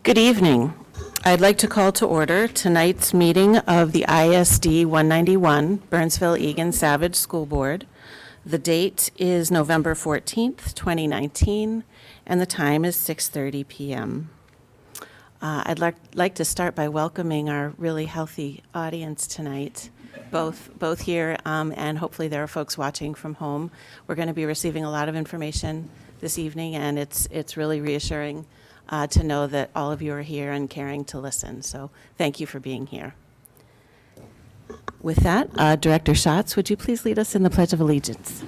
Good evening. I'd like to call to order tonight's meeting of the ISD 191 Burnsville-Egan Savage School Board. The date is November 14th, 2019, and the time is 6:30 p.m. I'd like to start by welcoming our really healthy audience tonight, both here and hopefully there are folks watching from home. We're going to be receiving a lot of information this evening, and it's really reassuring to know that all of you are here and caring to listen. So thank you for being here. With that, Director Schatz, would you please lead us in the Pledge of Allegiance?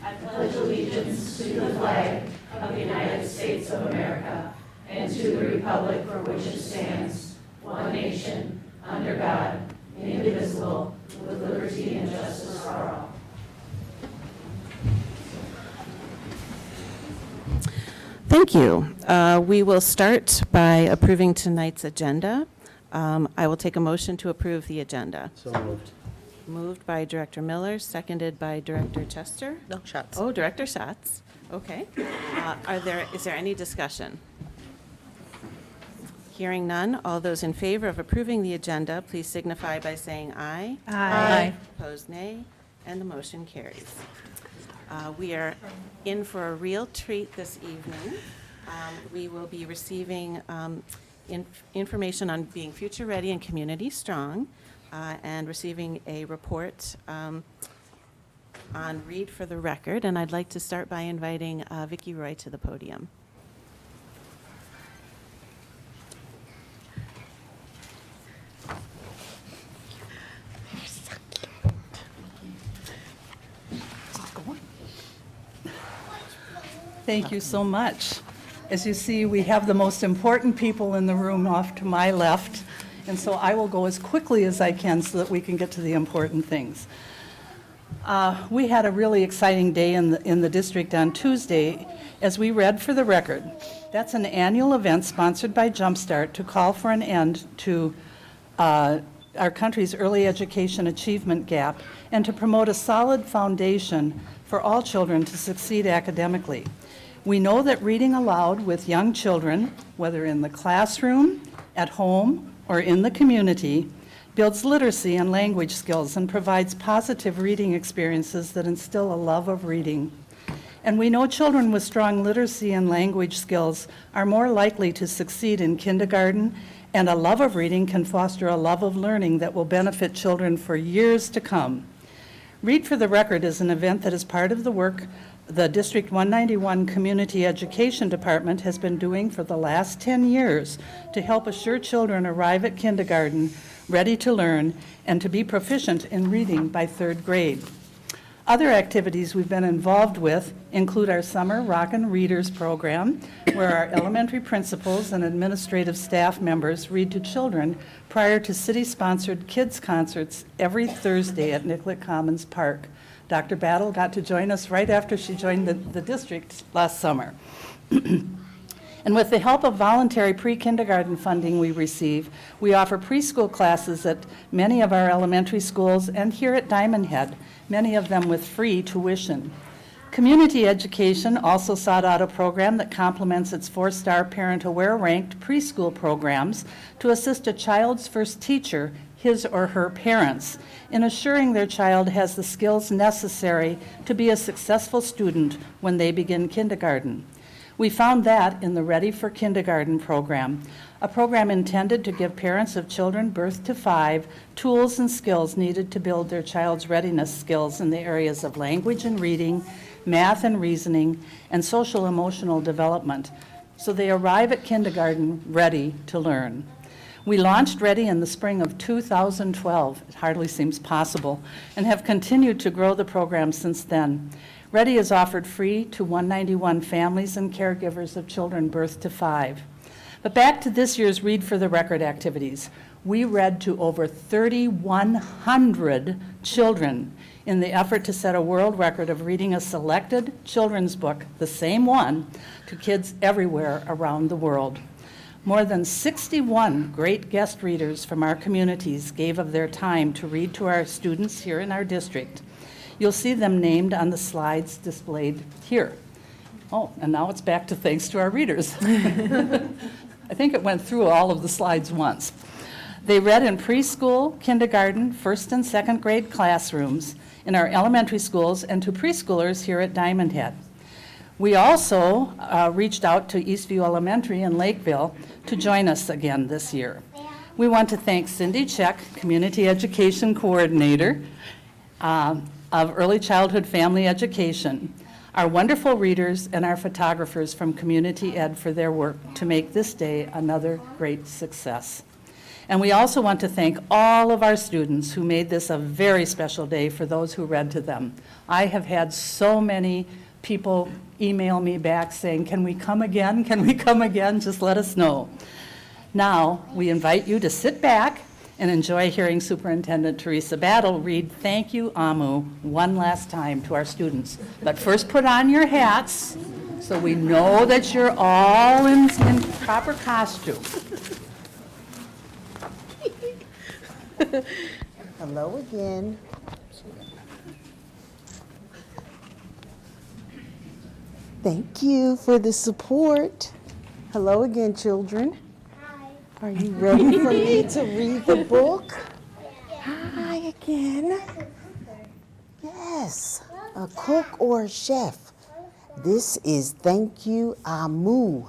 I pledge allegiance to the flag of the United States of America and to the republic for which it stands, one nation, under God, indivisible, with liberty and justice for all. Thank you. We will start by approving tonight's agenda. I will take a motion to approve the agenda. So moved. Moved by Director Miller, seconded by Director Chester. No, Schatz. Oh, Director Schatz. Okay. Is there any discussion? Hearing none, all those in favor of approving the agenda, please signify by saying aye. Aye. Opposed, nay, and the motion carries. We are in for a real treat this evening. We will be receiving information on being future ready and community strong, and receiving a report on Read for the Record. And I'd like to start by inviting Vicki Roy to the podium. Thank you so much. As you see, we have the most important people in the room off to my left, and so I will go as quickly as I can so that we can get to the important things. We had a really exciting day in the district on Tuesday as we read for the record. That's an annual event sponsored by Jumpstart to call for an end to our country's early education achievement gap and to promote a solid foundation for all children to succeed academically. We know that reading aloud with young children, whether in the classroom, at home, or in the community, builds literacy and language skills and provides positive reading experiences that instill a love of reading. And we know children with strong literacy and language skills are more likely to succeed in kindergarten, and a love of reading can foster a love of learning that will benefit children for years to come. Read for the Record is an event that is part of the work the District 191 Community Education Department has been doing for the last 10 years to help assure children arrive at kindergarten ready to learn and to be proficient in reading by 3rd grade. Other activities we've been involved with include our Summer Rockin' Readers program, where our elementary principals and administrative staff members read to children prior to city-sponsored kids concerts every Thursday at Nicollet Commons Park. Dr. Battle got to join us right after she joined the district last summer. And with the help of voluntary pre-kindergarten funding we receive, we offer preschool classes at many of our elementary schools and here at Diamond Head, many of them with free tuition. Community Education also sought out a program that complements its 4-star parent-aware ranked preschool programs to assist a child's first teacher, his or her parents, in assuring their child has the skills necessary to be a successful student when they begin kindergarten. We found that in the Ready for Kindergarten program, a program intended to give parents of children birth to 5 tools and skills needed to build their child's readiness skills in the areas of language and reading, math and reasoning, and social emotional development, so they arrive at kindergarten ready to learn. We launched Ready in the spring of 2012, it hardly seems possible, and have continued to grow the program since then. Ready is offered free to 191 families and caregivers of children birth to 5. But back to this year's Read for the Record activities. We read to over 3,100 children in the effort to set a world record of reading a selected children's book, the same one, to kids everywhere around the world. More than 61 great guest readers from our communities gave of their time to read to our students here in our district. You'll see them named on the slides displayed here. Oh, and now it's back to thanks to our readers. I think it went through all of the slides once. They read in preschool, kindergarten, first and second grade classrooms in our elementary schools and to preschoolers here at Diamond Head. We also reached out to Eastview Elementary in Lakeville to join us again this year. We want to thank Cindy Check, Community Education Coordinator of Early Childhood Family Education, our wonderful readers, and our photographers from Community Ed for their work to make this day another great success. And we also want to thank all of our students who made this a very special day for those who read to them. I have had so many people email me back saying, can we come again? Can we come again? Just let us know. Now, we invite you to sit back and enjoy hearing Superintendent Teresa Battle read Thank You, Amu, one last time to our students. But first put on your hats so we know that you're all in proper costume. Hello again. Thank you for the support. Hello again, children. Hi. Are you ready for me to read the book? Hi again. Yes, a cook or a chef. This is Thank You, Amu.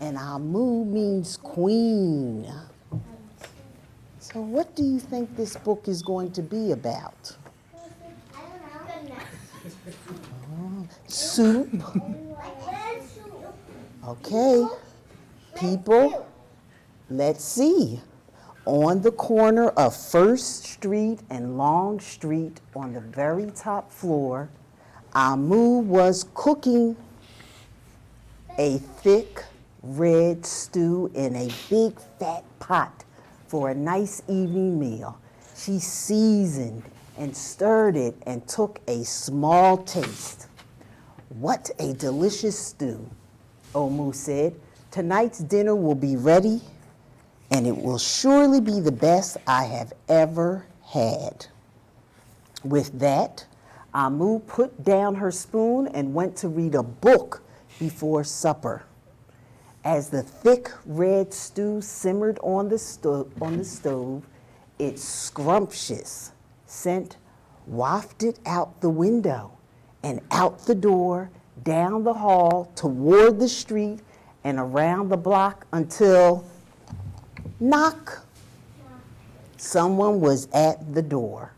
And Amu means queen. So what do you think this book is going to be about? Soup. Okay, people, let's see. On the corner of First Street and Long Street on the very top floor, Amu was cooking a thick red stew in a big fat pot for a nice evening meal. She seasoned and stirred it and took a small taste. What a delicious stew, Amu said. Tonight's dinner will be ready, and it will surely be the best I have ever had. With that, Amu put down her spoon and went to read a book before supper. As the thick red stew simmered on the stove, its scrumptious scent wafted out the window and out the door, down the hall, toward the street, and around the block until, knock, someone was at the door.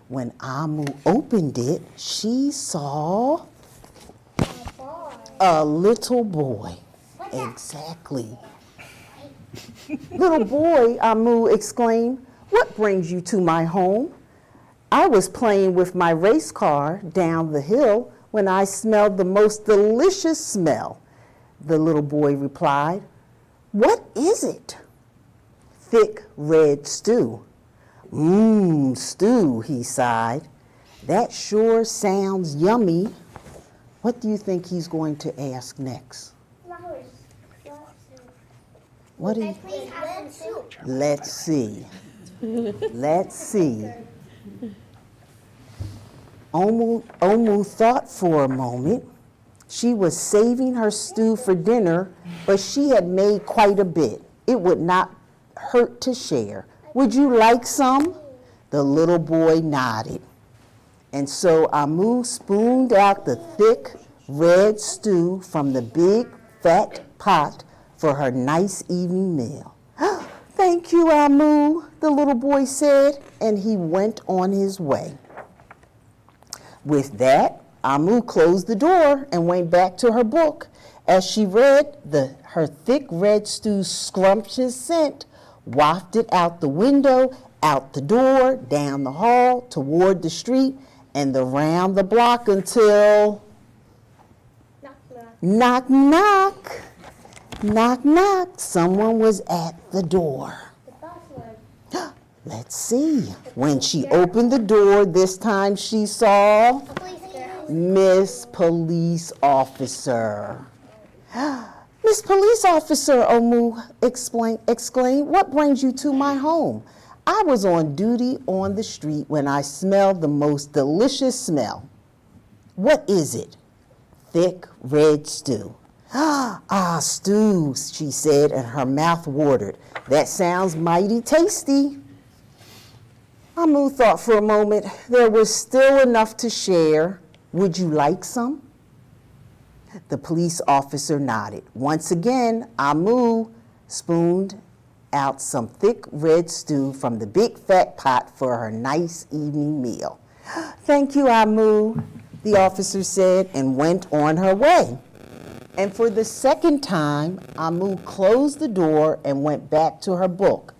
When Amu opened it, she saw a little boy. Exactly. Little boy, Amu exclaimed, what brings you to my home? I was playing with my race car down the hill when I smelled the most delicious smell. The little boy replied, what is it? Thick red stew. Stew, he sighed. That sure sounds yummy. What do you think he's going to ask next? Flowers. What do you? Please have some soup. Let's see. Let's see. Omu thought for a moment. She was saving her stew for dinner, but she had made quite a bit. It would not hurt to share. Would you like some? The little boy nodded. And so Amu spooned out the thick red stew from the big fat pot for her nice evening meal. Thank you, Amu, the little boy said, and he went on his way. With that, Amu closed the door and went back to her book. As she read, her thick red stew's scrumptious scent wafted out the window, out the door, down the hall, toward the street, and around the block until... Knock, knock. Knock, knock. Knock, knock. Someone was at the door. The password. Let's see. When she opened the door, this time she saw Police girl. Miss Police Officer. Miss Police Officer, Omu exclaimed, what brings you to my home? I was on duty on the street when I smelled the most delicious smell. What is it? thick red stew. Ah, stew, she said, and her mouth watered. That sounds mighty tasty. Amu thought for a moment. There was still enough to share. Would you like some? The police officer nodded. Once again, Amu spooned out some thick red stew from the big fat pot for her nice evening meal. Thank you, Amu, the officer said, and went on her way. And for the second time, Amu closed the door and went back to her book.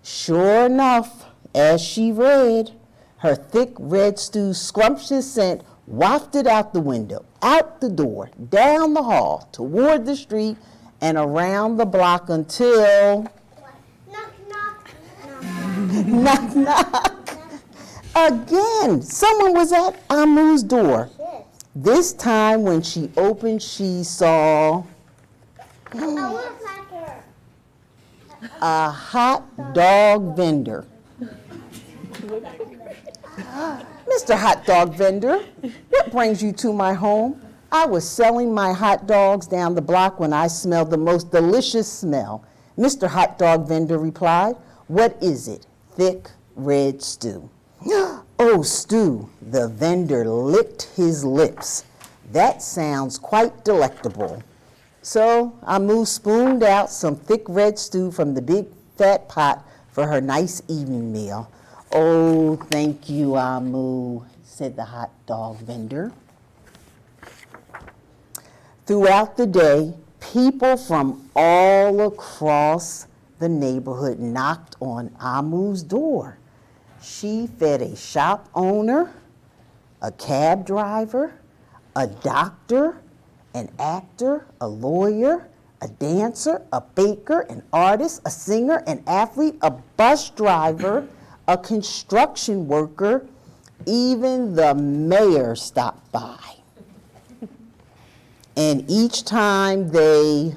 Sure enough, as she read, her thick red stew's scrumptious scent wafted out the window, out the door, down the hall, toward the street, and around the block until... Knock, knock. Knock, knock. Again, someone was at Amu's door. Yes. This time when she opened, she saw I want cracker. a hot dog vendor. Mr. Hot Dog Vendor, what brings you to my home? I was selling my hot dogs down the block when I smelled the most delicious smell. Mr. Hot Dog Vendor replied, what is it? Thick red stew. Oh, stew, the vendor licked his lips. That sounds quite delectable. So Amu spooned out some thick red stew from the big fat pot for her nice evening meal. Oh, thank you, Amu, said the hot dog vendor. Throughout the day, people from all across the neighborhood knocked on Amu's door. She fed a shop owner, a cab driver, a doctor, an actor, a lawyer, a dancer, a baker, an artist, a singer, an athlete, a bus driver, a construction worker, even the mayor stopped by. And each time they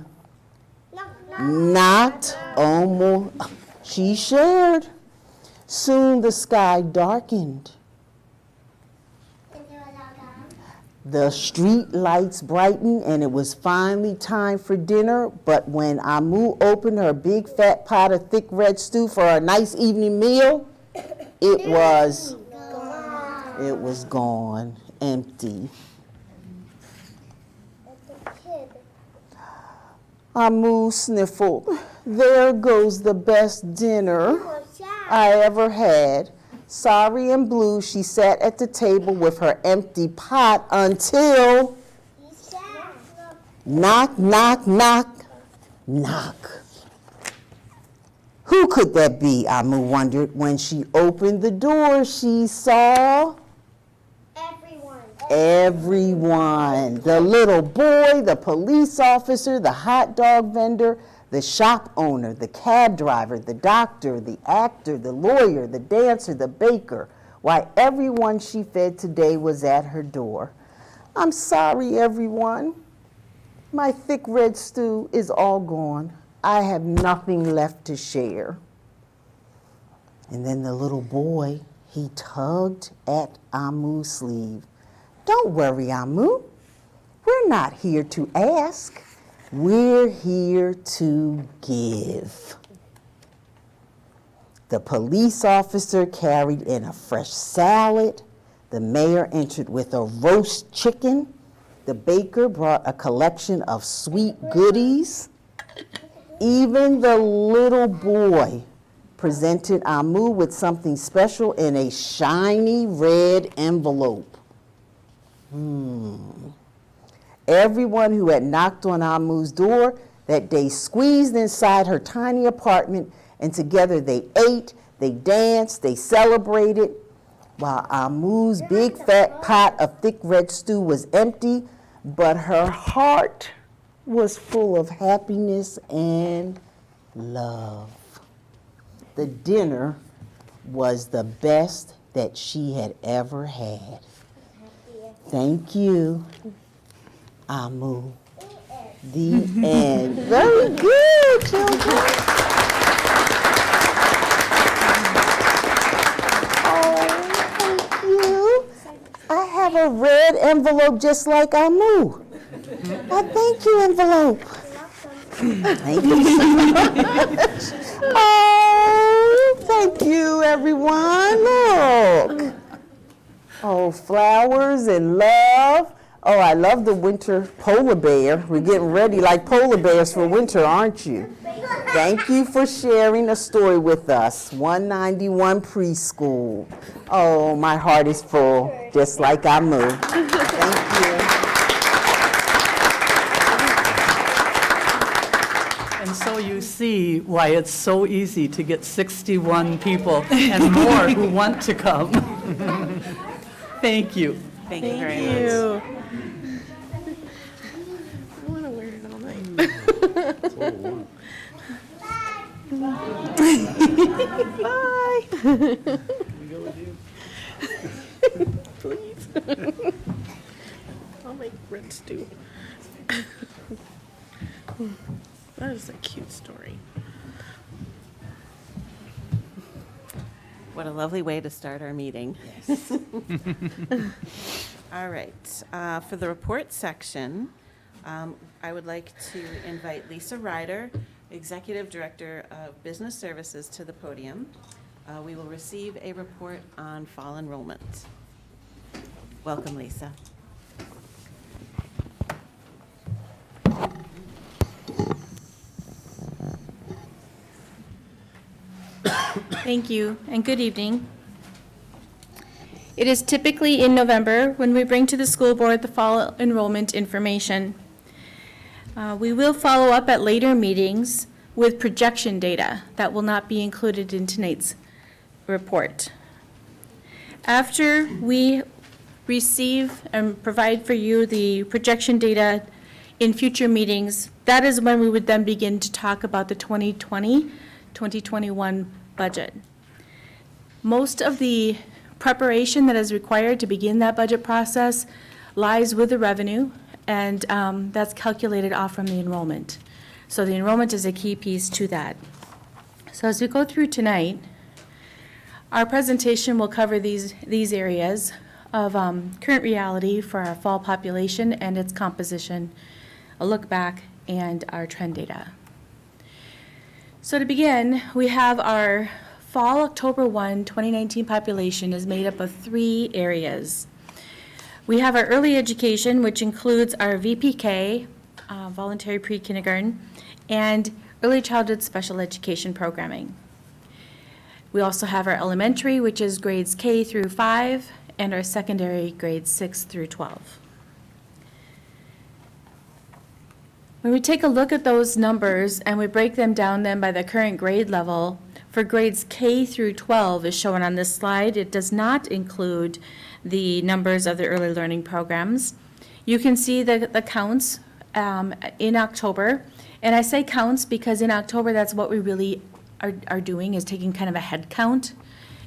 knocked, she shared. Soon the sky darkened. The street lights brightened, and it was finally time for dinner. But when Amu opened her big fat pot of thick red stew for a nice evening meal, it was gone, empty. Amu sniffled. There goes the best dinner I ever had. Sorry and blue, she sat at the table with her empty pot until... Knock, knock, knock, knock. Who could that be, Amu wondered. When she opened the door, she saw... Everyone. The little boy, the police officer, the hot dog vendor, the shop owner, the cab driver, the doctor, the actor, the lawyer, the dancer, the baker. Why, everyone she fed today was at her door. I'm sorry, everyone. My thick red stew is all gone. I have nothing left to share. And then the little boy, he tugged at Amu's sleeve. Don't worry, Amu. We're not here to ask. We're here to give. The police officer carried in a fresh salad. The mayor entered with a roast chicken. The baker brought a collection of sweet goodies. Even the little boy presented Amu with something special in a shiny red envelope. Everyone who had knocked on Amu's door that day squeezed inside her tiny apartment, and together they ate, they danced, they celebrated. While Amu's big fat pot of thick red stew was empty, but her heart was full of happiness and love. The dinner was the best that she had ever had. Thank you, Amu. The end. Very good, children. Oh, thank you. I have a red envelope just like Amu. Thank you, envelope. Thank you so much. Oh, thank you, everyone. Look. Oh, flowers and love. Oh, I love the winter polar bear. We're getting ready like polar bears for winter, aren't you? Thank you for sharing a story with us. 191 Preschool. Oh, my heart is full, just like I moved. Thank you. And so you see why it's so easy to get 61 people and more who want to come. Thank you. Thank you very much. I want to wear it all night. Bye. Please. I'll make red stew. That is a cute story. What a lovely way to start our meeting. All right, for the report section, I would like to invite Lisa Ryder, Executive Director of Business Services, to the podium. We will receive a report on fall enrollment. Welcome, Lisa. Thank you, and good evening. It is typically in November when we bring to the school board the fall enrollment information. We will follow up at later meetings with projection data that will not be included in tonight's report. After we receive and provide for you the projection data in future meetings, that is when we would then begin to talk about the 2020-2021 budget. Most of the preparation that is required to begin that budget process lies with the revenue, and that's calculated off from the enrollment. So the enrollment is a key piece to that. So as we go through tonight, our presentation will cover these areas of current reality for our fall population and its composition, a look back, and our trend data. So to begin, we have our fall October 1, 2019 population is made up of 3 areas. We have our early education, which includes our VPK, voluntary pre-kindergarten, and early childhood special education programming. We also have our elementary, which is grades K through 5, and our secondary, grades 6 through 12. When we take a look at those numbers and we break them down then by the current grade level, for grades K through 12 is shown on this slide. It does not include the numbers of the early learning programs. You can see the counts in October. And I say counts because in October that's what we really are doing, is taking kind of a head count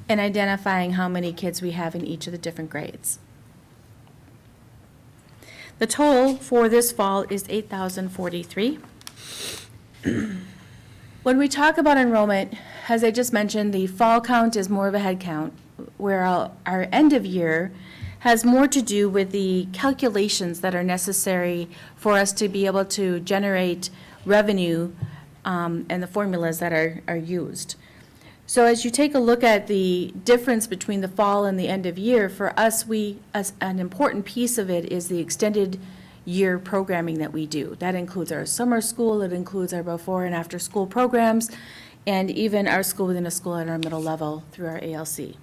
and identifying how many kids we have in each of the different grades. The total for this fall is 8,043. When we talk about enrollment, as I just mentioned, the fall count is more of a head count, where our end of year has more to do with the calculations that are necessary for us to be able to generate revenue and the formulas that are used. So as you take a look at the difference between the fall and the end of year, for us, an important piece of it is the extended year programming that we do. That includes our summer school, it includes our before and after school programs, and even our school within a school at our middle level through our ALC.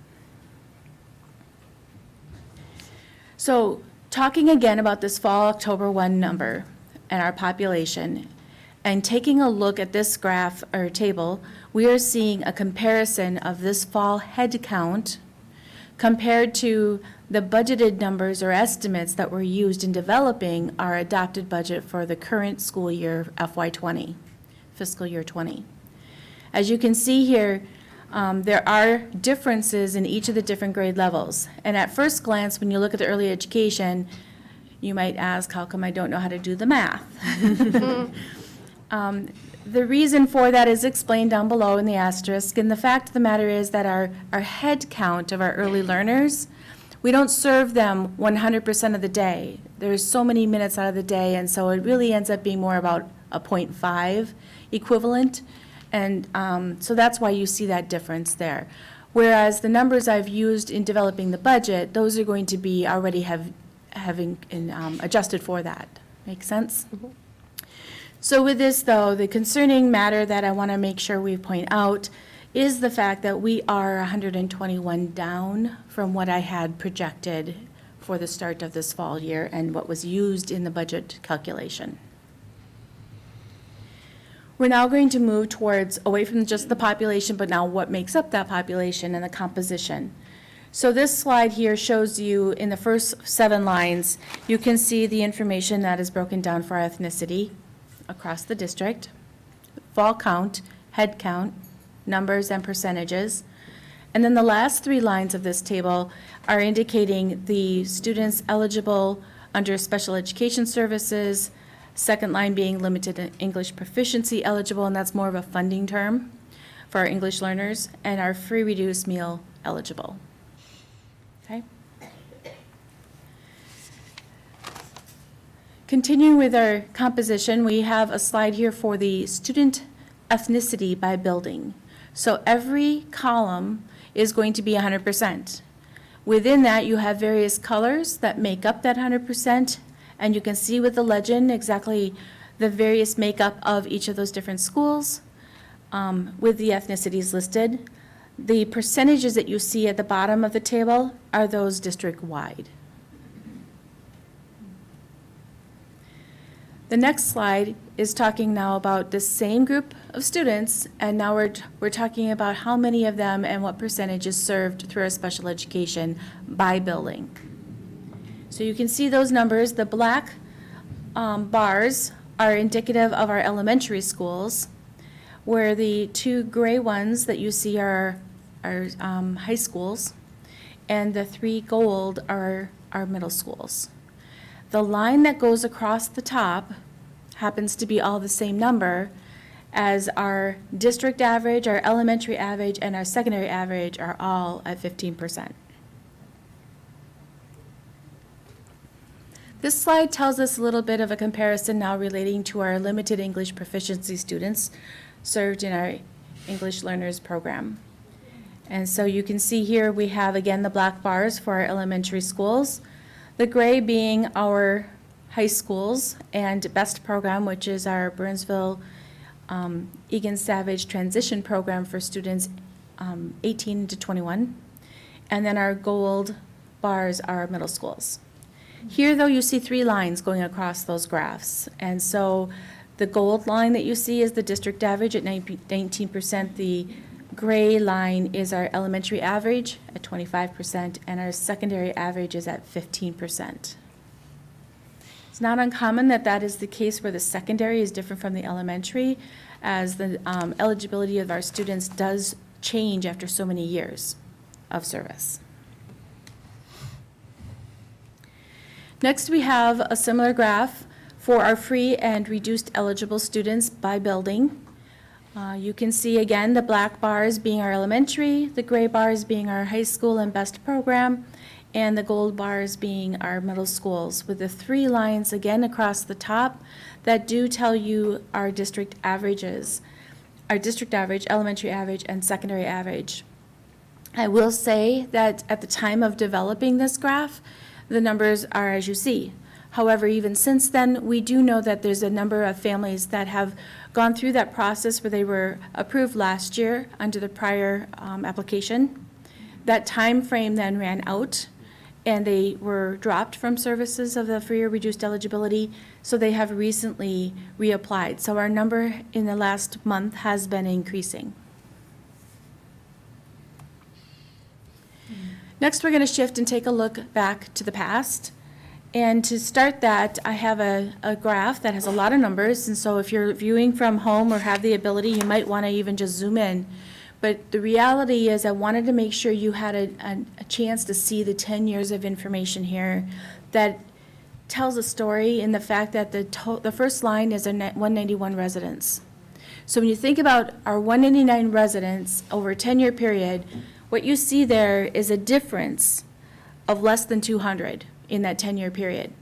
So talking again about this fall October 1 number and our population, and taking a look at this graph or table, we are seeing a comparison of this fall head count compared to the budgeted numbers or estimates that were used in developing our adopted budget for the current school year FY20, fiscal year 20. As you can see here, there are differences in each of the different grade levels. And at first glance, when you look at the early education, you might ask, how come I don't know how to do the math? The reason for that is explained down below in the asterisk, and the fact of the matter is that our head count of our early learners, we don't serve them 100% of the day. There's so many minutes out of the day, and so it really ends up being more about a 0.5 equivalent. And so that's why you see that difference there. Whereas the numbers I've used in developing the budget, those are going to be already having adjusted for that. Make sense? Mm-hmm. So with this, though, the concerning matter that I want to make sure we point out is the fact that we are 121 down from what I had projected for the start of this fall year and what was used in the budget calculation. We're now going to move towards, away from just the population, but now what makes up that population and the composition. So this slide here shows you in the first 7 lines, you can see the information that is broken down for ethnicity across the district, fall count, head count, numbers and percentages. And then the last 3 lines of this table are indicating the students eligible under special education services, second line being limited English proficiency eligible, and that's more of a funding term for our English learners, and our free reduced meal eligible. Okay. Continuing with our composition, we have a slide here for the student ethnicity by building. So every column is going to be 100%. Within that, you have various colors that make up that 100%, and you can see with the legend exactly the various makeup of each of those different schools with the ethnicities listed. The percentages that you see at the bottom of the table are those district-wide. The next slide is talking now about the same group of students, and now we're talking about how many of them and what percentage is served through our special education by building. So you can see those numbers. The black bars are indicative of our elementary schools, where the 2 gray ones that you see are high schools, and the 3 gold are our middle schools. The line that goes across the top happens to be all the same number as our district average, our elementary average, and our secondary average are all at 15%. This slide tells us a little bit of a comparison now relating to our limited English proficiency students served in our English Learners program. And so you can see here we have again the black bars for our elementary schools, the gray being our high schools and BEST program, which is our Burnsville Egan Savage transition program for students 18 to 21. And then our gold bars are middle schools. Here, though, you see 3 lines going across those graphs. And so the gold line that you see is the district average at 19%. The gray line is our elementary average at 25%, and our secondary average is at 15%. It's not uncommon that that is the case where the secondary is different from the elementary, as the eligibility of our students does change after so many years of service. Next, we have a similar graph for our free and reduced eligible students by building. You can see again the black bars being our elementary, the gray bars being our high school and BEST program, and the gold bars being our middle schools, with the 3 lines again across the top that do tell you our district averages, our district average, elementary average, and secondary average. I will say that at the time of developing this graph, the numbers are as you see. However, even since then, we do know that there's a number of families that have gone through that process where they were approved last year under the prior application. That time frame then ran out, and they were dropped from services of the free or reduced eligibility, so they have recently reapplied. So our number in the last month has been increasing. Next, we're going to shift and take a look back to the past. And to start that, I have a graph that has a lot of numbers, and so if you're viewing from home or have the ability, you might want to even just zoom in. But the reality is I wanted to make sure you had a chance to see the 10 years of information here that tells a story in the fact that the first line is our 191 residents. So when you think about our 189 residents over a 10-year period, what you see there is a difference of less than 200 in that 10-year period.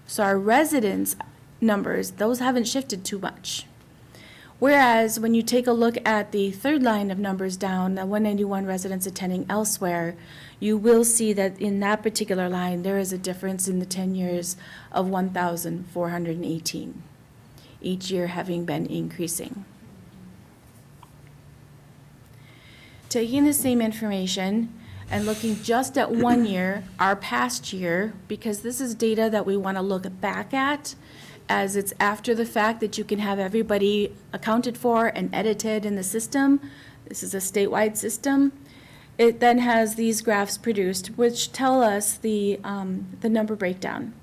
So our residents numbers, those haven't shifted too much. Whereas when you take a look at the third line of numbers down, the 191 residents attending elsewhere, you will see that in that particular line, there is a difference in the 10 years of 1,418, each year having been increasing. Taking the same information and looking just at 1 year, our past year, because this is data that we want to look back at, as it's after the fact that you can have everybody accounted for and edited in the system. This is a statewide system. It then has these graphs produced, which tell us the number breakdown.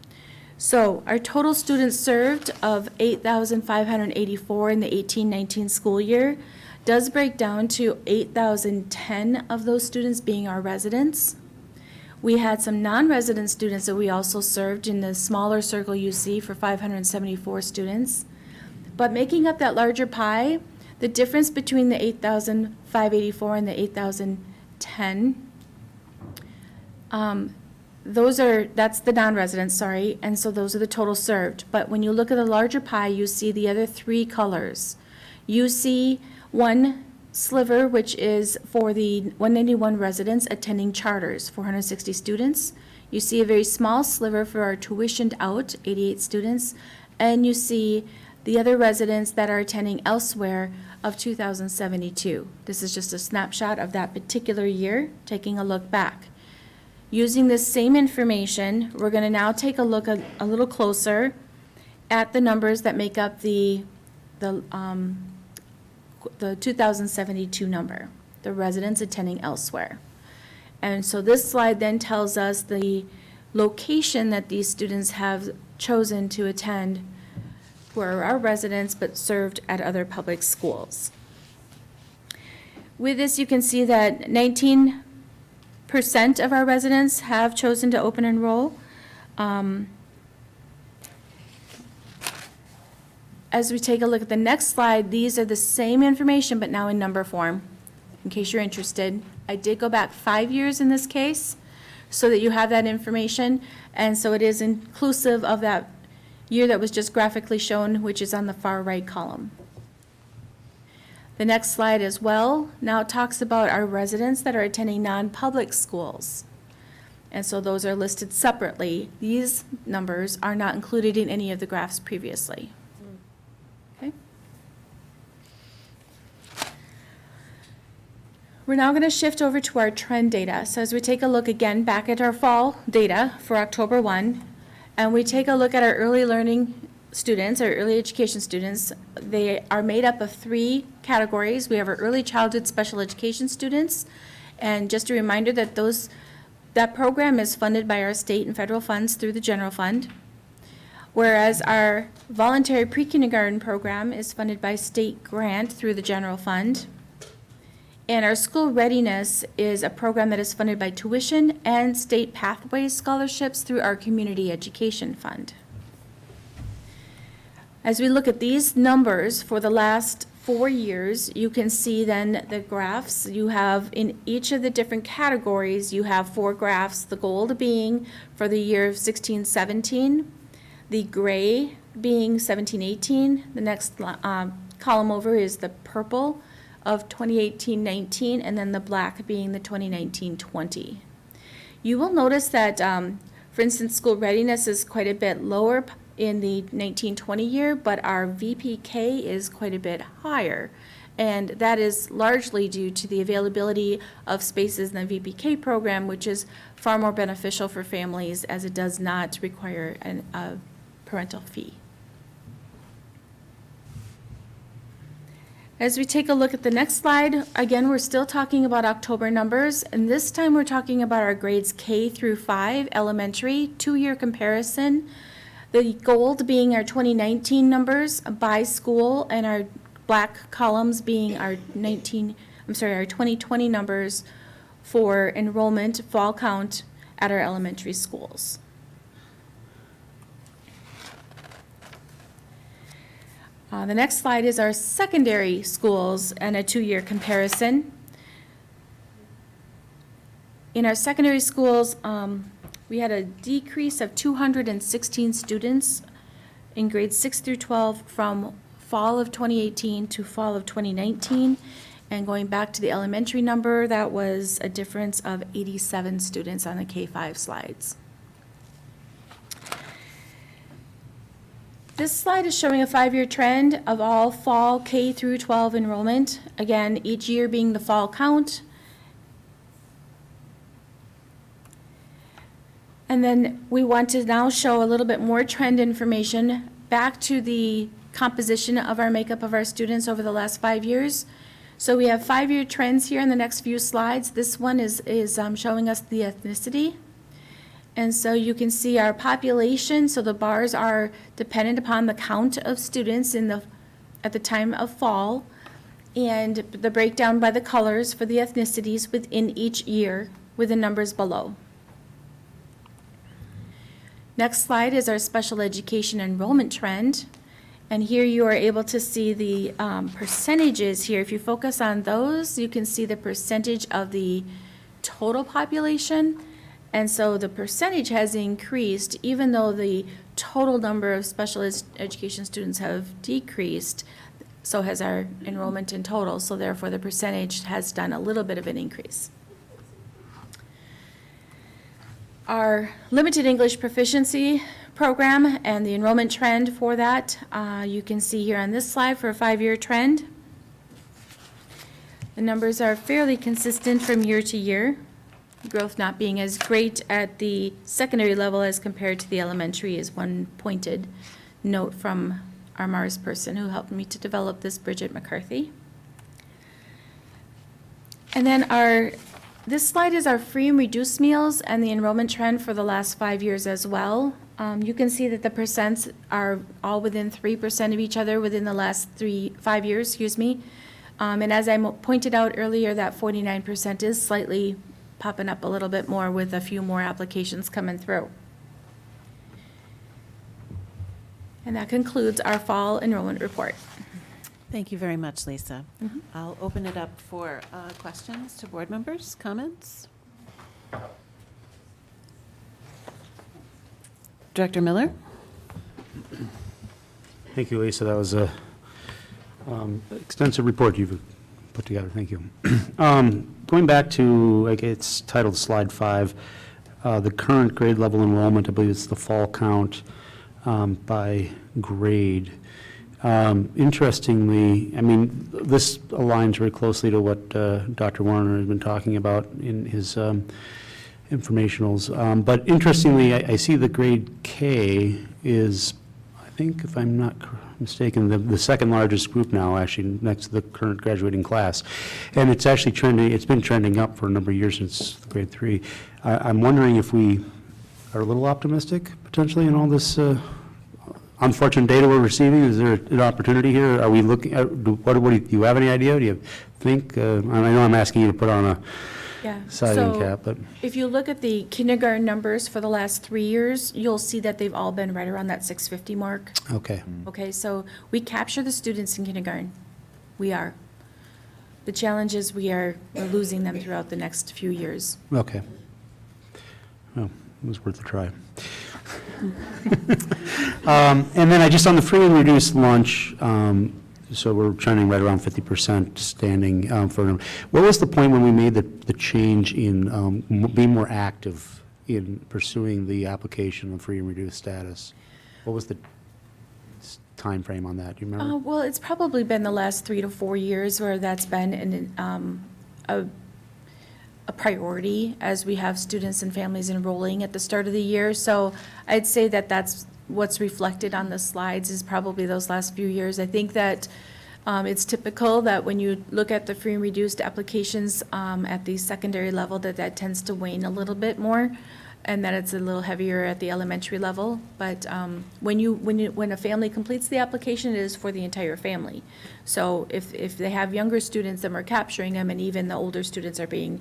So our total students served of 8,584 in the 18-19 school year does break down to 8,010 of those students being our residents. We had some non-resident students that we also served in the smaller circle you see for 574 students. But making up that larger pie, the difference between the 8,584 and the 8,010, that's the non-residents, sorry, and so those are the total served. But when you look at the larger pie, you see the other three colors. You see one sliver, which is for the 191 residents attending charters, 460 students. You see a very small sliver for our tuitioned out, 88 students. And you see the other residents that are attending elsewhere of 2,072. This is just a snapshot of that particular year, taking a look back. Using this same information, we're going to now take a look a little closer at the numbers that make up the 2,072 number, the residents attending elsewhere. And so this slide then tells us the location that these students have chosen to attend, who are our residents but served at other public schools. With this, you can see that 19% of our residents have chosen to open enroll. As we take a look at the next slide, these are the same information, but now in number form, in case you're interested. I did go back 5 years in this case, so that you have that information, and so it is inclusive of that year that was just graphically shown, which is on the far right column. The next slide as well now talks about our residents that are attending non-public schools. And so those are listed separately. These numbers are not included in any of the graphs previously. Okay. We're now going to shift over to our trend data. So as we take a look again back at our fall data for October 1, and we take a look at our early learning students, our early education students, they are made up of 3 categories. We have our early childhood special education students, and just a reminder that that program is funded by our state and federal funds through the general fund, whereas our voluntary pre-kindergarten program is funded by state grant through the general fund, and our school readiness is a program that is funded by tuition and state pathways scholarships through our community education fund. As we look at these numbers for the last 4 years, you can see then the graphs. You have in each of the different categories, you have 4 graphs, the gold being for the year of 16-17, the gray being 17-18, the next column over is the purple of 2018-19, and then the black being the 2019-20. You will notice that, for instance, school readiness is quite a bit lower in the 19-20 year, but our VPK is quite a bit higher. And that is largely due to the availability of spaces in the VPK program, which is far more beneficial for families as it does not require a parental fee. As we take a look at the next slide, again, we're still talking about October numbers, and this time we're talking about our grades K through 5 elementary, 2-year comparison. The gold being our 2019 numbers by school, and our black columns being our 2020 numbers for enrollment fall count at our elementary schools. The next slide is our secondary schools and a 2-year comparison. In our secondary schools, We had a decrease of 216 students in grades 6 through 12 from fall of 2018 to fall of 2019. And going back to the elementary number, that was a difference of 87 students on the K-5 slides. This slide is showing a 5-year trend of all fall K through 12 enrollment. Again, each year being the fall count. And then we want to now show a little bit more trend information back to the composition of our makeup of our students over the last 5 years. So we have 5-year trends here in the next few slides. This one is showing us the ethnicity. And so you can see our population, so the bars are dependent upon the count of students at the time of fall, and the breakdown by the colors for the ethnicities within each year with the numbers below. Next slide is our special education enrollment trend. And here you are able to see the percentages here. If you focus on those, you can see the percentage of the total population. And so the percentage has increased, even though the total number of special education students have decreased, so has our enrollment in total. So therefore, the percentage has done a little bit of an increase. Our limited English proficiency program and the enrollment trend for that, you can see here on this slide for a 5-year trend. The numbers are fairly consistent from year to year, growth not being as great at the secondary level as compared to the elementary is one pointed note from our Mars person who helped me to develop this, Bridget McCarthy. And then this slide is our free and reduced meals and the enrollment trend for the last 5 years as well. You can see that the percents are all within 3% of each other within the last 5 years, excuse me. And as I pointed out earlier, that 49% is slightly popping up a little bit more with a few more applications coming through. And that concludes our fall enrollment report. Thank you very much, Lisa. I'll open it up for questions to board members, comments. Director Miller? Thank you, Lisa. That was a extensive report you've put together. Thank you. Going back to, like, it's titled Slide 5, the current grade level enrollment, I believe it's the fall count by grade. Interestingly, I mean, this aligns very closely to what Dr. Warner has been talking about in his informationals. But interestingly, I see the grade K is, I think, if I'm not mistaken, the second largest group now, actually, next to the current graduating class. And it's actually trending, it's been trending up for a number of years since grade 3. I'm wondering if we are a little optimistic, potentially, in all this unfortunate data we're receiving. Is there an opportunity here? Are we looking at, do you have any idea? Do you think? I know I'm asking you to put on a sizing cap, but if you look at the kindergarten numbers for the last 3 years, you'll see that they've all been right around that 650 mark. okay. Okay, so we capture the students in kindergarten. We are. The challenge is we're losing them throughout the next few years. Okay. Well, it was worth a try. And then I just, on the free and reduced lunch, so we're trending right around 50% standing for them. What was the point when we made the change in being more active in pursuing the application of free and reduced status? What was the time frame on that? Do you remember? Well, it's probably been the last 3 to 4 years where that's been a priority as we have students and families enrolling at the start of the year. So I'd say that that's what's reflected on the slides is probably those last few years. I think that it's typical that when you look at the free and reduced applications at the secondary level, that tends to wane a little bit more, and that it's a little heavier at the elementary level. But when a family completes the application, it is for the entire family. So if they have younger students, then we're capturing them, and even the older students are being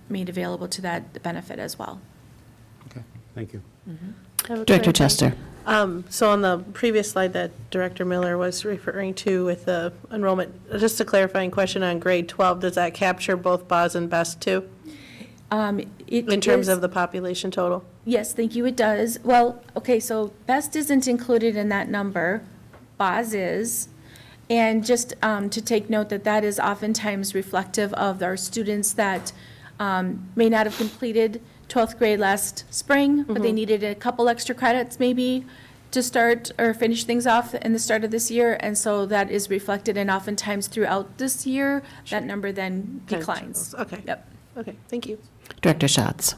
made available to that benefit as well. Okay, thank you. Director Chester. So on the previous slide that Director Miller was referring to with the enrollment, just a clarifying question on grade 12, does that capture both BAS and BEST too? In terms of the population total? Yes, thank you, it does. Well, okay, so BEST isn't included in that number, BOZ is. And just to take note that that is oftentimes reflective of our students that may not have completed 12th grade last spring, but they needed a couple extra credits maybe to start or finish things off in the start of this year. And so that is reflected, and oftentimes throughout this year, that number then declines. Okay. Yep. Okay, thank you. Director Schatz.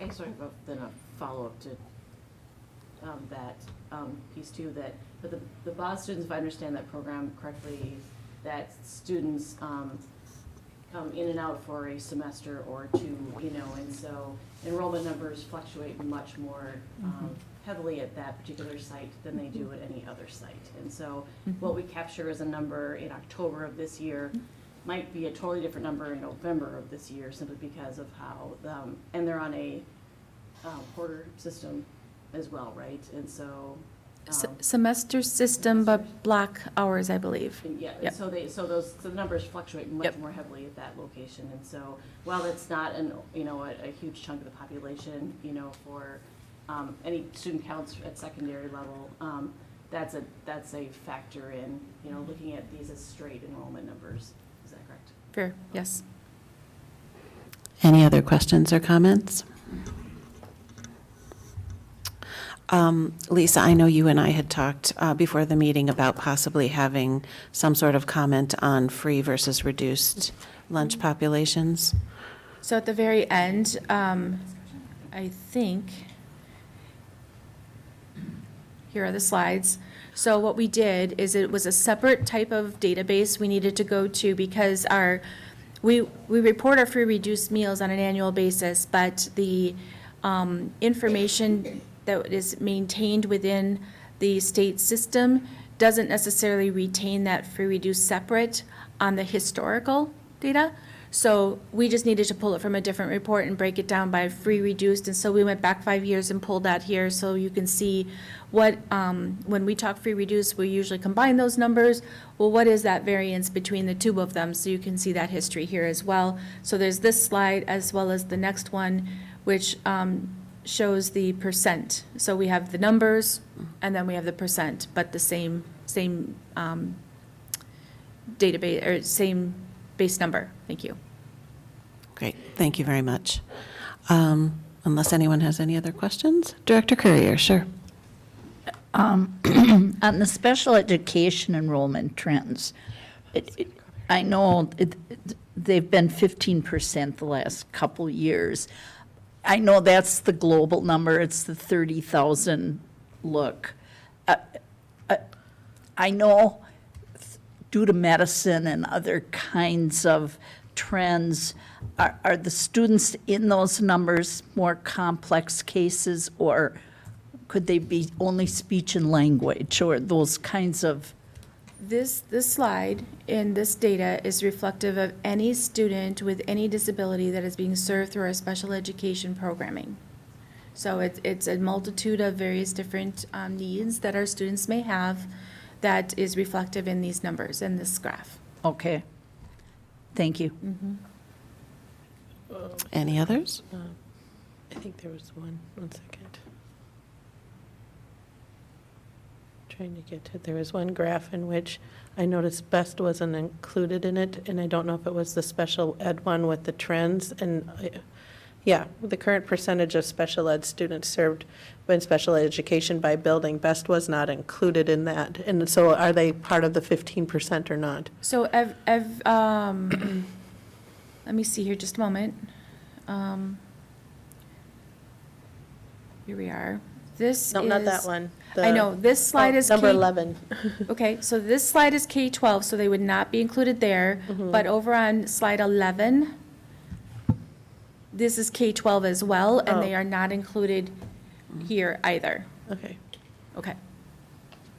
And sort of then a follow-up to that piece too, that for the BOS students, if I understand that program correctly, that students come in and out for a semester or two, and so enrollment numbers fluctuate much more heavily at that particular site than they do at any other site. And so what we capture as a number in October of this year might be a totally different number in November of this year, simply because of how, and they're on a quarter system as well, right? And so. Semester system, but block hours, I believe. And yeah, Yep. so the numbers fluctuate much more heavily at that location. And so while it's not a huge chunk of the population, for any student counts at secondary level, that's a factor in, looking at these as straight enrollment numbers. Is that correct? Fair, yes. Any other questions or comments? Lisa, I know you and I had talked before the meeting about possibly having some sort of comment on free versus reduced lunch populations. So at the very end, I think, here are the slides. So what we did is it was a separate type of database we needed to go to, because we report our free reduced meals on an annual basis, but the information that is maintained within the state system doesn't necessarily retain that free reduced separate on the historical data. So we just needed to pull it from a different report and break it down by free reduced. And so we went back 5 years and pulled that here, so you can see what, when we talk free reduced, we usually combine those numbers. Well, what is that variance between the two of them? So you can see that history here as well. So there's this slide as well as the next one, which shows the percent. So we have the numbers and then we have the percent, but the same database, or same base number. Thank you. Great, thank you very much. Unless anyone has any other questions? Director Courier, sure. On the special education enrollment trends, I know they've been 15% the last couple years. I know that's the global number, it's the 30,000 look. I know due to medicine and other kinds of trends, are the students in those numbers more complex cases, or could they be only speech and language, or those kinds of? This slide in this data is reflective of any student with any disability that is being served through our special education programming. So it's a multitude of various different needs that our students may have that is reflective in these numbers in this graph. Okay, thank you. Any others? I think there was one second. Trying to get to, there was one graph in which I noticed BEST wasn't included in it, and I don't know if it was the special ed one with the trends, and yeah, the current percentage of special ed students served in special education by building, BEST was not included in that. And so are they part of the 15% or not? So let me see here just a moment. Here we are. This No, is. not that one. I know, this slide is. Number K 11. Okay, so this slide is K-12, so they would not be included there. But over on slide 11, this is K-12 as well, and they are not included here either. Okay. Okay.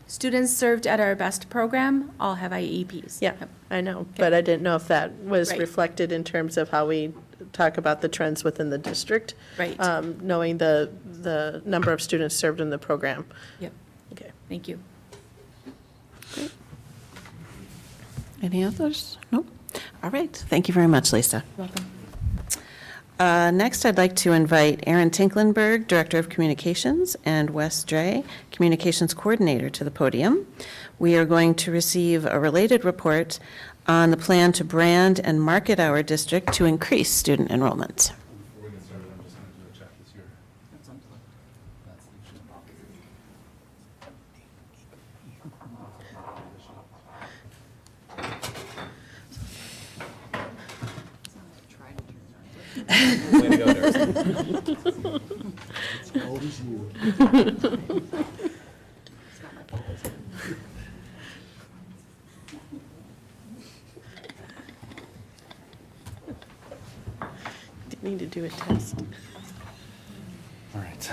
Students served at our BEST program all have IEPs. Yeah, Yep. I know, but I didn't know if that was Right. reflected in terms of how we talk about the trends within the district. Right. Knowing the number of students served in the program. Yep, Okay. thank you. Any others? Nope. All right, thank you very much, Lisa. Welcome. Next, I'd like to invite Aaron Tinklenberg, Director of Communications, and Wes Dre, Communications Coordinator, to the podium. We are going to receive a related report on the plan to brand and market our district to increase student enrollment. Before we get started, I'm just going to do a check this year. That's Way to go, Darcy. It's always you. Didn't need to do a test. All right.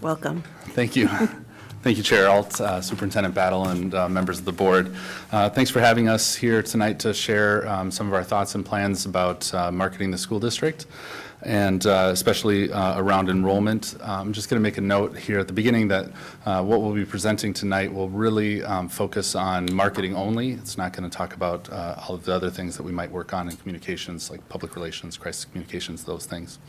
Welcome. Thank you. Thank you, Chair Alt, Superintendent Battle, and members of the board. Thanks for having us here tonight to share some of our thoughts and plans about marketing the school district, and especially around enrollment. I'm just going to make a note here at the beginning that what we'll be presenting tonight will really focus on marketing only. It's not going to talk about all of the other things that we might work on in communications, like public relations, crisis communications, those things.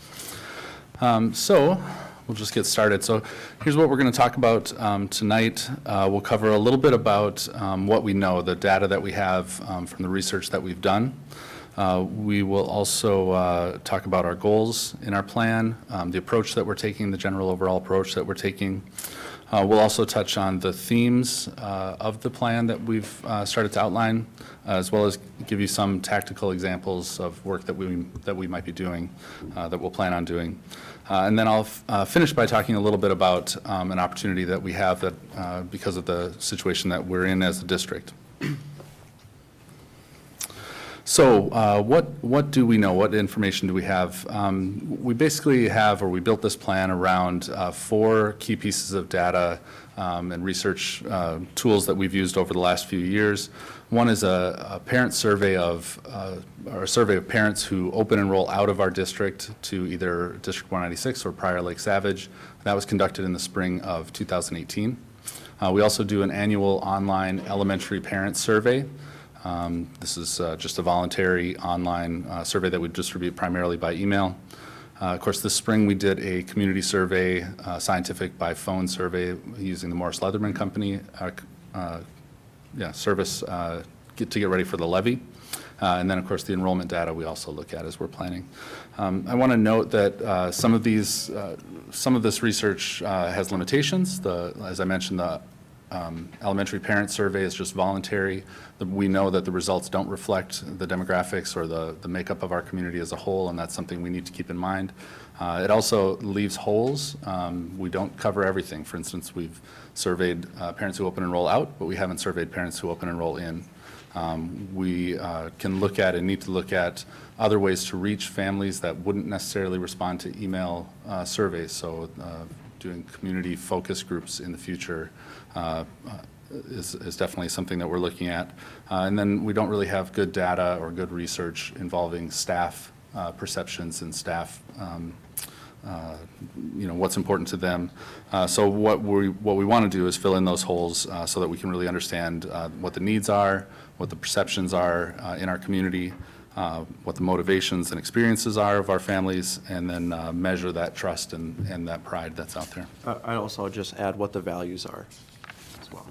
So we'll just get started. So here's what we're going to talk about tonight. We'll cover a little bit about what we know, the data that we have from the research that we've done. We will also talk about our goals in our plan, the approach that we're taking, the general overall approach that we're taking. We'll also touch on the themes of the plan that we've started to outline, as well as give you some tactical examples of work that we might be doing, that we'll plan on doing. And then I'll finish by talking a little bit about an opportunity that we have that because of the situation that we're in as a district. So what do we know? What information do we have? We basically have, or we built this plan around 4 key pieces of data and research tools that we've used over the last few years. One is a parent survey or a survey of parents who open enroll out of our district to either District 196 or Prior Lake Savage. That was conducted in the spring of 2018. We also do an annual online elementary parent survey. This is just a voluntary online survey that we distribute primarily by email. Of course, this spring we did a community survey, scientific by phone survey using the Morris Leatherman Company service to get ready for the levy. And then, of course, the enrollment data we also look at as we're planning. I want to note that some of this research has limitations. As I mentioned, the elementary parent survey is just voluntary. We know that the results don't reflect the demographics or the makeup of our community as a whole, and that's something we need to keep in mind. It also leaves holes. We don't cover everything. For instance, we've surveyed parents who open enroll out, but we haven't surveyed parents who open enroll in. We can look at and need to look at other ways to reach families that wouldn't necessarily respond to email surveys. So doing community focus groups in the future is definitely something that we're looking at. And then we don't really have good data or good research involving staff perceptions and staff, what's important to them. So what we want to do is fill in those holes so that we can really understand what the needs are, what the perceptions are in our community, what the motivations and experiences are of our families, and then measure that trust and that pride that's out there. I also just add what the values are as well.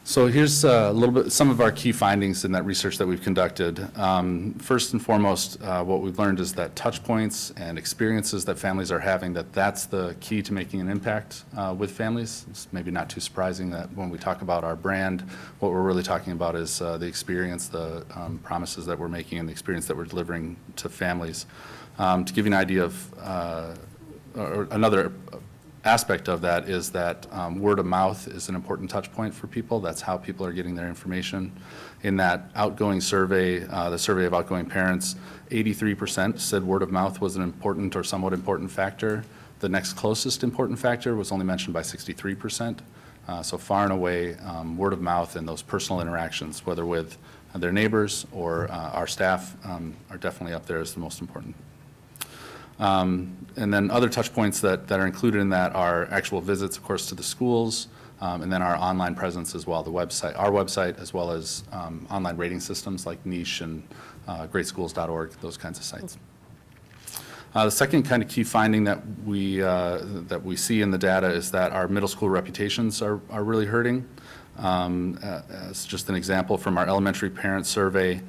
So here's some of our key findings in that research that we've conducted. First and foremost, what we've learned is that touch points and experiences that families are having, that's the key to making an impact with families. It's maybe not too surprising that when we talk about our brand, what we're really talking about is the experience, the promises that we're making, and the experience that we're delivering to families. To give you an idea of or another aspect of that is that word of mouth is an important touch point for people. That's how people are getting their information. In that outgoing survey, the survey of outgoing parents, 83% said word of mouth was an important or somewhat important factor. The next closest important factor was only mentioned by 63%. So far and away, word of mouth and those personal interactions, whether with their neighbors or our staff, are definitely up there as the most important. And then other touch points that are included in that are actual visits, of course, to the schools, And then our online presence as well, our website, as well as online rating systems like Niche and greatschools.org, those kinds of sites. The second kind of key finding that we see in the data is that our middle school reputations are really hurting. As just an example from our elementary parent survey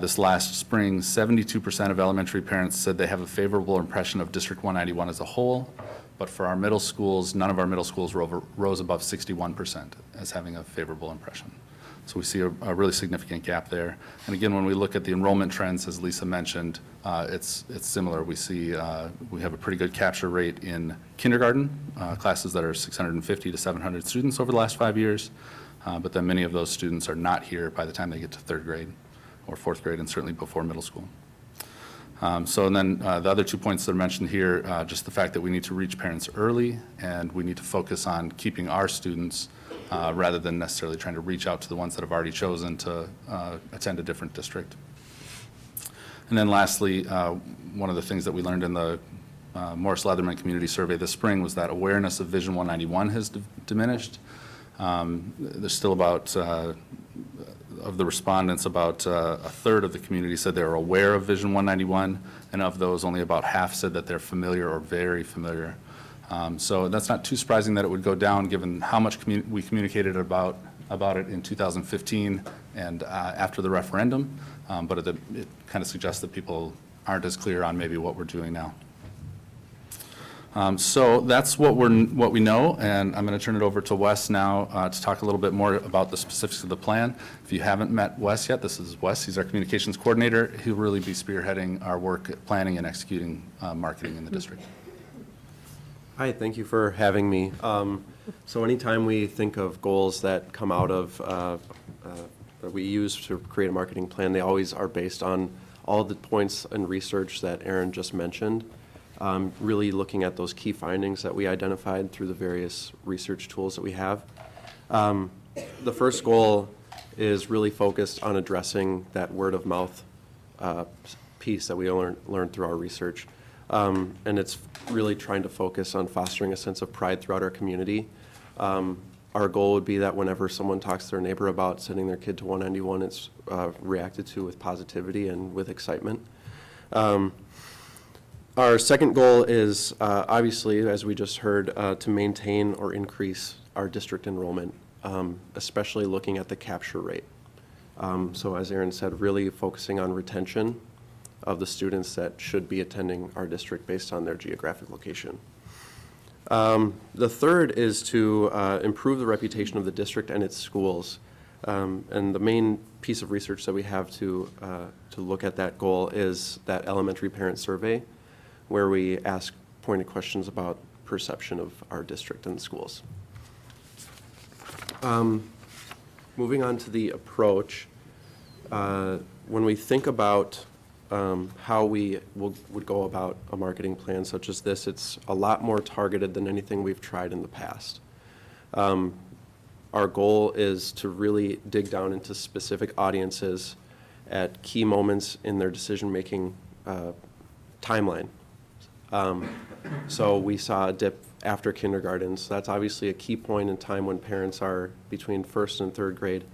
this last spring, 72% of elementary parents said they have a favorable impression of District 191 as a whole, but for our middle schools, none of our middle schools rose above 61% as having a favorable impression. So we see a really significant gap there. And again, when we look at the enrollment trends, as Lisa mentioned, it's similar. We see we have a pretty good capture rate in kindergarten, classes that are 650 to 700 students over the last 5 years, but then many of those students are not here by the time they get to 3rd grade or 4th grade, and certainly before middle school. So and then the other 2 points that are mentioned here, just the fact that we need to reach parents early and we need to focus on keeping our students rather than necessarily trying to reach out to the ones that have already chosen to attend a different district. And then lastly, one of the things that we learned in the Morris Leatherman Community Survey this spring was that awareness of Vision 191 has diminished. There's still about, of the respondents, about a third of the community said they were aware of Vision 191, and of those, only about half said that they're familiar or very familiar. So that's not too surprising that it would go down given how much we communicated about it in 2015 and after the referendum, but it kind of suggests that people aren't as clear on maybe what we're doing now. So that's what we know, and I'm going to turn it over to Wes now to talk a little bit more about the specifics of the plan. If you haven't met Wes yet, this is Wes. He's our communications coordinator. He'll really be spearheading our work at planning and executing marketing in the district. Hi, thank you for having me. So anytime we think of goals that come out of, that we use to create a marketing plan, they always are based on all the points and research that Aaron just mentioned, really looking at those key findings that we identified through the various research tools that we have. The first goal is really focused on addressing that word of mouth piece that we learned through our research. And it's really trying to focus on fostering a sense of pride throughout our community. Our goal would be that whenever someone talks to their neighbor about sending their kid to 191, it's reacted to with positivity and with excitement. Our second goal is, obviously, as we just heard, to maintain or increase our district enrollment, especially looking at the capture rate. So as Aaron said, really focusing on retention of the students that should be attending our district based on their geographic location. The third is to improve the reputation of the district and its schools. And the main piece of research that we have to look at that goal is that elementary parent survey, where we ask pointed questions about perception of our district and schools. Moving on to the approach, when we think about how we would go about a marketing plan such as this, it's a lot more targeted than anything we've tried in the past. Our goal is to really dig down into specific audiences at key moments in their decision-making timeline. So we saw a dip after kindergarten, so that's obviously a key point in time when parents are between 1st and 3rd grade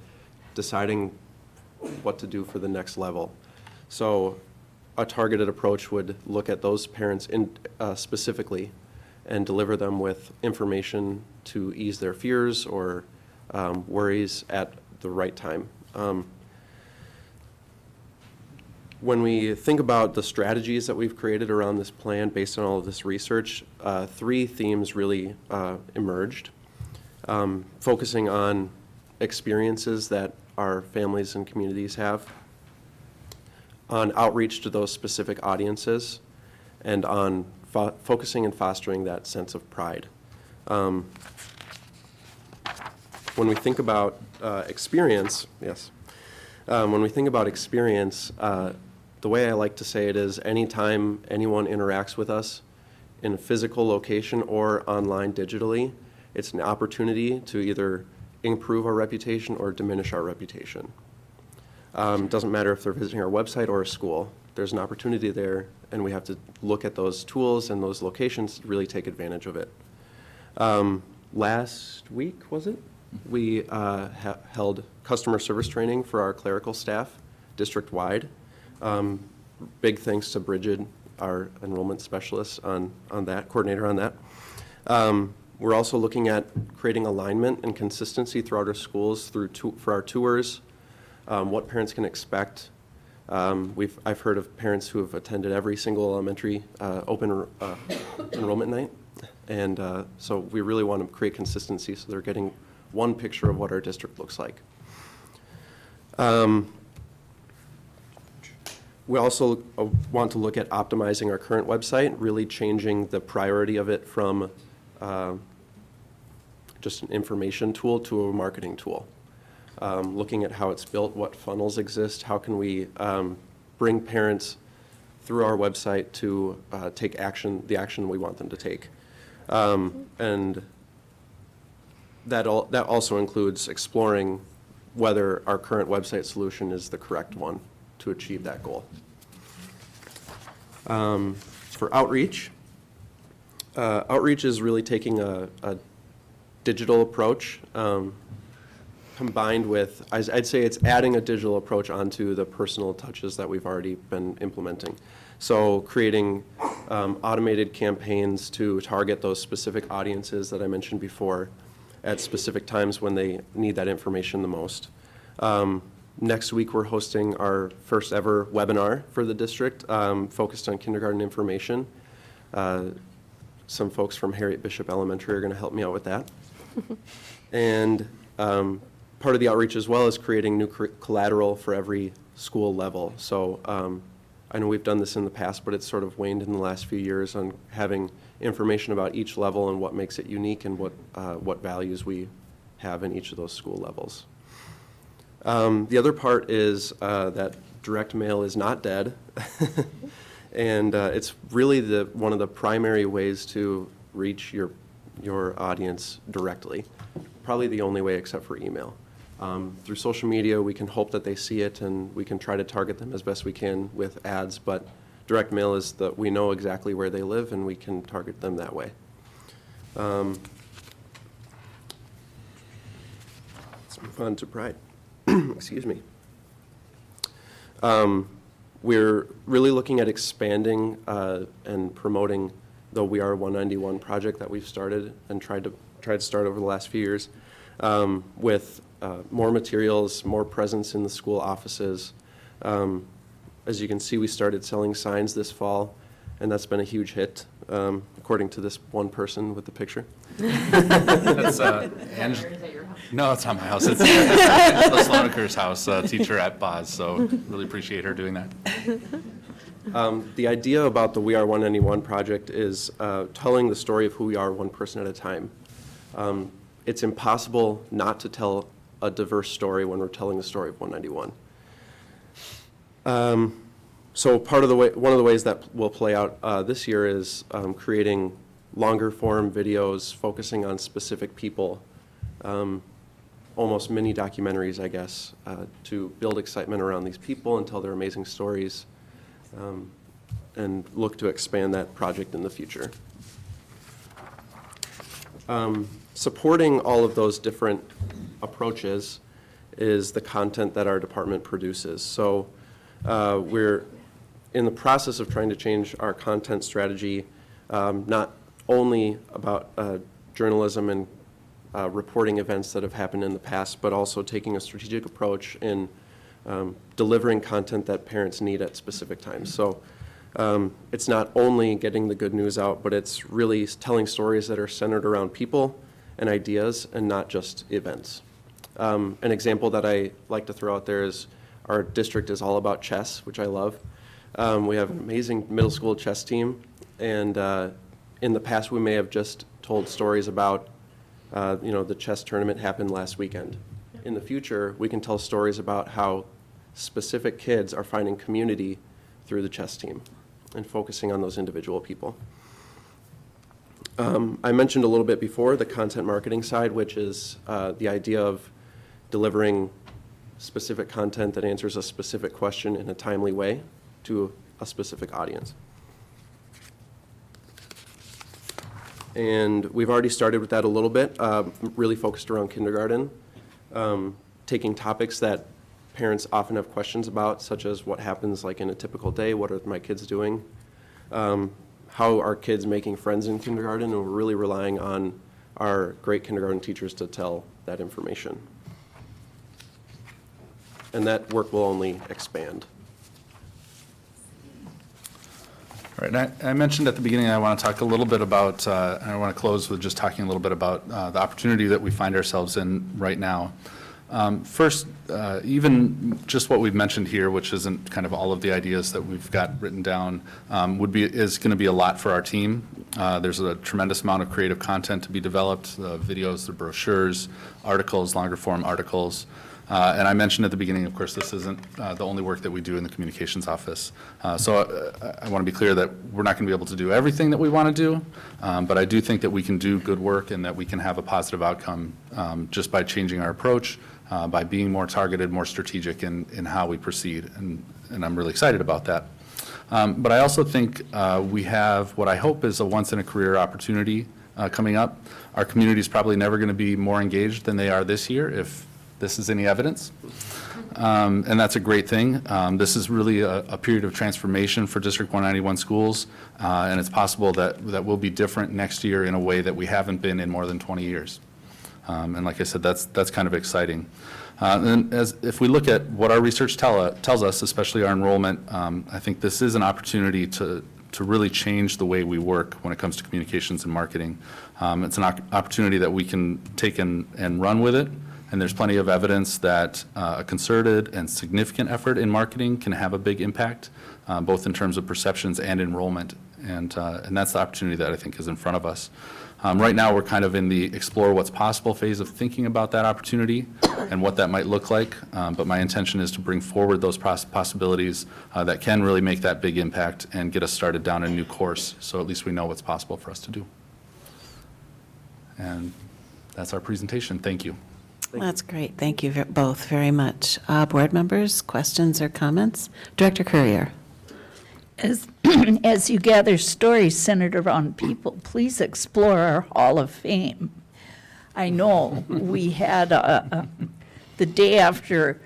deciding what to do for the next level. So a targeted approach would look at those parents specifically and deliver them with information to ease their fears or worries at the right time. When we think about the strategies that we've created around this plan based on all of this research, 3 themes really emerged, focusing on experiences that our families and communities have, on outreach to those specific audiences, and on focusing and fostering that sense of pride. When we think about experience, when we think about experience, the way I like to say it is anytime anyone interacts with us in a physical location or online digitally, it's an opportunity to either improve our reputation or diminish our reputation. It doesn't matter if they're visiting our website or a school. There's an opportunity there, and we have to look at those tools and those locations to really take advantage of it. Last week, was it? We held customer service training for our clerical staff district-wide. Big thanks to Bridget, our enrollment specialist on that, coordinator on that. We're also looking at creating alignment and consistency throughout our schools for our tours, what parents can expect. I've heard of parents who have attended every single elementary open enrollment night. And so we really want to create consistency so they're getting one picture of what our district looks like. We also want to look at optimizing our current website, really changing the priority of it from just an information tool to a marketing tool. Looking at how it's built, what funnels exist, how can we bring parents through our website to take action, the action we want them to take. And that also includes exploring whether our current website solution is the correct one to achieve that goal. For outreach, outreach is really taking a digital approach combined with, I'd say it's adding a digital approach onto the personal touches that we've already been implementing. So creating automated campaigns to target those specific audiences that I mentioned before at specific times when they need that information the most. Next week, we're hosting our first ever webinar for the district focused on kindergarten information. Some folks from Harriet Bishop Elementary are going to help me out with that. And part of the outreach as well is creating new collateral for every school level. So I know we've done this in the past, but it's sort of waned in the last few years on having information about each level and what makes it unique and what values we have in each of those school levels. The other part is that direct mail is not dead. And it's really one of the primary ways to reach your audience directly. Probably the only way except for email. Through social media, we can hope that they see it and we can try to target them as best we can with ads, but direct mail is we know exactly where they live and we can target them that way. Let's move on to Pride. Excuse me. We're really looking at expanding and promoting the We Are 191 project that we've started and tried to start over the last few years with more materials, more presence in the school offices. As you can see, we started selling signs this fall, and that's been a huge hit, according to this one person with the picture. That's No, it's not my house. It's Angela Sloneker's house, teacher at Boz, so really appreciate her doing that. The idea about the We Are 191 project is telling the story of who we are one person at a time. It's impossible not to tell a diverse story when we're telling the story of 191. So one of the ways that will play out this year is creating longer form videos focusing on specific people, almost mini documentaries, I guess, to build excitement around these people and tell their amazing stories, and look to expand that project in the future. Supporting all of those different approaches is the content that our department produces. So we're in the process of trying to change our content strategy, not only about journalism and reporting events that have happened in the past, but also taking a strategic approach in delivering content that parents need at specific times. So it's not only getting the good news out, but it's really telling stories that are centered around people and ideas and not just events. An example that I like to throw out there is our district is all about chess, which I love. We have an amazing middle school chess team, and in the past we may have just told stories about the chess tournament happened last weekend. In the future, we can tell stories about how specific kids are finding community through the chess team and focusing on those individual people. I mentioned a little bit before the content marketing side, which is the idea of delivering specific content that answers a specific question in a timely way to a specific audience. And we've already started with that a little bit, really focused around kindergarten, taking topics that parents often have questions about, such as what happens like in a typical day, what are my kids doing, how are kids making friends in kindergarten, and we're really relying on our great kindergarten teachers to tell that information. And that work will only expand. All right, I mentioned at the beginning I want to talk a little bit about, I want to close with just talking a little bit about the opportunity that we find ourselves in right now. First, even just what we've mentioned here, which isn't kind of all of the ideas that we've got written down, is going to be a lot for our team. There's a tremendous amount of creative content to be developed, the videos, the brochures, articles, longer form articles. And I mentioned at the beginning, of course, this isn't the only work that we do in the communications office. So I want to be clear that we're not going to be able to do everything that we want to do, but I do think that we can do good work and that we can have a positive outcome just by changing our approach, by being more targeted, more strategic in how we proceed. And I'm really excited about that. But I also think we have what I hope is a once-in-a-career opportunity coming up. Our community is probably never going to be more engaged than they are this year, if this is any evidence. And that's a great thing. This is really a period of transformation for District 191 schools, and it's possible that we'll be different next year in a way that we haven't been in more than 20 years. And like I said, that's kind of exciting. And if we look at what our research tells us, especially our enrollment, I think this is an opportunity to really change the way we work when it comes to communications and marketing. It's an opportunity that we can take and run with it. And there's plenty of evidence that a concerted and significant effort in marketing can have a big impact, both in terms of perceptions and enrollment. And that's the opportunity that I think is in front of us. Right now, we're kind of in the explore what's possible phase of thinking about that opportunity and what that might look like. But my intention is to bring forward those possibilities that can really make that big impact and get us started down a new course, so at least we know what's possible for us to do. And that's our presentation. Thank you. That's great. Thank you both very much. Board members, questions or comments? Director Courier. As you gather stories centered around people, please explore our Hall of Fame. I know we had, the day after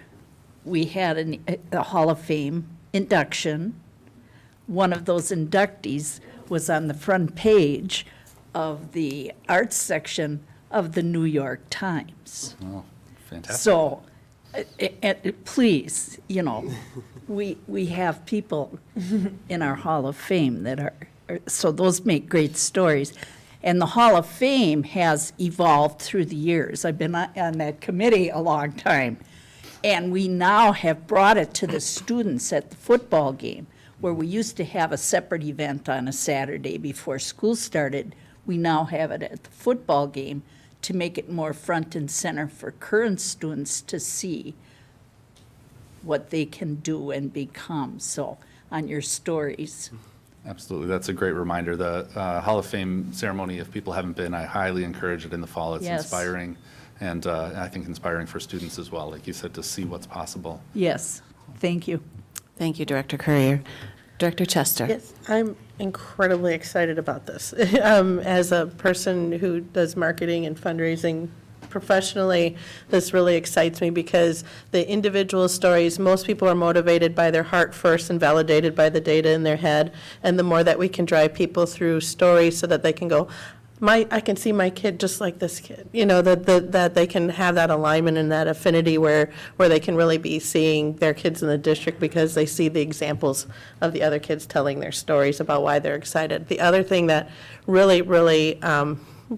we had a Hall of Fame induction, one of those inductees was on the front page of the arts section of the New York Times. Oh, fantastic. So, please, we have people in our Hall of Fame that are, so those make great stories. And the Hall of Fame has evolved through the years. I've been on that committee a long time. And we now have brought it to the students at the football game, where we used to have a separate event on a Saturday before school started. We now have it at the football game to make it more front and center for current students to see what they can do and become. So, on your stories. Absolutely. That's a great reminder. The Hall of Fame ceremony, if people haven't been, I highly encourage it in the fall. It's Yes. inspiring, and I think inspiring for students as well, like you said, to see what's possible. Yes, thank you. Thank you, Director Courier. Director Chester. Yes, I'm incredibly excited about this. As a person who does marketing and fundraising professionally, this really excites me because the individual stories, most people are motivated by their heart first and validated by the data in their head. And the more that we can drive people through stories so that they can go, I can see my kid just like this kid, that they can have that alignment and that affinity where they can really be seeing their kids in the district because they see the examples of the other kids telling their stories about why they're excited. The other thing that really, really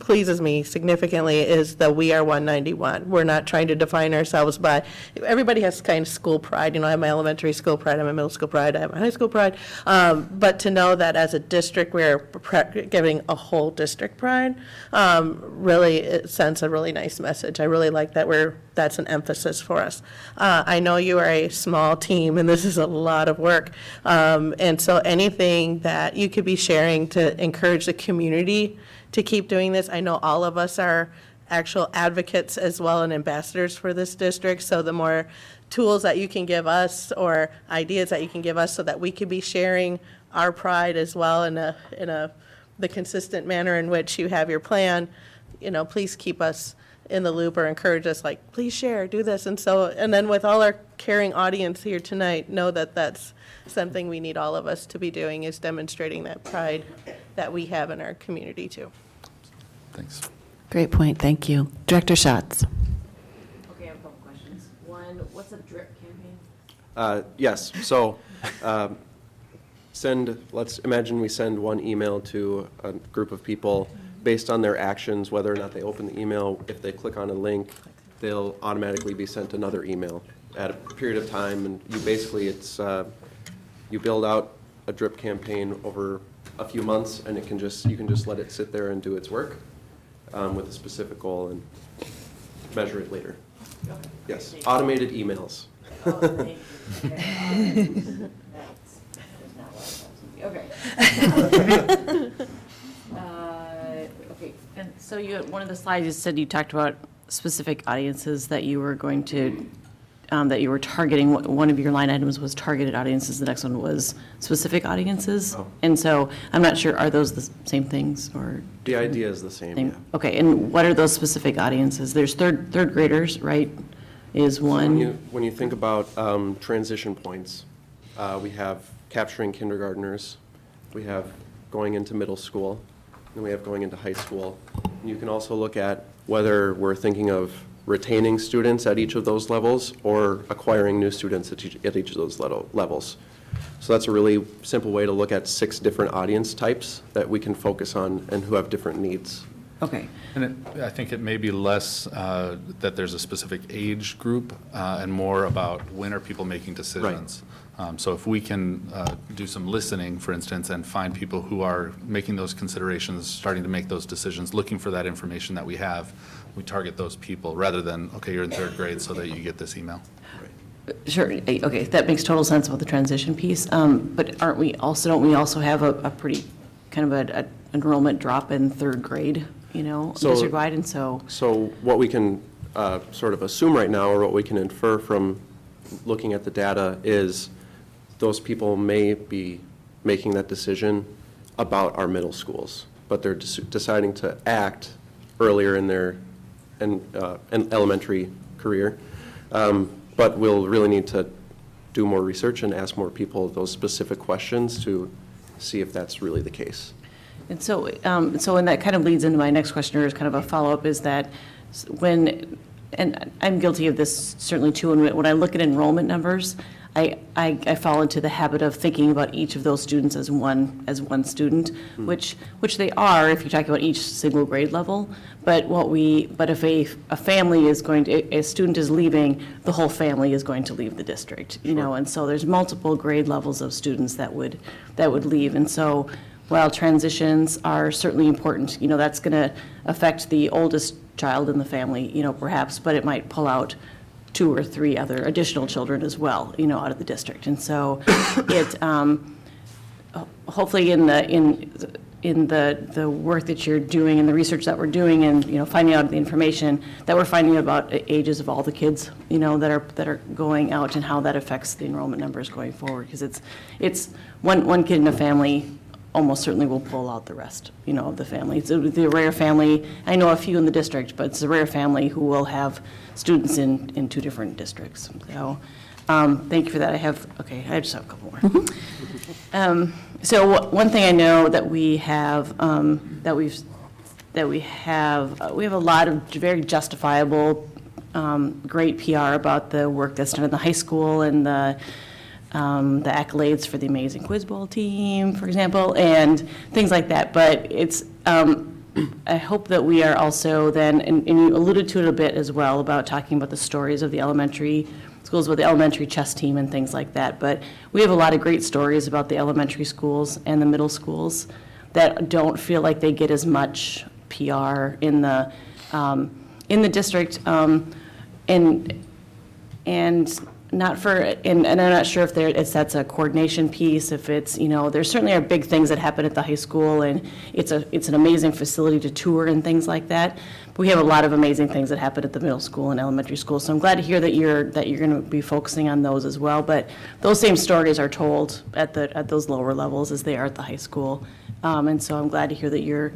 pleases me significantly is the We Are 191. We're not trying to define ourselves by, everybody has kind of school pride. I have my elementary school pride, I have my middle school pride, I have my high school pride. But to know that as a district, we're giving a whole district pride, really it sends a really nice message. I really like that that's an emphasis for us. I know you are a small team and this is a lot of work. And so anything that you could be sharing to encourage the community to keep doing this. I know all of us are actual advocates as well and ambassadors for this district, so the more tools that you can give us or ideas that you can give us so that we can be sharing our pride as well in a the consistent manner in which you have your plan, please keep us in the loop or encourage us, like, please share, do this. And then with all our caring audience here tonight, know that that's something we need all of us to be doing, is demonstrating that pride that we have in our community too. Thanks. Great point, thank you. Director Schatz. Okay, I have a couple questions. One, what's a drip campaign? Yes, so let's imagine we send one email to a group of people based on their actions, whether or not they open the email. If they click on a link, they'll automatically be sent another email at a period of time. And you basically, you build out a drip campaign over a few months, and you can just let it sit there and do its work with a specific goal and measure it later. Yes, automated emails. Okay. Okay, and so one of the slides, you said you talked about specific audiences that you were going to, that you were targeting. One of your line items was targeted audiences, the next one was specific audiences. Oh. And so I'm not sure, are those the same things or? The idea is the same, yeah. Okay, and what are those specific audiences? There's third graders, right, is one? When you think about transition points, we have capturing kindergartners, we have going into middle school, and we have going into high school. And you can also look at whether we're thinking of retaining students at each of those levels or acquiring new students at each of those levels. So that's a really simple way to look at 6 different audience types that we can focus on and who have different needs. Okay. And I think it may be less that there's a specific age group and more about when are people making decisions. So if we can do some listening, for instance, and find people who are making those considerations, starting to make those decisions, looking for that information that we have, we target those people rather than, okay, you're in 3rd grade so that you get this email. Sure, okay, that makes total sense with the transition piece. But don't we also have a pretty kind of an enrollment drop in 3rd grade, district-wide, and so. So what we can sort of assume right now, or what we can infer from looking at the data, is those people may be making that decision about our middle schools, but they're deciding to act earlier in their elementary career. But we'll really need to do more research and ask more people those specific questions to see if that's really the case. And so, and that kind of leads into my next question, or is kind of a follow-up, is that and I'm guilty of this certainly too, and when I look at enrollment numbers, I fall into the habit of thinking about each of those students as one student, which they are if you talk about each single grade level. But if a family is a student is leaving, the whole family is going to leave the district, and so there's multiple grade levels of students that would leave, and so while transitions are certainly important, that's going to affect the oldest child in the family, perhaps, but it might pull out 2 or 3 other additional children as well, out of the district. And so it, hopefully in the work that you're doing and the research that we're doing and, finding out the information that we're finding about ages of all the kids, that are going out and how that affects the enrollment numbers going forward. Because it's one kid in a family almost certainly will pull out the rest, of the family. It's the rare family. I know a few in the district, but it's a rare family who will have students in 2 different districts. So, thank you for that. I just have a couple more. So one thing I know that we have, we have a lot of very justifiable, great PR about the work that's done in the high school and the accolades for the amazing Quiz Bowl team, for example, and things like that. But it's, I hope that we are also then, and you alluded to it a bit as well about talking about the stories of the elementary schools with the elementary chess team and things like that. But we have a lot of great stories about the elementary schools and the middle schools that don't feel like they get as much PR in the district. And not for, and I'm not sure if that's a coordination piece, if it's, there certainly are big things that happen at the high school, and it's an amazing facility to tour and things like that. But we have a lot of amazing things that happen at the middle school and elementary school, so I'm glad to hear that you're going to be focusing on those as well. But those same stories are told at those lower levels as they are at the high school, and so I'm glad to hear that you're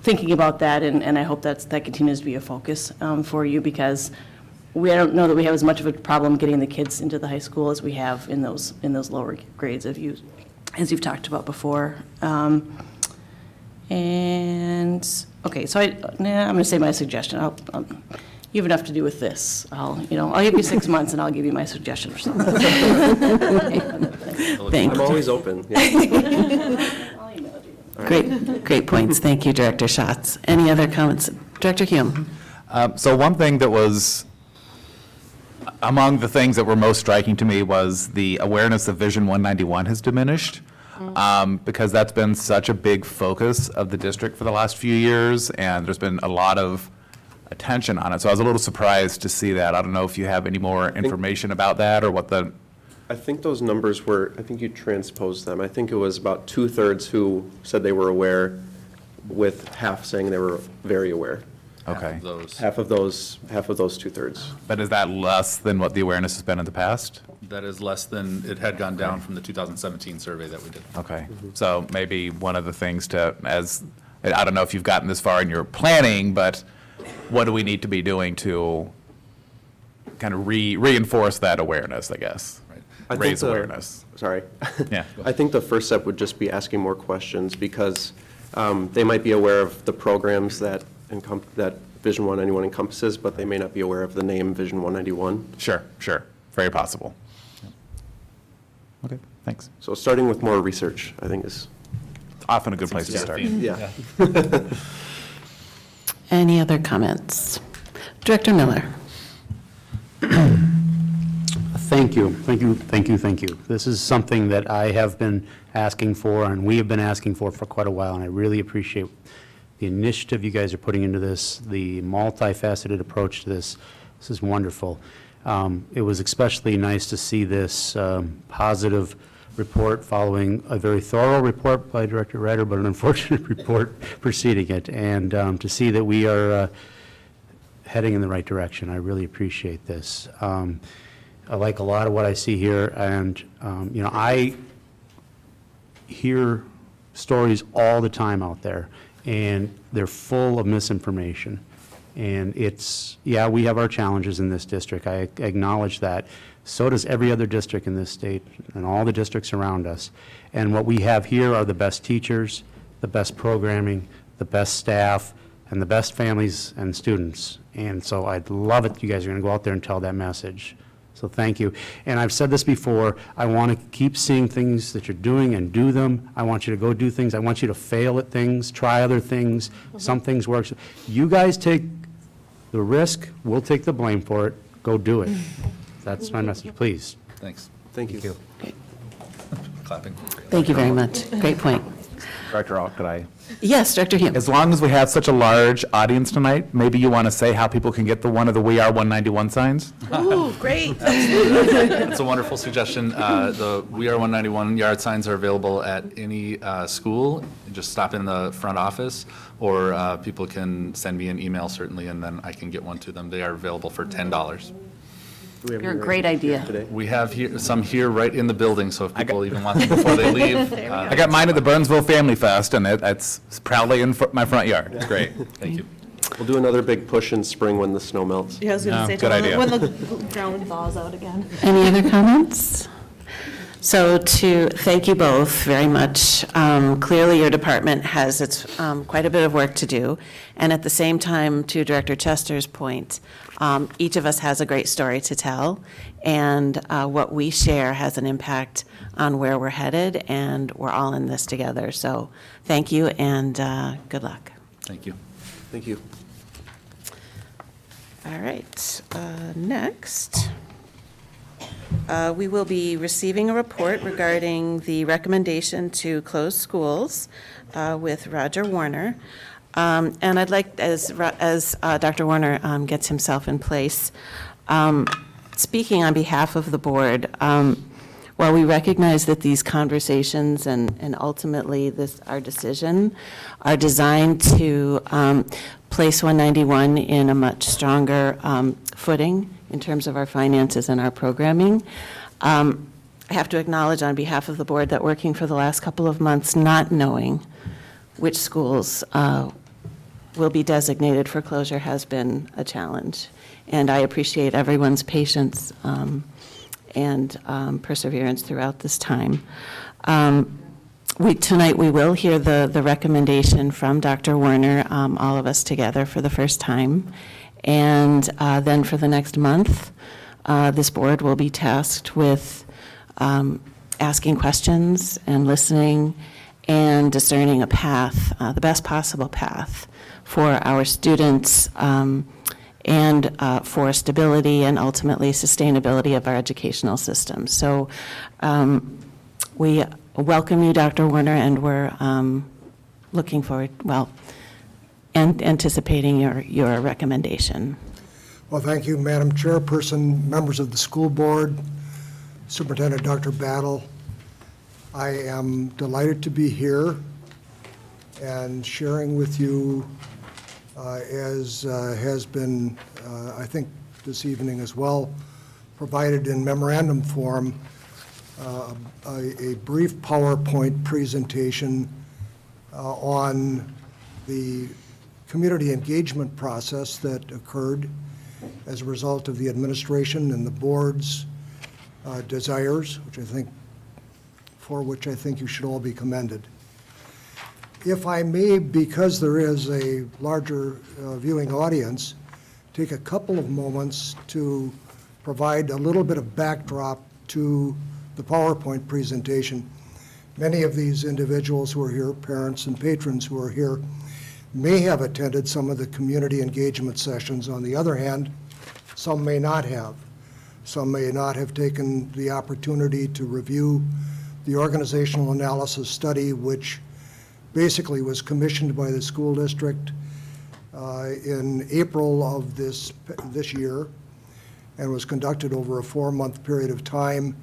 thinking about that, and I hope that continues to be a focus for you, because I don't know that we have as much of a problem getting the kids into the high school as we have in those lower grades, as you've talked about before. And okay, so I'm going to say my suggestion. You have enough to do with this. I'll give you 6 months and I'll give you my suggestion or something. Thank I'm you. always open. Yeah. Great points. Thank you, Director Schatz. Any other comments? Director Hume? So one thing that was among the things that were most striking to me was the awareness of Vision 191 has diminished, because that's been such a big focus of the district for the last few years, and there's been a lot of attention on it. So I was a little surprised to see that. I don't know if you have any more information about that, or what the... I think those numbers were, I think you transposed them. I think it was about 2/3 who said they were aware, with half saying they were very aware. Okay. Half of those 2/3. But is that less than what the awareness has been in the past? That is less than, it had gone down from the 2017 survey that we did. Okay. So maybe one of the things I don't know if you've gotten this far in your planning, but what do we need to be doing to kind of reinforce that awareness, I guess? Right. Raise awareness. Sorry. Yeah. I think the first step would just be asking more questions, because they might be aware of the programs that Vision 191 encompasses, but they may not be aware of the name Vision 191. Sure. Very possible. Okay, thanks. So starting with more research, I think, is Often a good place to start. Yeah. Any other comments? Director Miller? Thank you. This is something that I have been asking for, and we have been asking for quite a while, and I really appreciate the initiative you guys are putting into this, the multifaceted approach to this. This is wonderful. It was especially nice to see this positive report following a very thorough report by Director Ryder, but an unfortunate report preceding it, and to see that we are heading in the right direction. I really appreciate this. I like a lot of what I see here, and I hear stories all the time out there, and they're full of misinformation. And we have our challenges in this district. I acknowledge that. So does every other district in this state and all the districts around us. And what we have here are the best teachers, the best programming, the best staff, and the best families and students. And so I'd love it you guys are going to go out there and tell that message. So thank you. And I've said this before, I want to keep seeing things that you're doing and do them. I want you to go do things. I want you to fail at things, try other things. Some things work. You guys take the risk, we'll take the blame for it. Go do it. That's my message, please. Thanks. Thank you. Clapping. Thank you very much. Great point. Director Alt, could I? Yes, Director Hume. As long as we have such a large audience tonight, maybe you want to say how people can get one of the We Are 191 signs? Ooh, great. That's a wonderful suggestion. The We Are 191 yard signs are available at any school. Just stop in the front office, or people can send me an email, certainly, and then I can get one to them. They are available for $10. You're a great idea. We have some here right in the building, so if people even want them before they leave. I got mine at the Burnsville Family Fest, and it's proudly in my front yard. It's great. Thank you. We'll do another big push in spring when the snow melts. Yeah, I was going to say, good idea. when the ground thaws out again. Any other comments? So to thank you both very much. Clearly, your department has quite a bit of work to do. And at the same time, to Director Chester's point, each of us has a great story to tell. And what we share has an impact on where we're headed. And we're all in this together. So thank you and good luck. Thank you. Thank you. All right. Next. We will be receiving a report regarding the recommendation to close schools with Roger Warner. And I'd like, as Dr. Warner gets himself in place, speaking on behalf of the board, while we recognize that these conversations and ultimately our decision are designed to place 191 in a much stronger footing in terms of our finances and our programming, I have to acknowledge on behalf of the board that working for the last couple of months, not knowing which schools will be designated for closure has been a challenge. And I appreciate everyone's patience and perseverance throughout this time. Tonight we will hear the recommendation from Dr. Werner, all of us together for the first time. And then for the next month, this board will be tasked with asking questions and listening and discerning a path, the best possible path for our students and for stability and ultimately sustainability of our educational system. So we welcome you, Dr. Werner, and we're looking forward, and anticipating your recommendation. Well, thank you, Madam Chairperson, members of the school board, Superintendent Dr. Battle. I am delighted to be here and sharing with you, as has been, I think, this evening as well, provided in memorandum form, a brief PowerPoint presentation on the community engagement process that occurred as a result of the administration and the board's desires, for which I think you should all be commended. If I may, because there is a larger viewing audience, take a couple of moments to provide a little bit of backdrop to the PowerPoint presentation. Many of these individuals who are here, parents and patrons who are here, may have attended some of the community engagement sessions. On the other hand, some may not have. Some may not have taken the opportunity to review the organizational analysis study, which basically was commissioned by the school district in April of this year and was conducted over a 4-month period of time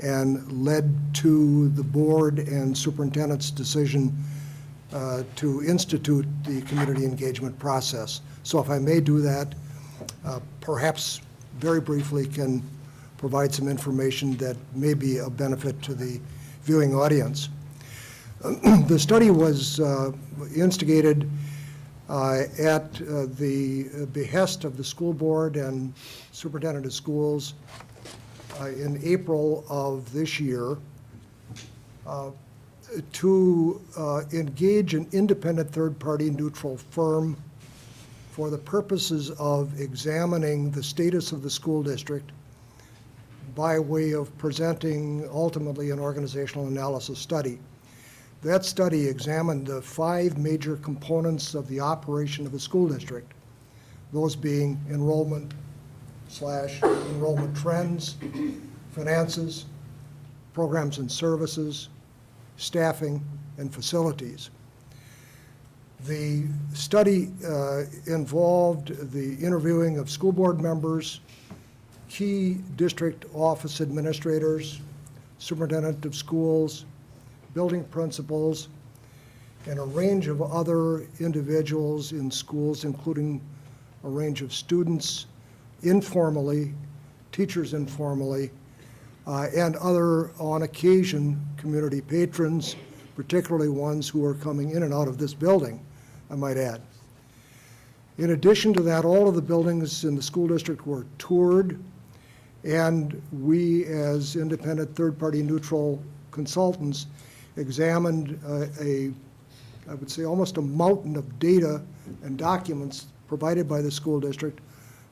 and led to the board and superintendent's decision to institute the community engagement process. So if I may do that, perhaps very briefly can provide some information that may be of benefit to the viewing audience. The study was instigated at the behest of the school board and superintendent of schools in April of this year to engage an independent third-party neutral firm for the purposes of examining the status of the school district by way of presenting ultimately an organizational analysis study. That study examined the 5 major components of the operation of a school district, those being enrollment / enrollment trends, finances, programs and services, staffing, and facilities. The study involved the interviewing of school board members, key district office administrators, superintendent of schools, building principals, and a range of other individuals in schools, including a range of students informally, teachers informally, and other, on occasion, community patrons, particularly ones who are coming in and out of this building, I might add. In addition to that, all of the buildings in the school district were toured, and we, as independent third-party neutral consultants, examined I would say almost a mountain of data and documents provided by the school district,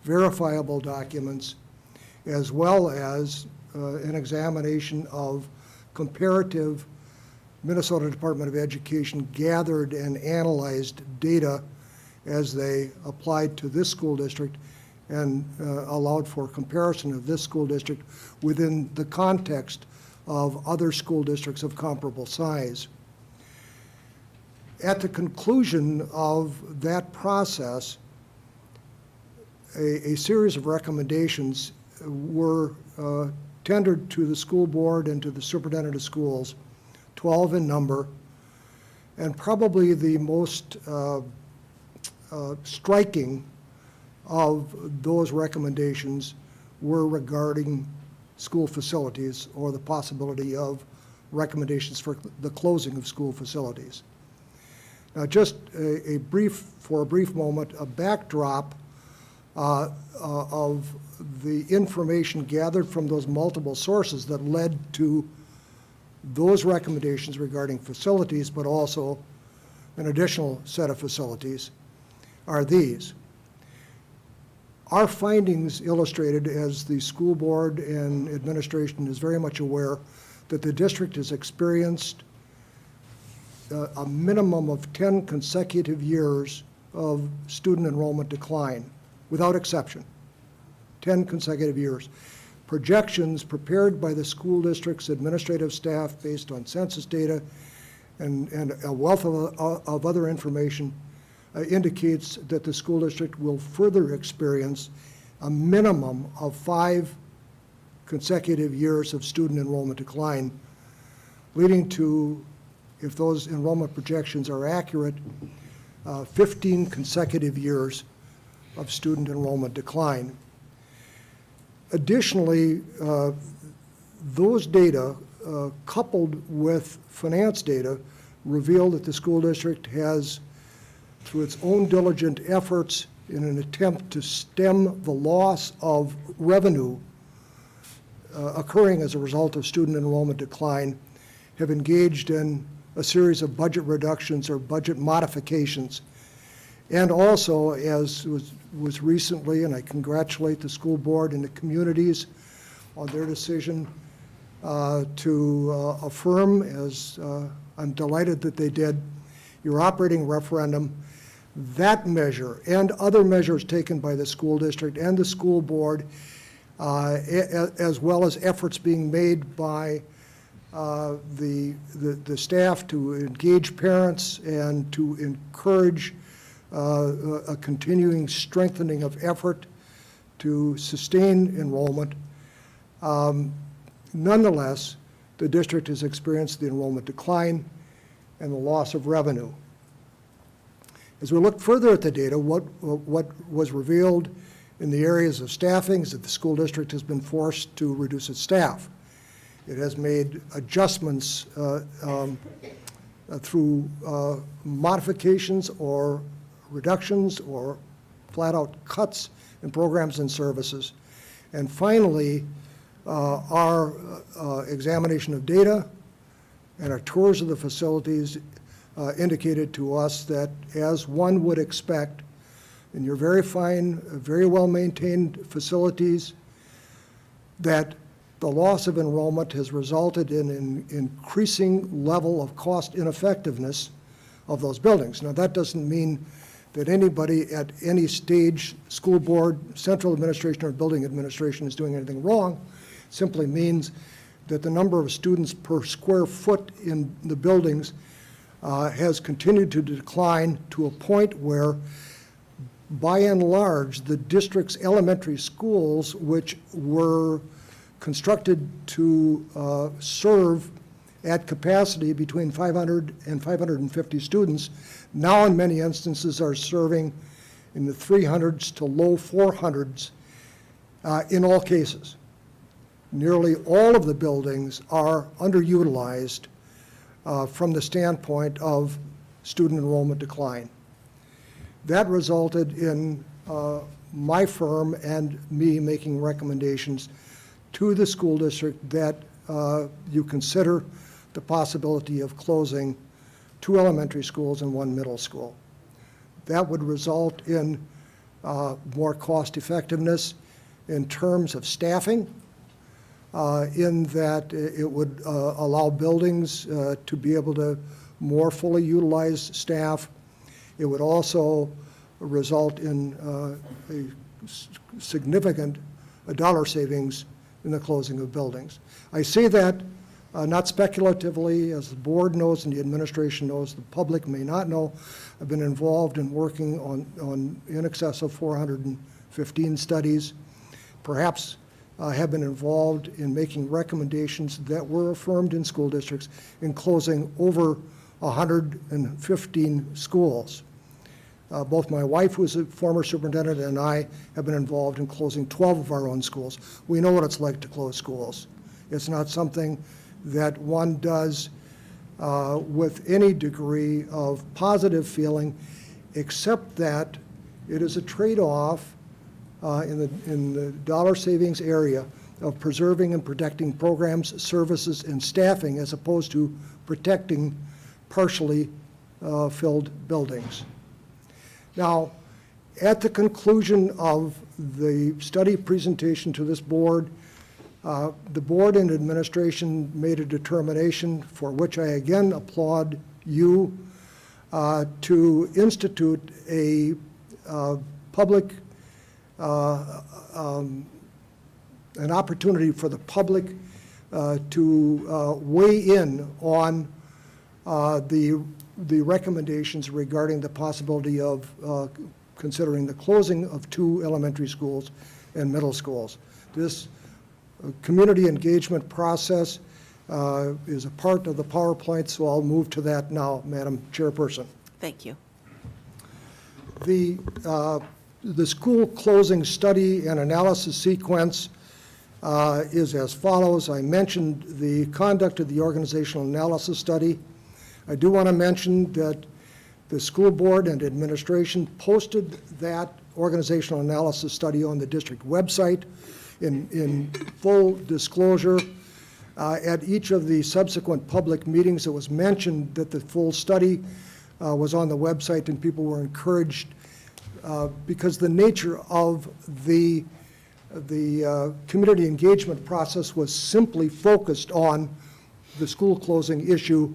verifiable documents, as well as an examination of comparative Minnesota Department of Education gathered and analyzed data as they applied to this school district and allowed for comparison of this school district within the context of other school districts of comparable size. At the conclusion of that process, a series of recommendations were tendered to the school board and to the superintendent of schools, 12 in number, and probably the most striking of those recommendations were regarding school facilities or the possibility of recommendations for the closing of school facilities. Now, just for a brief moment, a backdrop of the information gathered from those multiple sources that led to those recommendations regarding facilities, but also an additional set of facilities, are these. Our findings illustrated, as the school board and administration is very much aware, that the district has experienced a minimum of 10 consecutive years of student enrollment decline, without exception. 10 consecutive years. Projections prepared by the school district's administrative staff based on census data and a wealth of other information indicates that the school district will further experience a minimum of 5 consecutive years of student enrollment decline, leading to, if those enrollment projections are accurate, 15 consecutive years of student enrollment decline. Additionally, those data, coupled with finance data, reveal that the school district has, through its own diligent efforts in an attempt to stem the loss of revenue occurring as a result of student enrollment decline, have engaged in a series of budget reductions or budget modifications. And also, as was recently, and I congratulate the school board and the communities on their decision to affirm, as I'm delighted that they did, your operating referendum. That measure and other measures taken by the school district and the school board, as well as efforts being made by the staff to engage parents and to encourage a continuing strengthening of effort to sustain enrollment. Nonetheless, the district has experienced the enrollment decline and the loss of revenue. As we look further at the data, what was revealed in the areas of staffing is that the school district has been forced to reduce its staff. It has made adjustments through modifications or reductions or flat-out cuts in programs and services. And finally, our examination of data and our tours of the facilities indicated to us that, as one would expect, in your very fine, very well-maintained facilities, that the loss of enrollment has resulted in an increasing level of cost ineffectiveness of those buildings. Now, that doesn't mean that anybody at any stage, school board, central administration, or building administration is doing anything wrong. It simply means that the number of students per square foot in the buildings has continued to decline to a point where, by and large, the district's elementary schools, which were constructed to serve at capacity between 500 and 550 students, now in many instances are serving in the 300s to low 400s in all cases. Nearly all of the buildings are underutilized from the standpoint of student enrollment decline. That resulted in my firm and me making recommendations to the school district that you consider the possibility of closing 2 elementary schools and 1 middle school. That would result in more cost effectiveness in terms of staffing, in that it would allow buildings to be able to more fully utilize staff. It would also result in a significant dollar savings in the closing of buildings. I say that not speculatively, as the board knows and the administration knows, the public may not know. I've been involved in working on in excess of 415 studies. Perhaps have been involved in making recommendations that were affirmed in school districts in closing over 115 schools. Both my wife, who is a former superintendent, and I have been involved in closing 12 of our own schools. We know what it's like to close schools. It's not something that one does with any degree of positive feeling, except that it is a trade-off in the dollar savings area of preserving and protecting programs, services, and staffing as opposed to protecting partially filled buildings. Now, at the conclusion of the study presentation to this board, the board and administration made a determination, for which I again applaud you, to institute a public, an opportunity for the public to weigh in on the recommendations regarding the possibility of considering the closing of 2 elementary schools and middle schools. This community engagement process is a part of the PowerPoint, so I'll move to that now, Madam Chairperson. Thank you. The school closing study and analysis sequence is as follows. I mentioned the conduct of the organizational analysis study. I do want to mention that the school board and administration posted that organizational analysis study on the district website in full disclosure. At each of the subsequent public meetings, it was mentioned that the full study was on the website, and people were encouraged because the nature of the community engagement process was simply focused on the school closing issue.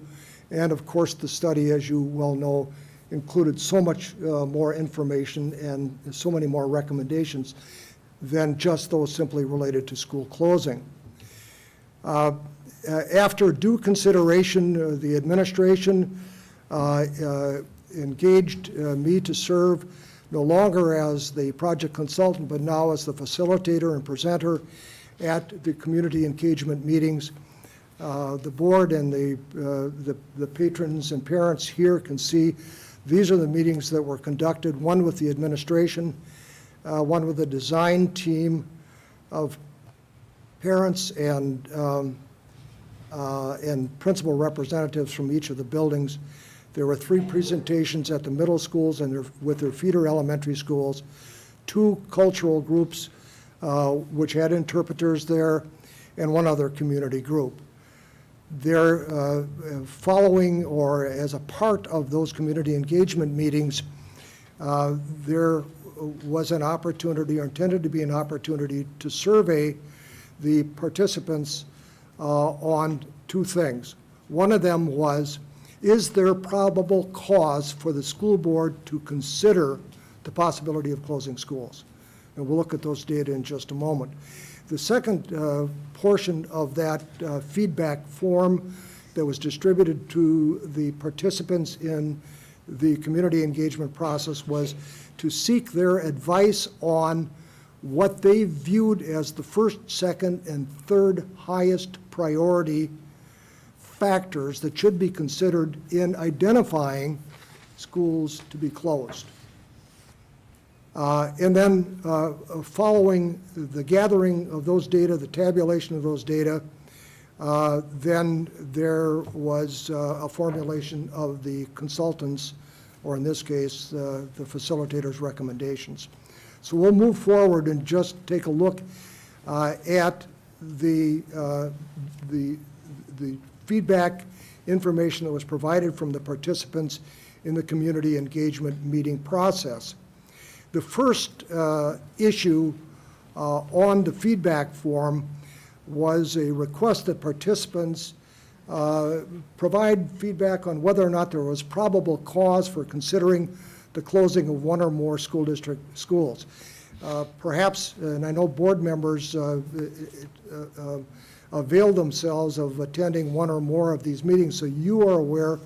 And of course, the study, as you well know, included so much more information and so many more recommendations than just those simply related to school closing. After due consideration, the administration engaged me to serve no longer as the project consultant, but now as the facilitator and presenter at the community engagement meetings. The board and the patrons and parents here can see these are the meetings that were conducted, one with the administration, one with the design team of parents and principal representatives from each of the buildings. There were 3 presentations at the middle schools and with their feeder elementary schools, 2 cultural groups which had interpreters there, and 1 other community group. There, following or as a part of those community engagement meetings, there was an opportunity, or intended to be an opportunity, to survey the participants on 2 things. One of them was, is there probable cause for the school board to consider the possibility of closing schools? And we'll look at those data in just a moment. The second portion of that feedback form that was distributed to the participants in the community engagement process was to seek their advice on what they viewed as the first, second, and third highest priority factors that should be considered in identifying schools to be closed. And then following the gathering of those data, the tabulation of those data, then there was a formulation of the consultants, or in this case, the facilitators' recommendations. So we'll move forward and just take a look at the feedback information that was provided from the participants in the community engagement meeting process. The first issue on the feedback form was a request that participants provide feedback on whether or not there was probable cause for considering the closing of 1 or more school district schools. Perhaps, and I know board members avail themselves of attending 1 or more of these meetings, so you are aware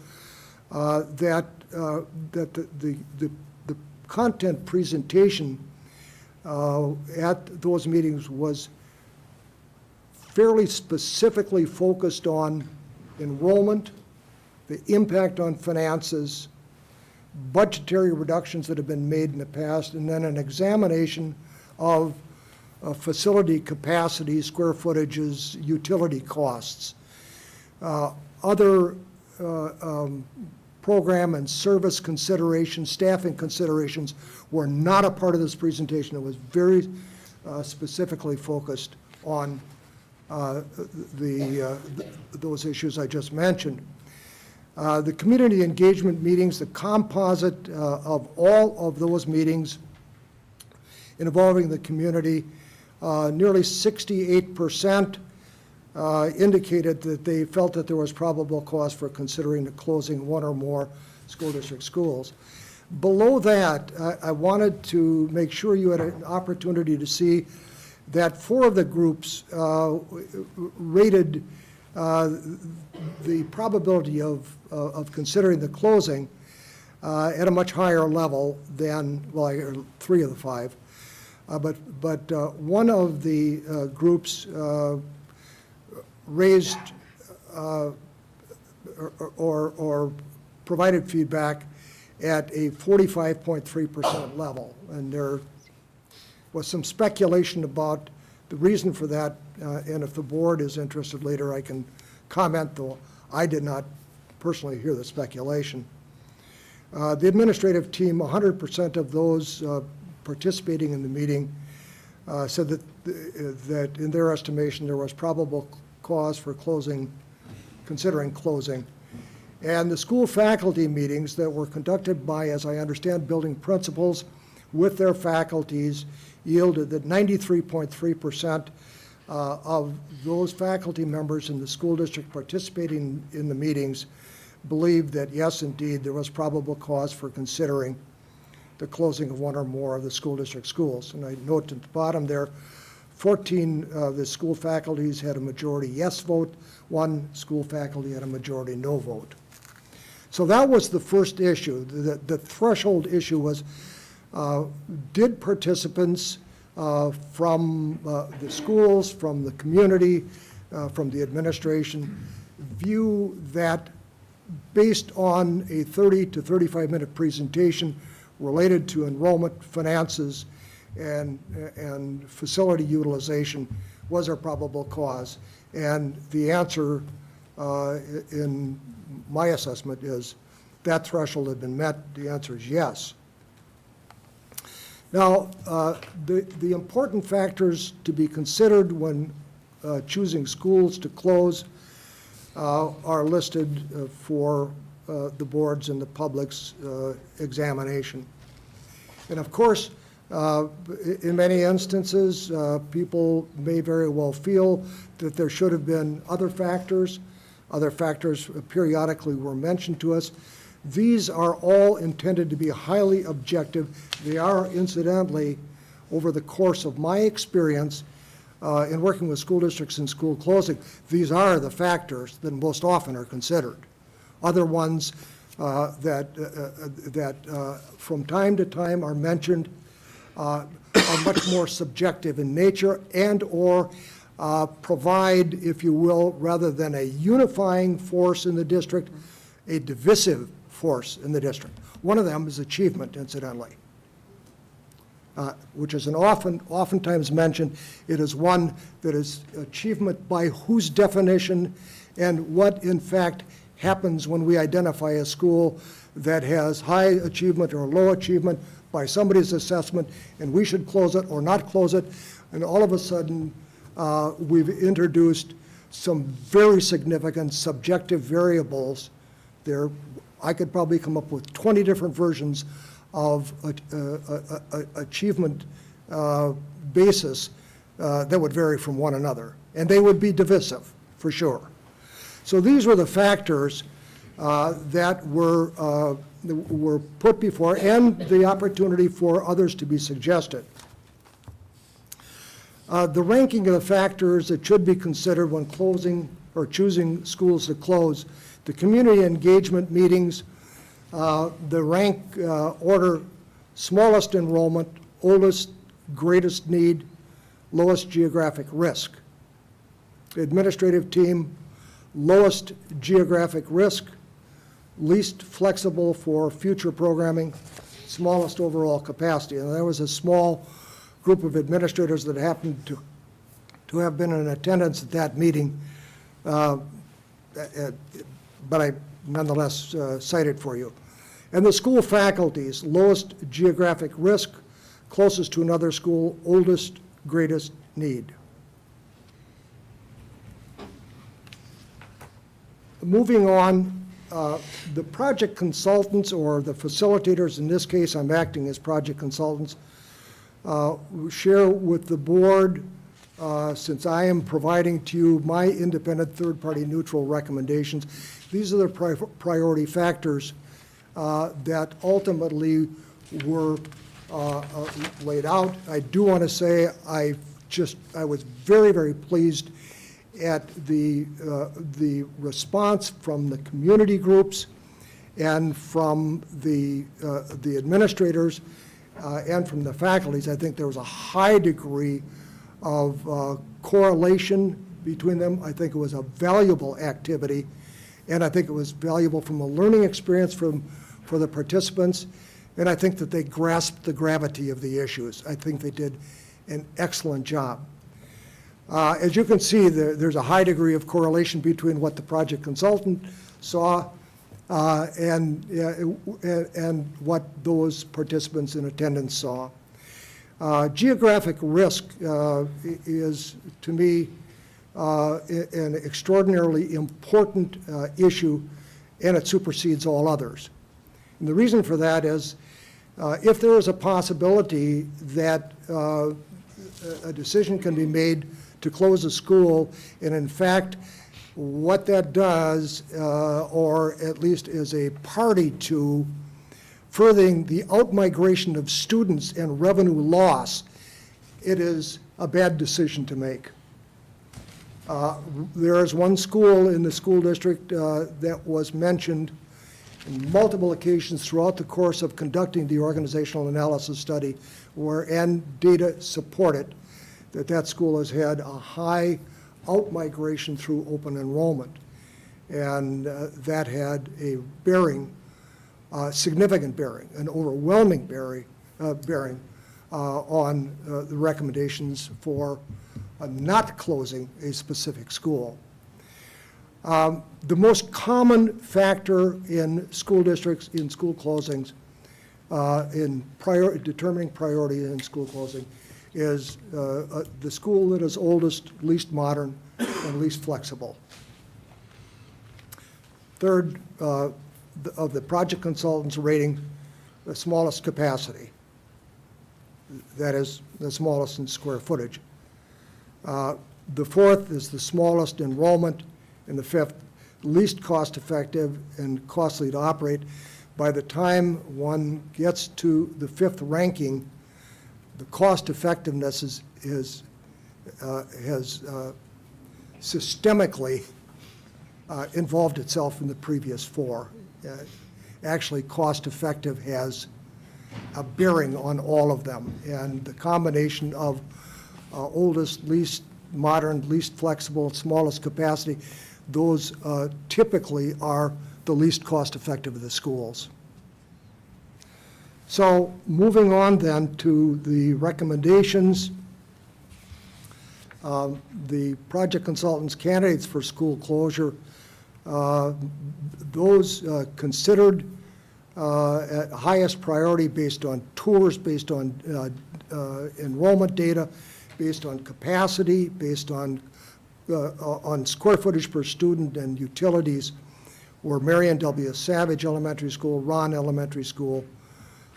that the content presentation at those meetings was fairly specifically focused on enrollment, the impact on finances, budgetary reductions that have been made in the past, and then an examination of facility capacity, square footages, utility costs. Other program and service considerations, staffing considerations were not a part of this presentation. It was very specifically focused on those issues I just mentioned. The community engagement meetings, the composite of all of those meetings involving the community, nearly 68% indicated that they felt that there was probable cause for considering the closing one or more school district schools. Below that, I wanted to make sure you had an opportunity to see that 4 of the groups rated the probability of considering the closing at a much higher level than, well, 3 of the 5. But one of the groups raised or provided feedback at a 45.3% level. And there was some speculation about the reason for that, and if the board is interested later, I can comment, though I did not personally hear the speculation. The administrative team, 100% of those participating in the meeting said that in their estimation there was probable cause for considering closing. And the school faculty meetings that were conducted by, as I understand, building principals with their faculties yielded that 93.3% of those faculty members in the school district participating in the meetings believed that, yes, indeed, there was probable cause for considering the closing of one or more of the school district schools. And I note at the bottom there, 14 of the school faculties had a majority yes vote, 1 school faculty had a majority no vote. So that was the first issue. The threshold issue was, did participants from the schools, from the community, from the administration, view that based on a 30 to 35-minute presentation related to enrollment, finances, and facility utilization was there probable cause? And the answer in my assessment is that threshold had been met. The answer is yes. Now, the important factors to be considered when choosing schools to close are listed for the board's and the public's examination. And of course, in many instances, people may very well feel that there should have been other factors. Other factors periodically were mentioned to us. These are all intended to be highly objective. They are, incidentally, over the course of my experience in working with school districts and school closing, these are the factors that most often are considered. Other ones that from time to time are mentioned are much more subjective in nature and or provide, if you will, rather than a unifying force in the district, a divisive force in the district. One of them is achievement, incidentally, which is an oftentimes mentioned. It is one that is achievement by whose definition and what, in fact, happens when we identify a school that has high achievement or low achievement by somebody's assessment, and we should close it or not close it, and all of a sudden we've introduced some very significant subjective variables there. I could probably come up with 20 different versions of achievement basis that would vary from one another, and they would be divisive, for sure. So these were the factors that were put before, and the opportunity for others to be suggested. The ranking of the factors that should be considered when closing or choosing schools to close, the community engagement meetings, the rank order, smallest enrollment, oldest, greatest need, lowest geographic risk. administrative team, lowest geographic risk, least flexible for future programming, smallest overall capacity. And there was a small group of administrators that happened to have been in attendance at that meeting, but I nonetheless cite it for you. And the school faculties, lowest geographic risk, closest to another school, oldest, greatest need. Moving on, the project consultants, or the facilitators, in this case I'm acting as project consultants, share with the board, since I am providing to you my independent third-party neutral recommendations. These are the priority factors that ultimately were laid out. I do want to say I was very, very pleased at the response from the community groups and from the administrators and from the faculties. I think there was a high degree of correlation between them. I think it was a valuable activity, and I think it was valuable from a learning experience for the participants, and I think that they grasped the gravity of the issues. I think they did an excellent job. As you can see, there's a high degree of correlation between what the project consultant saw and what those participants in attendance saw. Geographic risk is, to me, an extraordinarily important issue, and it supersedes all others. And the reason for that is, if there is a possibility that a decision can be made to close a school, and in fact, what that does, or at least is a party to furthering the outmigration of students and revenue loss, it is a bad decision to make. There is one school in the school district that was mentioned on multiple occasions throughout the course of conducting the organizational analysis study, and data support it, that school has had a high outmigration through open enrollment. And that had a bearing, significant bearing, an overwhelming bearing on the recommendations for not closing a specific school. The most common factor in school districts, in school closings, in determining priority in school closing, is the school that is oldest, least modern, and least flexible. Third, of the project consultants rating, the smallest capacity. That is the smallest in square footage. The fourth is the smallest enrollment, and the fifth, least cost-effective and costly to operate. By the time one gets to the fifth ranking, the cost effectiveness has systemically involved itself in the previous four. Actually, cost effective has a bearing on all of them, and the combination of oldest, least modern, least flexible, smallest capacity, those typically are the least cost effective of the schools. So moving on then to the recommendations, the project consultants' candidates for school closure, those considered at highest priority based on tours, based on enrollment data, based on capacity, based on square footage per student and utilities, were Marion W. Savage Elementary School, Ron Elementary School,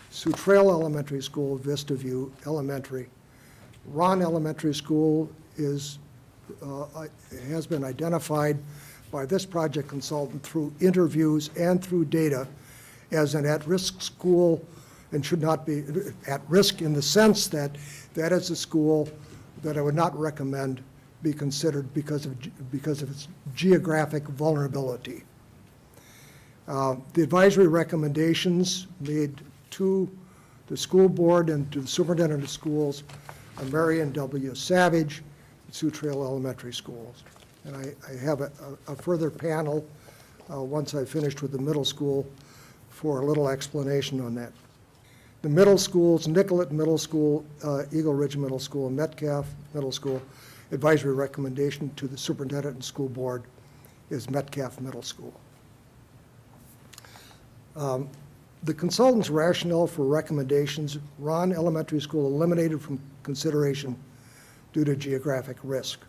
Sioux Trail Elementary School, Vista View Elementary. Ron Elementary School has been identified by this project consultant through interviews and through data as an at-risk school, and should not be at risk in the sense that that is a school that I would not recommend be considered because of its geographic vulnerability. The advisory recommendations made to the school board and to the superintendent of schools are Marion W. Savage, and Sioux Trail Elementary Schools. And I have a further panel, once I've finished with the middle school, for a little explanation on that. The middle schools, Nicollet Middle School, Eagle Ridge Middle School, and Metcalf Middle School, advisory recommendation to the superintendent and school board is Metcalf Middle School. The consultant's rationale for recommendations, Ron Elementary School eliminated from consideration due to geographic risk.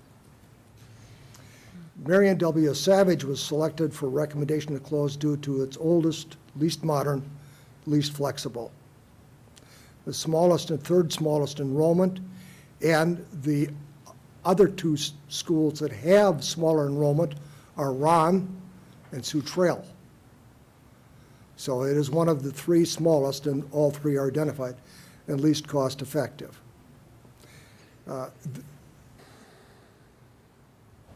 Marion W. Savage was selected for recommendation to close due to its oldest, least modern, least flexible. The smallest and third smallest enrollment, and the other two schools that have smaller enrollment are Ron and Sioux Trail. So it is one of the three smallest, and all three are identified, and least cost effective.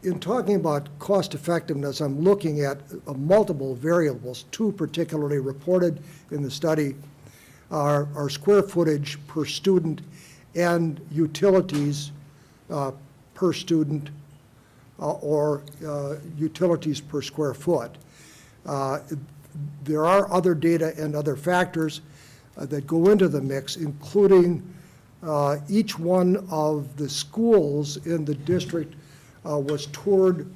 In talking about cost effectiveness, I'm looking at multiple variables. Two particularly reported in the study are square footage per student and utilities per student or utilities per square foot. There are other data and other factors that go into the mix, including each one of the schools in the district was toured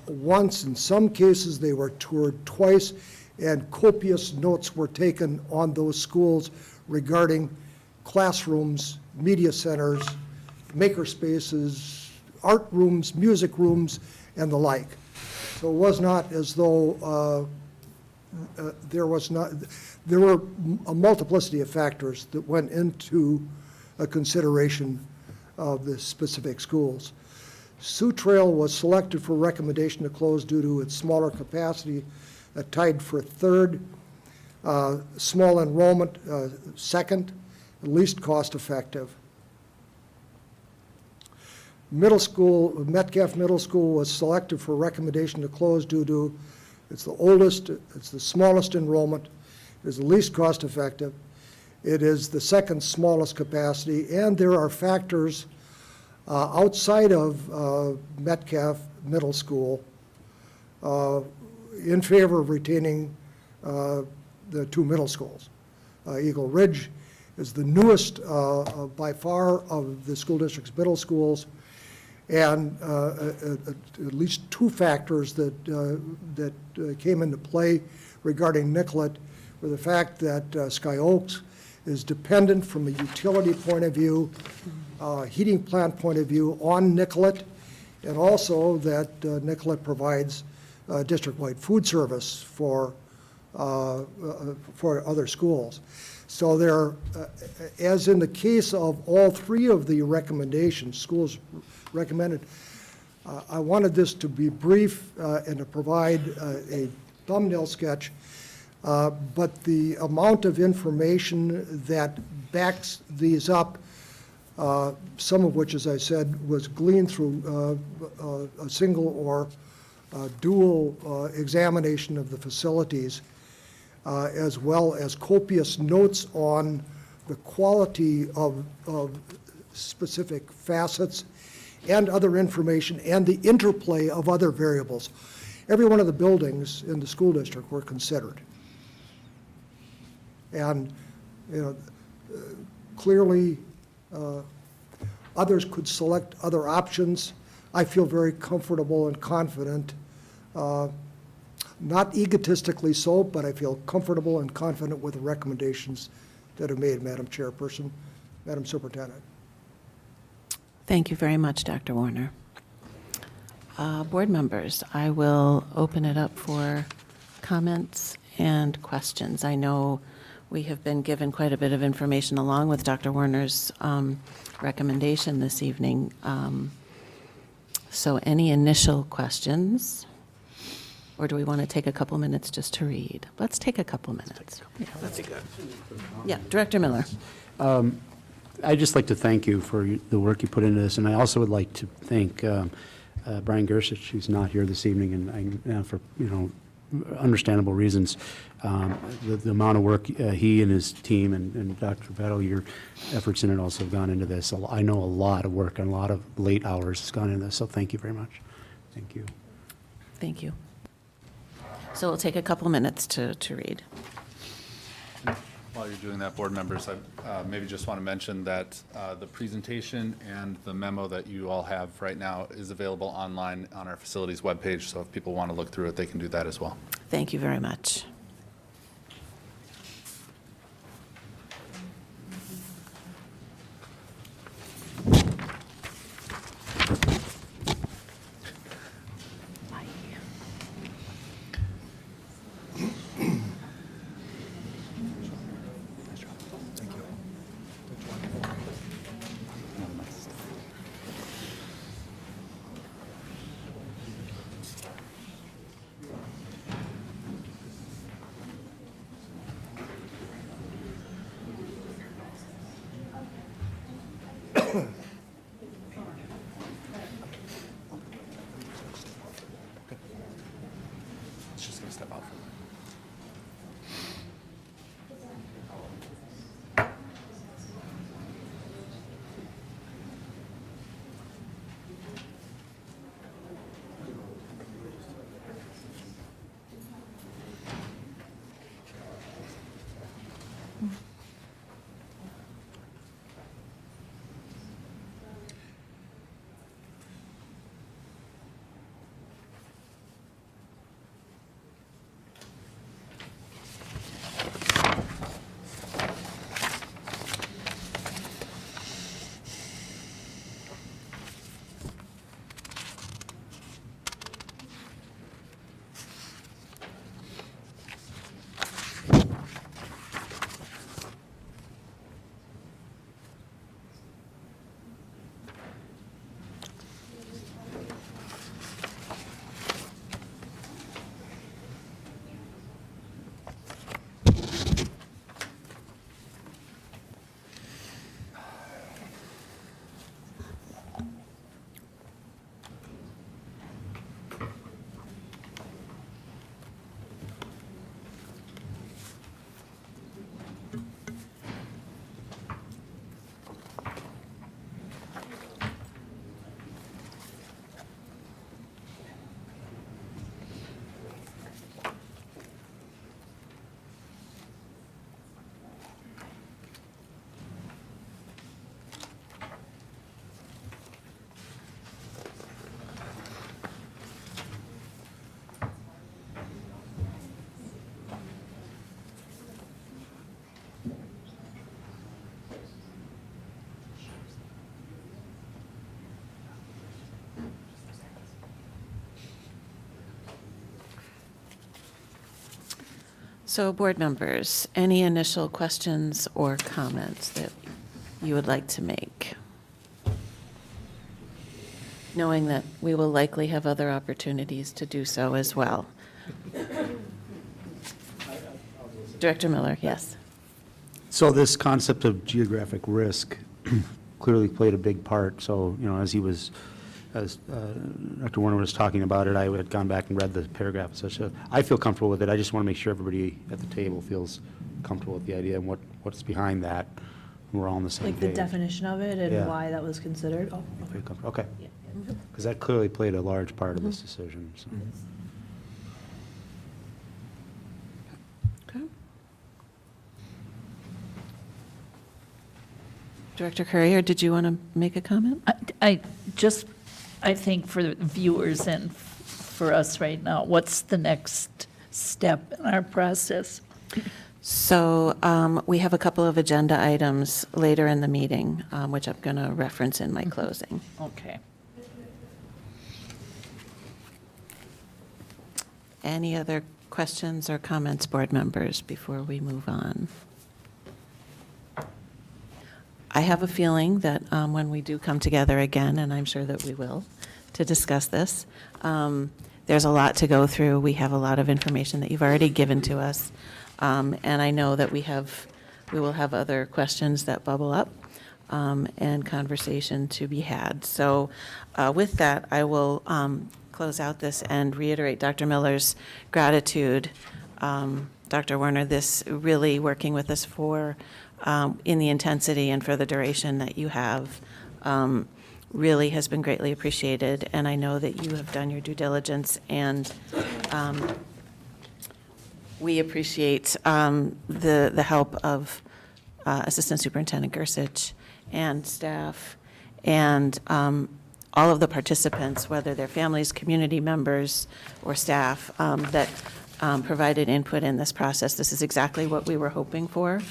once. In some cases, they were toured twice, and copious notes were taken on those schools regarding classrooms, media centers, maker spaces, art rooms, music rooms, and the like. So it was not as though there were a multiplicity of factors that went into a consideration of the specific schools. Sioux Trail was selected for recommendation to close due to its smaller capacity, tied for third, small enrollment second, least cost effective. Middle school, Metcalf Middle School was selected for recommendation to close due to it's the oldest, it's the smallest enrollment, it is the least cost effective, it is the second smallest capacity, and there are factors outside of Metcalf Middle School in favor of retaining the two middle schools. Eagle Ridge is the newest by far of the school district's middle schools, and at least two factors that came into play regarding Nicollet were the fact that Sky Oaks is dependent from a utility point of view, heating plant point of view on Nicollet, and also that Nicollet provides district-wide food service for other schools. So there, as in the case of all three of the recommendations, schools recommended, I wanted this to be brief and to provide a thumbnail sketch, but the amount of information that backs these up, some of which, as I said, was gleaned through a single or dual examination of the facilities, as well as copious notes on the quality of specific facets and other information and the interplay of other variables. Every one of the buildings in the school district were considered. And, you know, clearly others could select other options. I feel very comfortable and confident, not egotistically so, but I feel comfortable and confident with the recommendations that are made, Madam Chairperson, Madam Superintendent. Thank you very much, Dr. Warner. Board members, I will open it up for comments and questions. I know we have been given quite a bit of information along with Dr. Warner's recommendation this evening. So any initial questions? Or do we want to take a couple minutes just to read? Let's take a couple minutes. Yeah, Director Miller. I'd just like to thank you for the work you put into this, and I also would like to thank Brian Gersich, who's not here this evening, and for understandable reasons. The amount of work he and his team and Dr. Battle, your efforts in it also have gone into this. I know a lot of work and a lot of late hours has gone into this, so thank you very much. Thank you. Thank you. So we'll take a couple minutes to read. While you're doing that, board members, I maybe just want to mention that the presentation and the memo that you all have right now is available online on our facilities webpage, so if people want to look through it, they can do that as well. Thank you very much. It's just going to step out for a minute. So, board members, any initial questions or comments that you would like to make? Knowing that we will likely have other opportunities to do so as well. Director Miller, yes. So this concept of geographic risk clearly played a big part. So, as Dr. Warner was talking about it, I had gone back and read the paragraph and such. I feel comfortable with it. I just want to make sure everybody at the table feels comfortable with the idea and what's behind that. We're all on the same Like page. the definition of it and Yeah. why that was considered? Oh, Feel comfortable. Okay. Because that clearly played a large part of this decision. So. Okay. Director Courier, did you want to make a comment? I think for the viewers and for us right now, what's the next step in our process? So we have a couple of agenda items later in the meeting, which I'm going to reference in my closing. Okay. Any other questions or comments, board members, before we move on? I have a feeling that when we do come together again, and I'm sure that we will, to discuss this, there's a lot to go through. We have a lot of information that you've already given to us, and I know that we will have other questions that bubble up and conversation to be had. So with that, I will close out this and reiterate Dr. Miller's gratitude. Dr. Werner, this really working with us for in the intensity and for the duration that you have really has been greatly appreciated, and I know that you have done your due diligence, and we appreciate the help of Assistant Superintendent Gersich and staff, and all of the participants, whether they're families, community members, or staff, that provided input in this process. This is exactly what we were hoping for.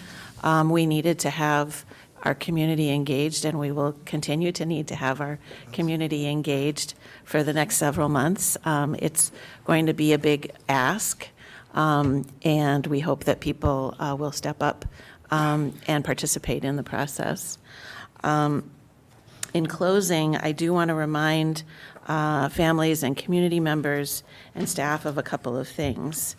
We needed to have our community engaged, and we will continue to need to have our community engaged for the next several months. It's going to be a big ask, and we hope that people will step up and participate in the process. In closing, I do want to remind families and community members and staff of a couple of things.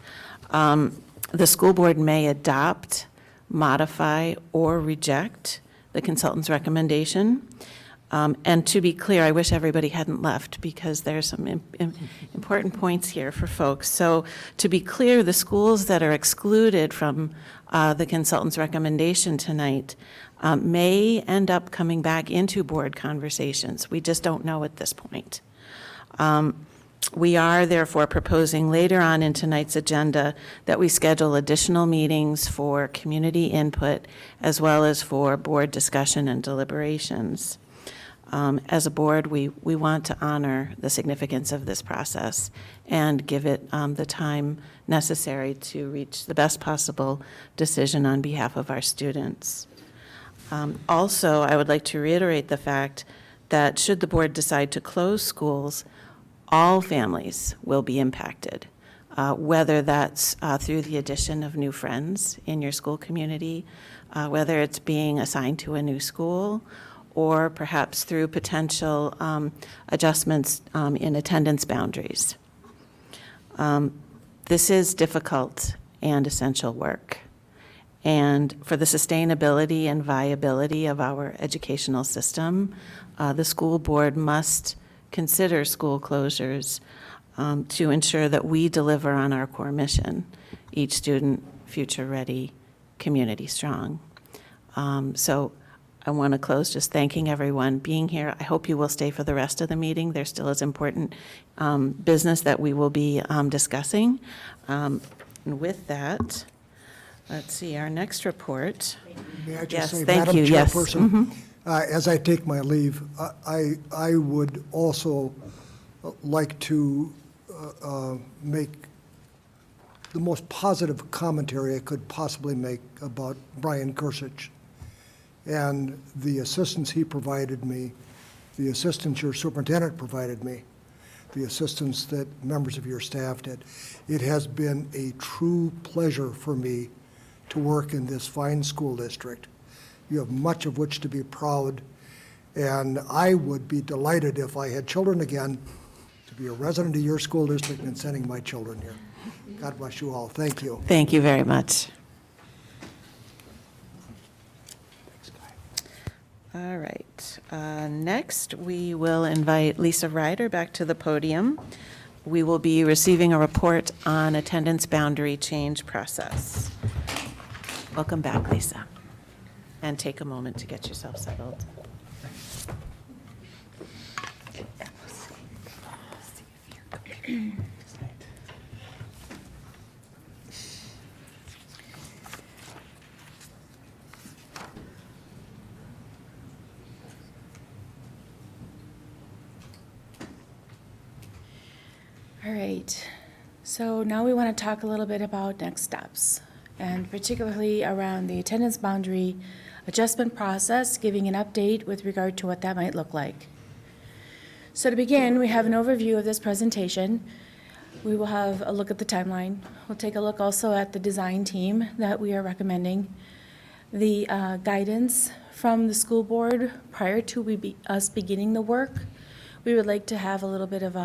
The school board may adopt, modify, or reject the consultant's recommendation. And to be clear, I wish everybody hadn't left because there's some important points here for folks. So to be clear, the schools that are excluded from the consultant's recommendation tonight may end up coming back into board conversations. We just don't know at this point. We are therefore proposing later on in tonight's agenda that we schedule additional meetings for community input as well as for board discussion and deliberations. As a board, we want to honor the significance of this process and give it the time necessary to reach the best possible decision on behalf of our students. Also, I would like to reiterate the fact that should the board decide to close schools, all families will be impacted, whether that's through the addition of new friends in your school community, whether it's being assigned to a new school, or perhaps through potential adjustments in attendance boundaries. This is difficult and essential work. And for the sustainability and viability of our educational system, the school board must consider school closures to ensure that we deliver on our core mission, each student future ready, community strong. So I want to close just thanking everyone being here. I hope you will stay for the rest of the meeting. There still is important business that we will be discussing. And with that, let's see, our next report. May I just Yes, say, thank Madam you. Yes. Chairperson, Mhm. As I take my leave, I would also like to make the most positive commentary I could possibly make about Brian Gersich and the assistance he provided me, the assistance your superintendent provided me, the assistance that members of your staff did. It has been a true pleasure for me to work in this fine school district. You have much of which to be proud, and I would be delighted if I had children again to be a resident of your school district and sending my children here. God bless you all. Thank you. Thank you very much. All right. Next, we will invite Lisa Ryder back to the podium. We will be receiving a report on attendance boundary change process. Welcome back, Lisa. And take a moment to get yourself settled. All right, so now we want to talk a little bit about next steps, and particularly around the attendance boundary adjustment process, giving an update with regard to what that might look like. So to begin, we have an overview of this presentation. We will have a look at the timeline. We'll take a look also at the design team that we are recommending, the guidance from the school board prior to us beginning the work. We would like to have a little bit of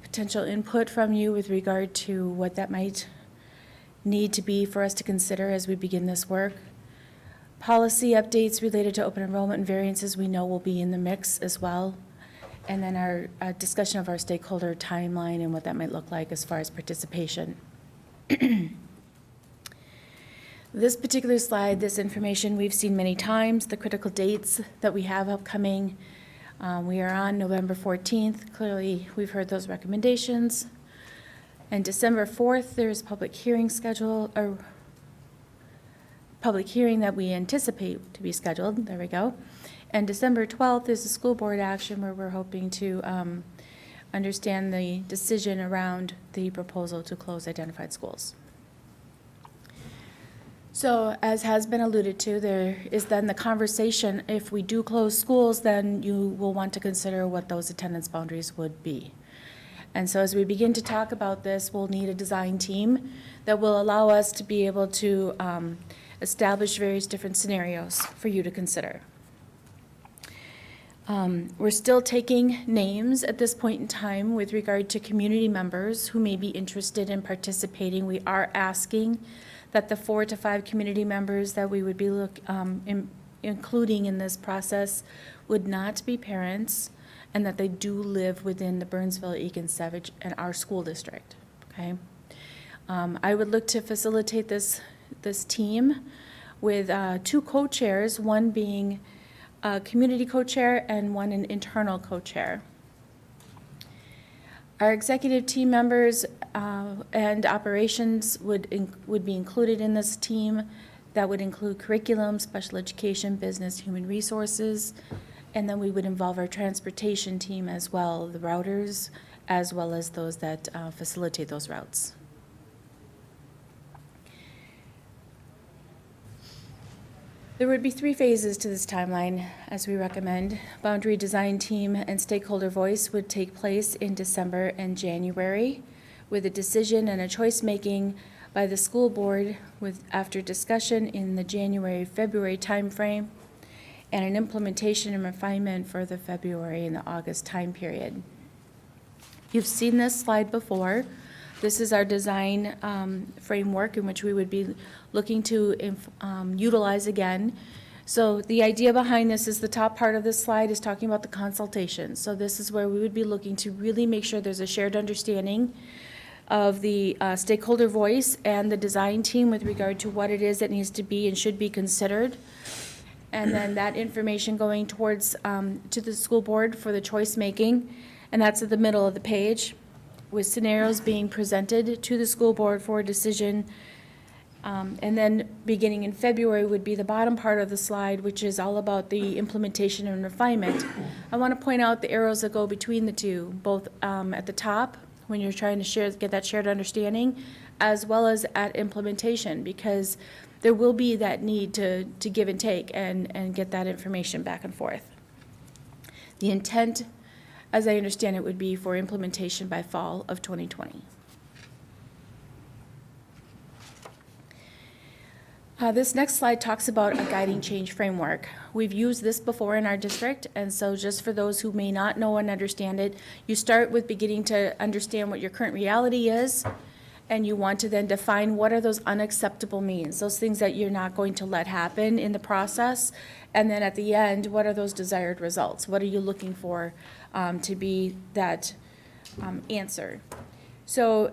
potential input from you with regard to what that might need to be for us to consider as we begin this work. Policy updates related to open enrollment and variances we know will be in the mix as well. And then our discussion of our stakeholder timeline and what that might look like as far as participation. This particular slide, this information we've seen many times, the critical dates that we have upcoming. We are on November 14th. Clearly, we've heard those recommendations. And December 4th, there's public hearing schedule, or public hearing that we anticipate to be scheduled. There we go. And December 12th is the school board action where we're hoping to understand the decision around the proposal to close identified schools. So as has been alluded to, there is then the conversation, if we do close schools, then you will want to consider what those attendance boundaries would be. And so as we begin to talk about this, we'll need a design team that will allow us to be able to establish various different scenarios for you to consider. We're still taking names at this point in time with regard to community members who may be interested in participating. We are asking that the 4 to 5 community members that we would be including in this process would not be parents, and that they do live within the Burnsville, Egan, Savage, and our school district, okay? I would look to facilitate this team with 2 co-chairs, one being a community co-chair and one an internal co-chair. Our executive team members and operations would be included in this team. That would include curriculum, special education, business, human resources, and then we would involve our transportation team as well, the routers, as well as those that facilitate those routes. There would be 3 phases to this timeline, as we recommend. Boundary design team and stakeholder voice would take place in December and January, with a decision and a choice making by the school board after discussion in the January-February timeframe, and an implementation and refinement for the February and the August time period. You've seen this slide before. This is our design framework in which we would be looking to utilize again. So the idea behind this is the top part of this slide is talking about the consultation. So this is where we would be looking to really make sure there's a shared understanding of the stakeholder voice and the design team with regard to what it is that needs to be and should be considered. And then that information going towards to the school board for the choice making, and that's at the middle of the page, with scenarios being presented to the school board for a decision. And then beginning in February would be the bottom part of the slide, which is all about the implementation and refinement. I want to point out the arrows that go between the two, both at the top, when you're trying to get that shared understanding, as well as at implementation, because there will be that need to give and take and get that information back and forth. The intent, as I understand it, would be for implementation by fall of 2020. This next slide talks about a guiding change framework. We've used this before in our district, and so just for those who may not know and understand it, you start with beginning to understand what your current reality is, and you want to then define what are those unacceptable means, those things that you're not going to let happen in the process, and then at the end, what are those desired results? What are you looking for to be that answer? So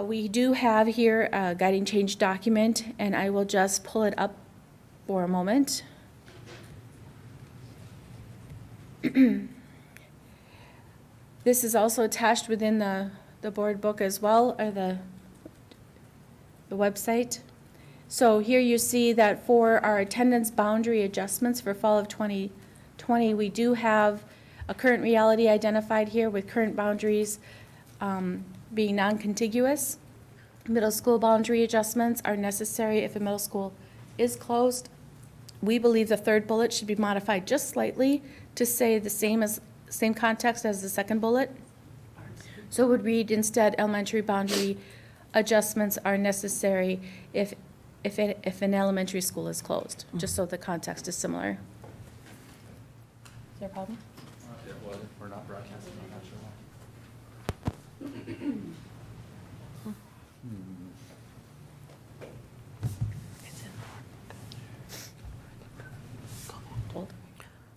we do have here a guiding change document, and I will just pull it up for a moment. This is also attached within the board book as well, or the website. So here you see that for our attendance boundary adjustments for fall of 2020, we do have a current reality identified here with current boundaries being non-contiguous. Middle school boundary adjustments are necessary if a middle school is closed. We believe the third bullet should be modified just slightly to say the same context as the second bullet. So it would read instead, elementary boundary adjustments are necessary if an elementary school is closed, just so the context is similar. Is there a problem? Yeah, well, we're not broadcasting, I'm not sure why.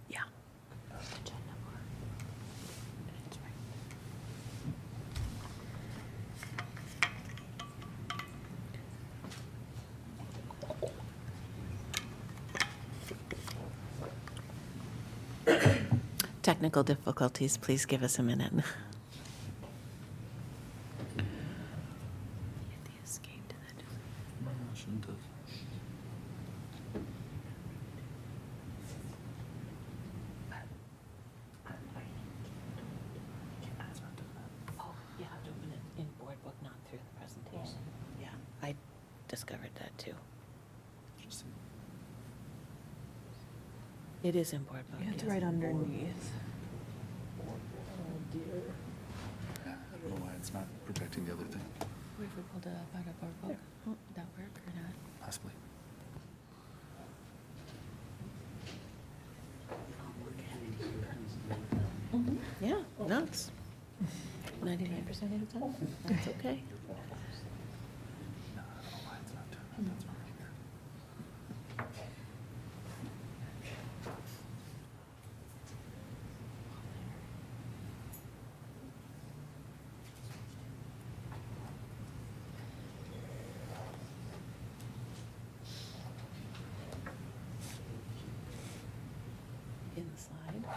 Yeah. Technical difficulties, please give us a minute. I discovered that too. It is in board book. It's yes. right underneath. Yeah, I don't know why it's not projecting the other thing, What if we pulled it up out of our book? Would that work or not? possibly. Yeah, no, it's 99% of the time. That's okay. No, I don't know why it's not doing that. That's not right there. In the slide. Oh.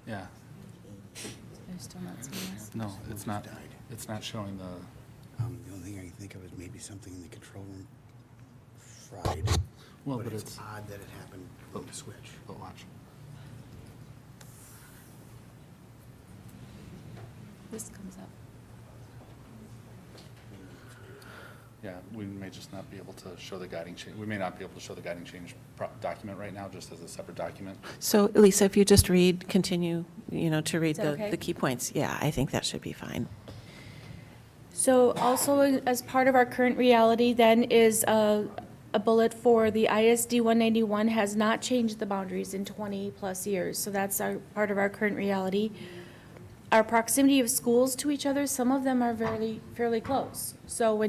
Yeah, They're still not seeing this. no, it's not showing the, The only thing I can think of is maybe something in the control room fried. well, but it's it's, odd that it happened on the switch. but watch. This comes up. Yeah, we may just not be able to show the guiding change, we may not be able to show the guiding change document right now, just as a separate document. So Lisa, if you just continue, to read Is that okay? the key points. Yeah, I think that should be fine. So also as part of our current reality then is a bullet for the ISD 191 has not changed the boundaries in 20-plus years. So that's part of our current reality. Our proximity of schools to each other, some of them are fairly close. So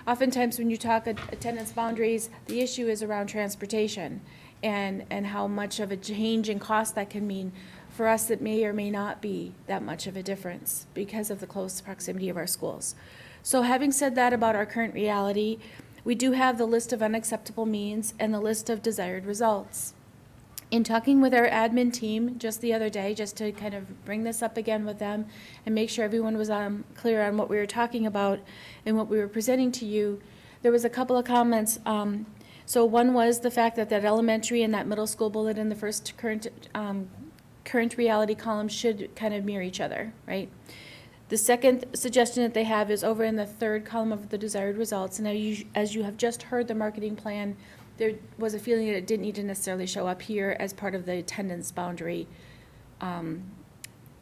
oftentimes when you talk attendance boundaries, the issue is around transportation and how much of a change in cost that can mean. For us, it may or may not be that much of a difference because of the close proximity of our schools. So having said that about our current reality, we do have the list of unacceptable means and the list of desired results. In talking with our admin team just the other day, just to kind of bring this up again with them and make sure everyone was clear on what we were talking about and what we were presenting to you, there was a couple of comments. So one was the fact that elementary and that middle school bullet in the first current reality column should kind of mirror each other, right? The second suggestion that they have is over in the third column of the desired results. And as you have just heard the marketing plan, there was a feeling that it didn't need to necessarily show up here as part of the attendance boundary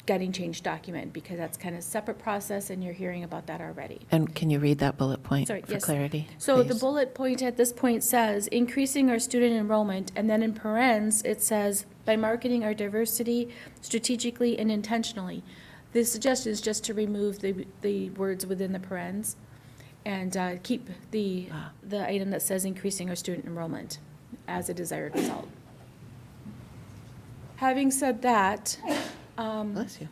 guiding change document, because that's kind of a separate process and you're hearing about that already. And can you read that bullet point Sorry, for yes. clarity? So the please? bullet point at this point says, increasing our student enrollment, and then in parens, it says, by marketing our diversity strategically and intentionally. The suggestion is just to remove the words within the parens and keep the item that says increasing our student enrollment as a desired result. Having said that, Bless you.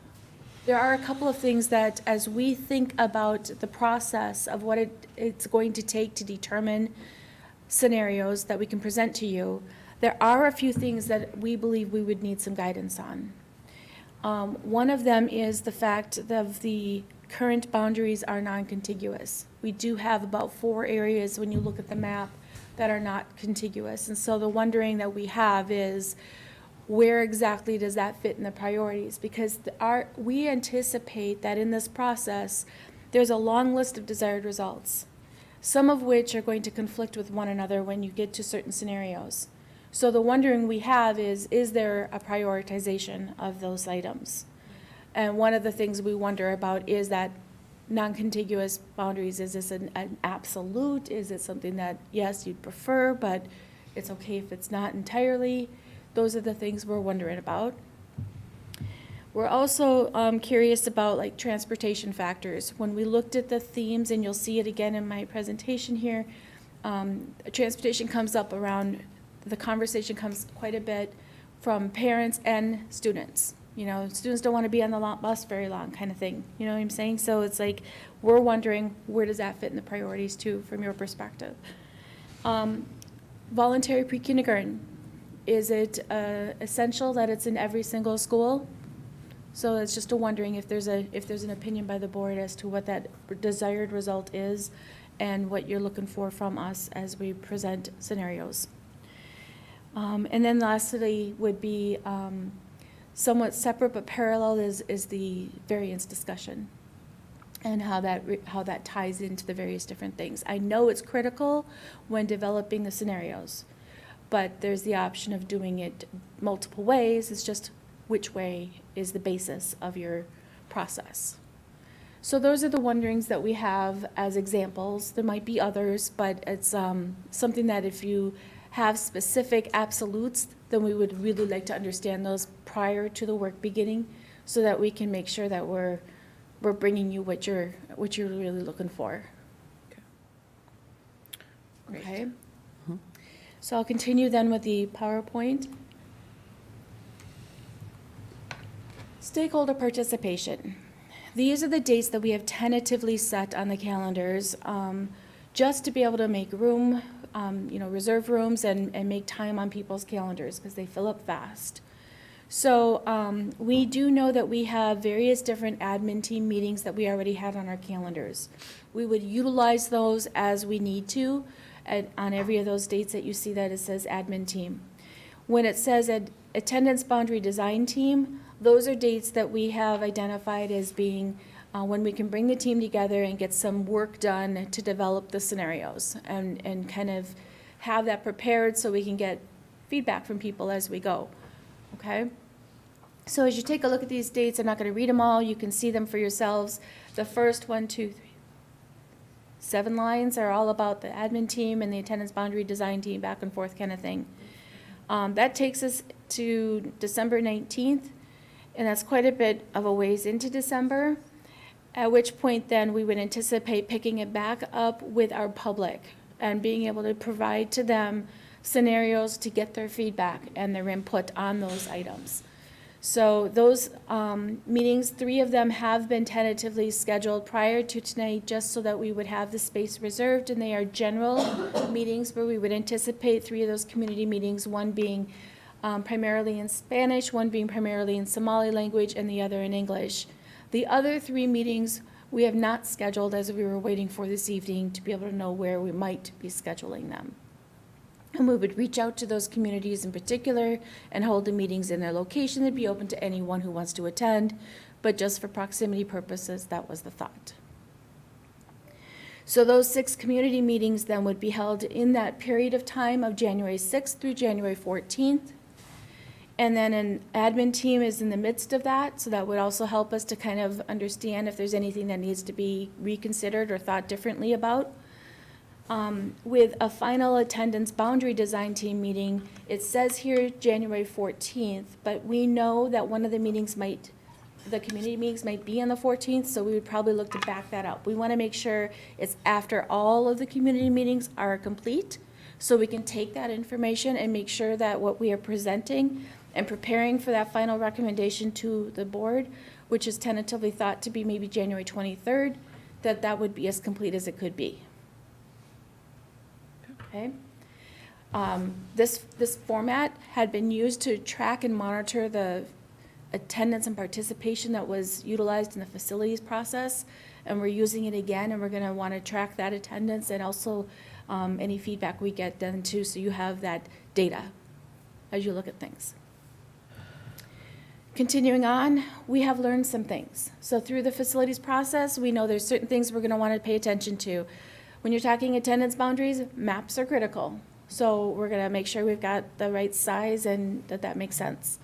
there are a couple of things that, as we think about the process of what it's going to take to determine scenarios that we can present to you, there are a few things that we believe we would need some guidance on. One of them is the fact that the current boundaries are non-contiguous. We do have about 4 areas when you look at the map that are not contiguous. And so the wondering that we have is, where exactly does that fit in the priorities? Because we anticipate that in this process, there's a long list of desired results, some of which are going to conflict with one another when you get to certain scenarios. So the wondering we have is there a prioritization of those items? And one of the things we wonder about is that non-contiguous boundaries. Is this an absolute? Is it something that, yes, you'd prefer, but it's okay if it's not entirely? Those are the things we're wondering about. We're also curious about like transportation factors. When we looked at the themes, and you'll see it again in my presentation here, transportation comes up around, the conversation comes quite a bit from parents and students. You know, students don't want to be on the bus very long, kind of thing. You know what I'm saying? So it's like, we're wondering, where does that fit in the priorities too, from your perspective? Voluntary pre-kindergarten, is it essential that it's in every single school? So it's just a wondering if there's an opinion by the board as to what that desired result is and what you're looking for from us as we present scenarios. And then lastly would be somewhat separate but parallel is the variance discussion and how that ties into the various different things. I know it's critical when developing the scenarios, but there's the option of doing it multiple ways. It's just which way is the basis of your process. So those are the wonderings that we have as examples. There might be others, but it's something that if you have specific absolutes, then we would really like to understand those prior to the work beginning so that we can make sure that we're bringing you what you're really looking for. Okay. So I'll continue then with the PowerPoint. Stakeholder participation. These are the dates that we have tentatively set on the calendars, just to be able to make room, reserve rooms and make time on people's calendars because they fill up fast. So we do know that we have various different admin team meetings that we already have on our calendars. We would utilize those as we need to on every of those dates that you see that it says admin team. When it says attendance boundary design team, those are dates that we have identified as being when we can bring the team together and get some work done to develop the scenarios and kind of have that prepared so we can get feedback from people as we go, okay? So as you take a look at these dates, I'm not going to read them all. You can see them for yourselves. The first 7 lines are all about the admin team and the attendance boundary design team, back and forth kind of thing. That takes us to December 19th, and that's quite a bit of a ways into December, at which point then we would anticipate picking it back up with our public and being able to provide to them scenarios to get their feedback and their input on those items. So those meetings, 3 of them have been tentatively scheduled prior to tonight just so that we would have the space reserved, and they are general meetings where we would anticipate 3 of those community meetings, one being primarily in Spanish, one being primarily in Somali language, and the other in English. The other 3 meetings we have not scheduled as we were waiting for this evening to be able to know where we might be scheduling them. And we would reach out to those communities in particular and hold the meetings in their location. They'd be open to anyone who wants to attend, but just for proximity purposes, that was the thought. So those 6 community meetings then would be held in that period of time of January 6th through January 14th. And then an admin team is in the midst of that, so that would also help us to kind of understand if there's anything that needs to be reconsidered or thought differently about. With a final attendance boundary design team meeting, it says here January 14th, but we know that one of the meetings the community meetings might be on the 14th, so we would probably look to back that up. We want to make sure it's after all of the community meetings are complete, so we can take that information and make sure that what we are presenting and preparing for that final recommendation to the board, which is tentatively thought to be maybe January 23rd, that would be as complete as it could be. Okay. This format had been used to track and monitor the attendance and participation that was utilized in the facilities process, and we're using it again, and we're going to want to track that attendance and also any feedback we get then too, so you have that data as you look at things. Continuing on, we have learned some things. So through the facilities process, we know there's certain things we're going to want to pay attention to. When you're talking attendance boundaries, maps are critical. So we're going to make sure we've got the right size and that makes sense.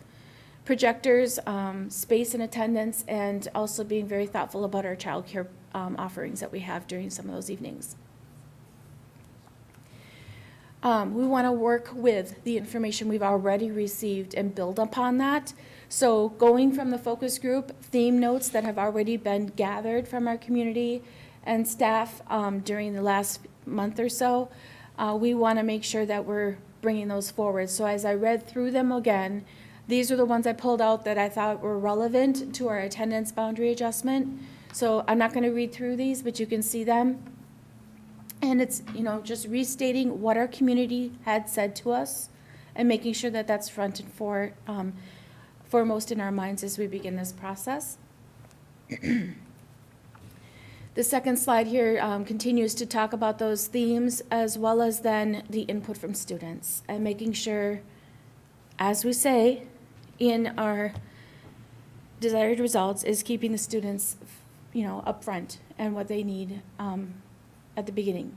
Projectors, space and attendance, and also being very thoughtful about our childcare offerings that we have during some of those evenings. We want to work with the information we've already received and build upon that. So going from the focus group, theme notes that have already been gathered from our community and staff during the last month or so, we want to make sure that we're bringing those forward. So as I read through them again, These are the ones I pulled out that I thought were relevant to our attendance boundary adjustment. So I'm not going to read through these, but you can see them. And it's, just restating what our community had said to us and making sure that that's front and foremost in our minds as we begin this process. The second slide here continues to talk about those themes as well as then the input from students and making sure, as we say in our desired results, is keeping the students, up front and what they need at the beginning.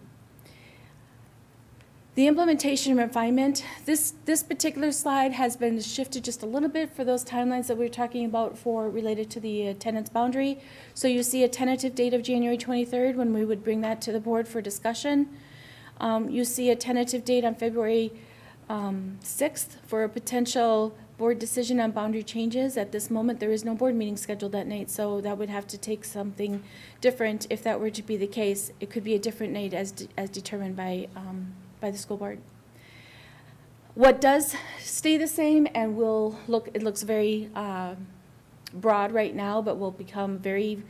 The implementation and refinement, this particular slide has been shifted just a little bit for those timelines that we were talking about for related to the attendance boundary. So you see a tentative date of January 23rd when we would bring that to the board for discussion. You see a tentative date on February 6th for a potential board decision on boundary changes. At this moment, there is no board meeting scheduled that night, so that would have to take something different if that were to be the case. It could be a different night as determined by the school board. What does stay the same and it looks very broad right now, but will become very,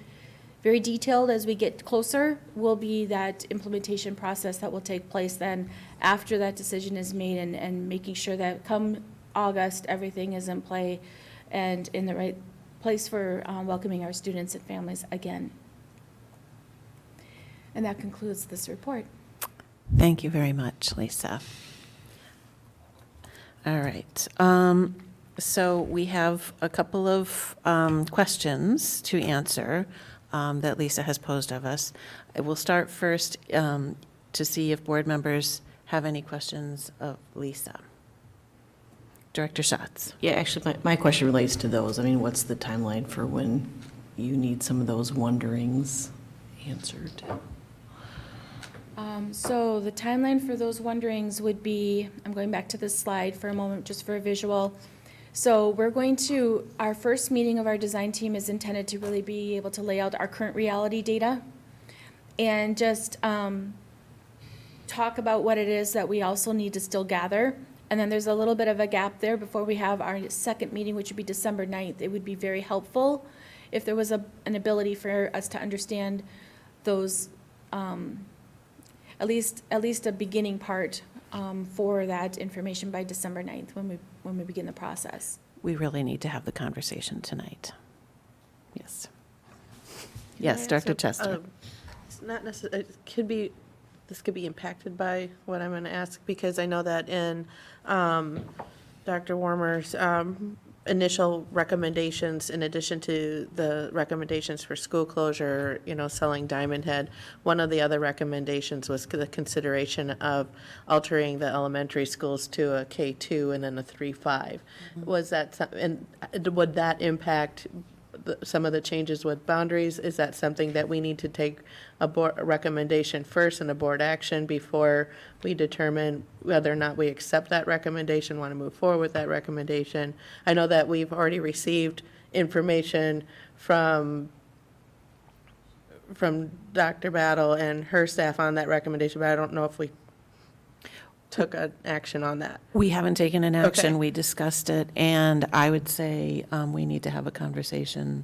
very detailed as we get closer, will be that implementation process that will take place then after that decision is made and making sure that come August, everything is in play and in the right place for welcoming our students and families again. And that concludes this report. Thank you very much, Lisa. All right. So we have a couple of questions to answer that Lisa has posed of us. I will start first to see if board members have any questions of Lisa. Director Schatz. Yeah, actually, my question relates to those. I mean, what's the timeline for when you need some of those wonderings answered? So the timeline for those wonderings would be, I'm going back to this slide for a moment just for a visual. So our first meeting of our design team is intended to really be able to lay out our current reality data and just talk about what it is that we also need to still gather. And then there's a little bit of a gap there before we have our second meeting, which would be December 9th. It would be very helpful if there was an ability for us to understand those, at least a beginning part for that information by December 9th when we begin the process. We really need to have the conversation tonight. Yes. Yes, Dr. Chester. It's not necessarily, this could be impacted by what I'm going to ask, because I know that in Dr. Warmer's initial recommendations, in addition to the recommendations for school closure, selling Diamond Head, one of the other recommendations was the consideration of altering the elementary schools to a K2 and then a 3-5. Was that, and would that impact some of the changes with boundaries? Is that something that we need to take a board recommendation first and a board action before we determine whether or not we accept that recommendation, want to move forward with that recommendation? I know that we've already received information from Dr. Battle and her staff on that recommendation, but I don't know if we took an action on that. We haven't taken an action. Okay. We discussed it, and I would say we need to have a conversation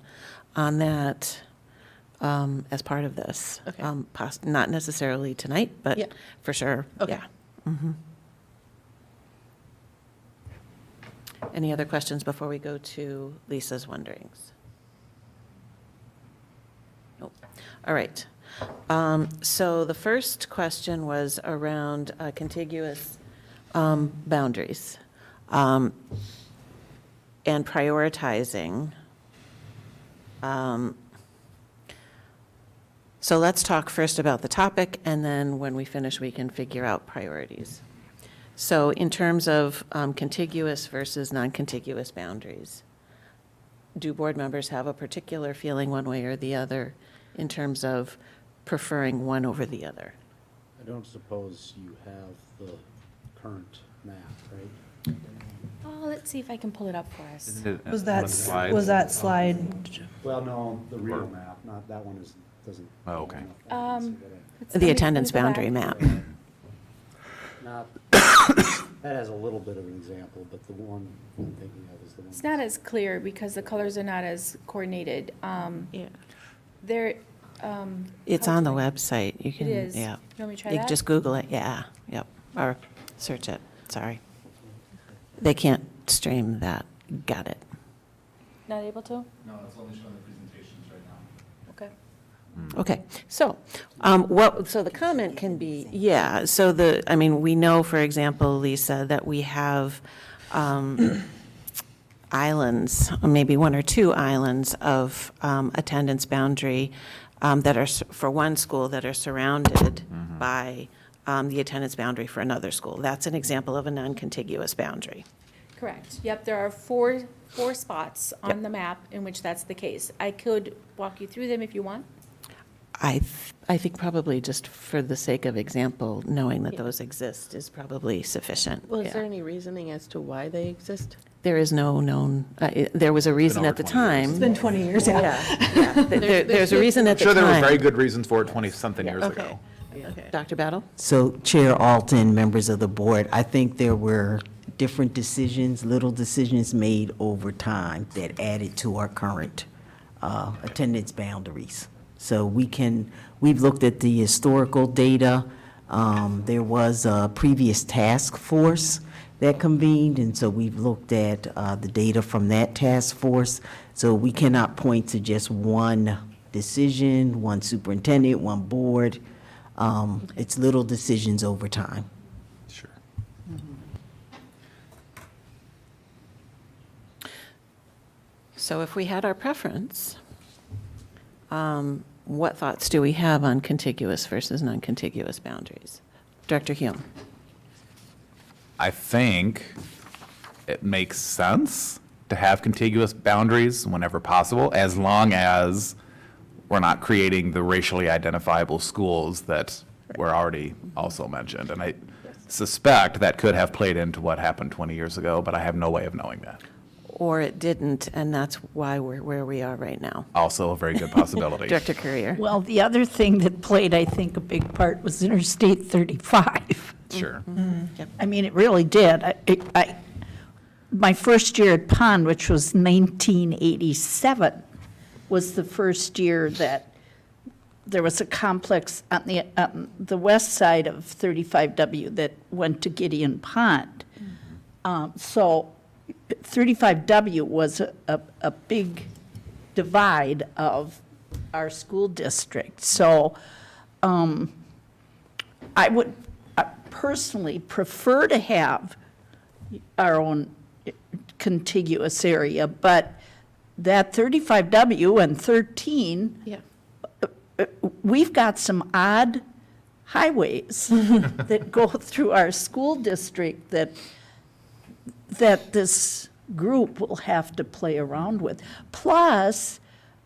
on that as part of this. Okay. Not necessarily tonight, but Yeah. for sure. Okay. Yeah. Any other questions before we go to Lisa's wonderings? Nope. All right. So the first question was around contiguous boundaries and prioritizing. So let's talk first about the topic, and then when we finish, we can figure out priorities. So in terms of contiguous versus non-contiguous boundaries, do board members have a particular feeling one way or the other in terms of preferring one over the other? I don't suppose you have the current map, right? Oh, let's see if I can pull it up for us. Was that slide? Well, no, the real map, not, that one doesn't. Oh, okay. Let The me attendance go back. boundary map. Not That has a little bit of an example, but the one I'm thinking of is the one. It's not as clear because the colors are not as coordinated. They're, It's on the website. You can, is. yeah. You want me to try You can that? just Google it, yeah, yep, or search it, sorry. They can't stream that, got it. Not able to? No, it's only showing the presentations right now. Okay. Okay, so, so the comment can be, yeah, so I mean, we know, for example, Lisa, that we have islands, or maybe one or two islands of attendance boundary that are, for one school, that are surrounded by the attendance boundary for another school. That's an example of a non-contiguous boundary. Correct. Yep, there are four spots on the map in which that's the case. I could walk you through them if you want. I think probably just for the sake of example, knowing that those exist is probably sufficient. Well, is Yeah. there any reasoning as to why they exist? There is no known, there was a reason over at the 20 years. time. It's been 20 years, yeah. There's a reason I'm at the sure time. there were very good reasons for it 20-something years Okay. ago. Okay. Dr. Battle? So Chair Alton, members of the board, I think there were different decisions, little decisions made over time that added to our current attendance boundaries. So we've looked at the historical data. There was a previous task force that convened, and so we've looked at the data from that task force. So we cannot point to just one decision, one superintendent, one board. It's little decisions over time. Sure. So if we had our preference, what thoughts do we have on contiguous versus non-contiguous boundaries? Director Hume? I think it makes sense to have contiguous boundaries whenever possible, as long as we're not creating the racially identifiable schools that were already also mentioned. And I suspect that could have played into what happened 20 years ago, but I have no way of knowing that. Or it didn't, and that's why we're where we are right now. Also a very good possibility. Director Courier? Well, the other thing that played, I think, a big part was Interstate 35. Sure. I mean, it really did. My first year at Pond, which was 1987, was the first year that there was a complex on the west side of 35W that went to Gideon Pond. So 35W was a big divide of our school district. So I would personally prefer to have our own contiguous area, but that 35W and 13, Yeah. we've got some odd highways that go through our school district that this group will have to play around with. Plus,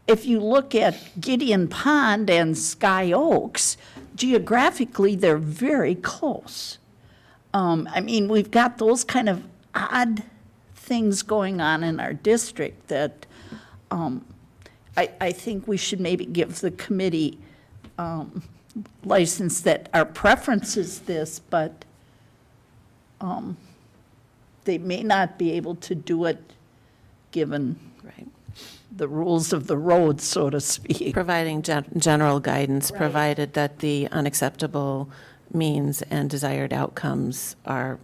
if you look at Gideon Pond and Sky Oaks, geographically, they're very close. I mean, we've got those kind of odd things going on in our district that I think we should maybe give the committee license that our preference is this, but they may not be able to do it given Right. the rules of the road, so to speak. Providing general guidance, provided that the unacceptable means and desired outcomes are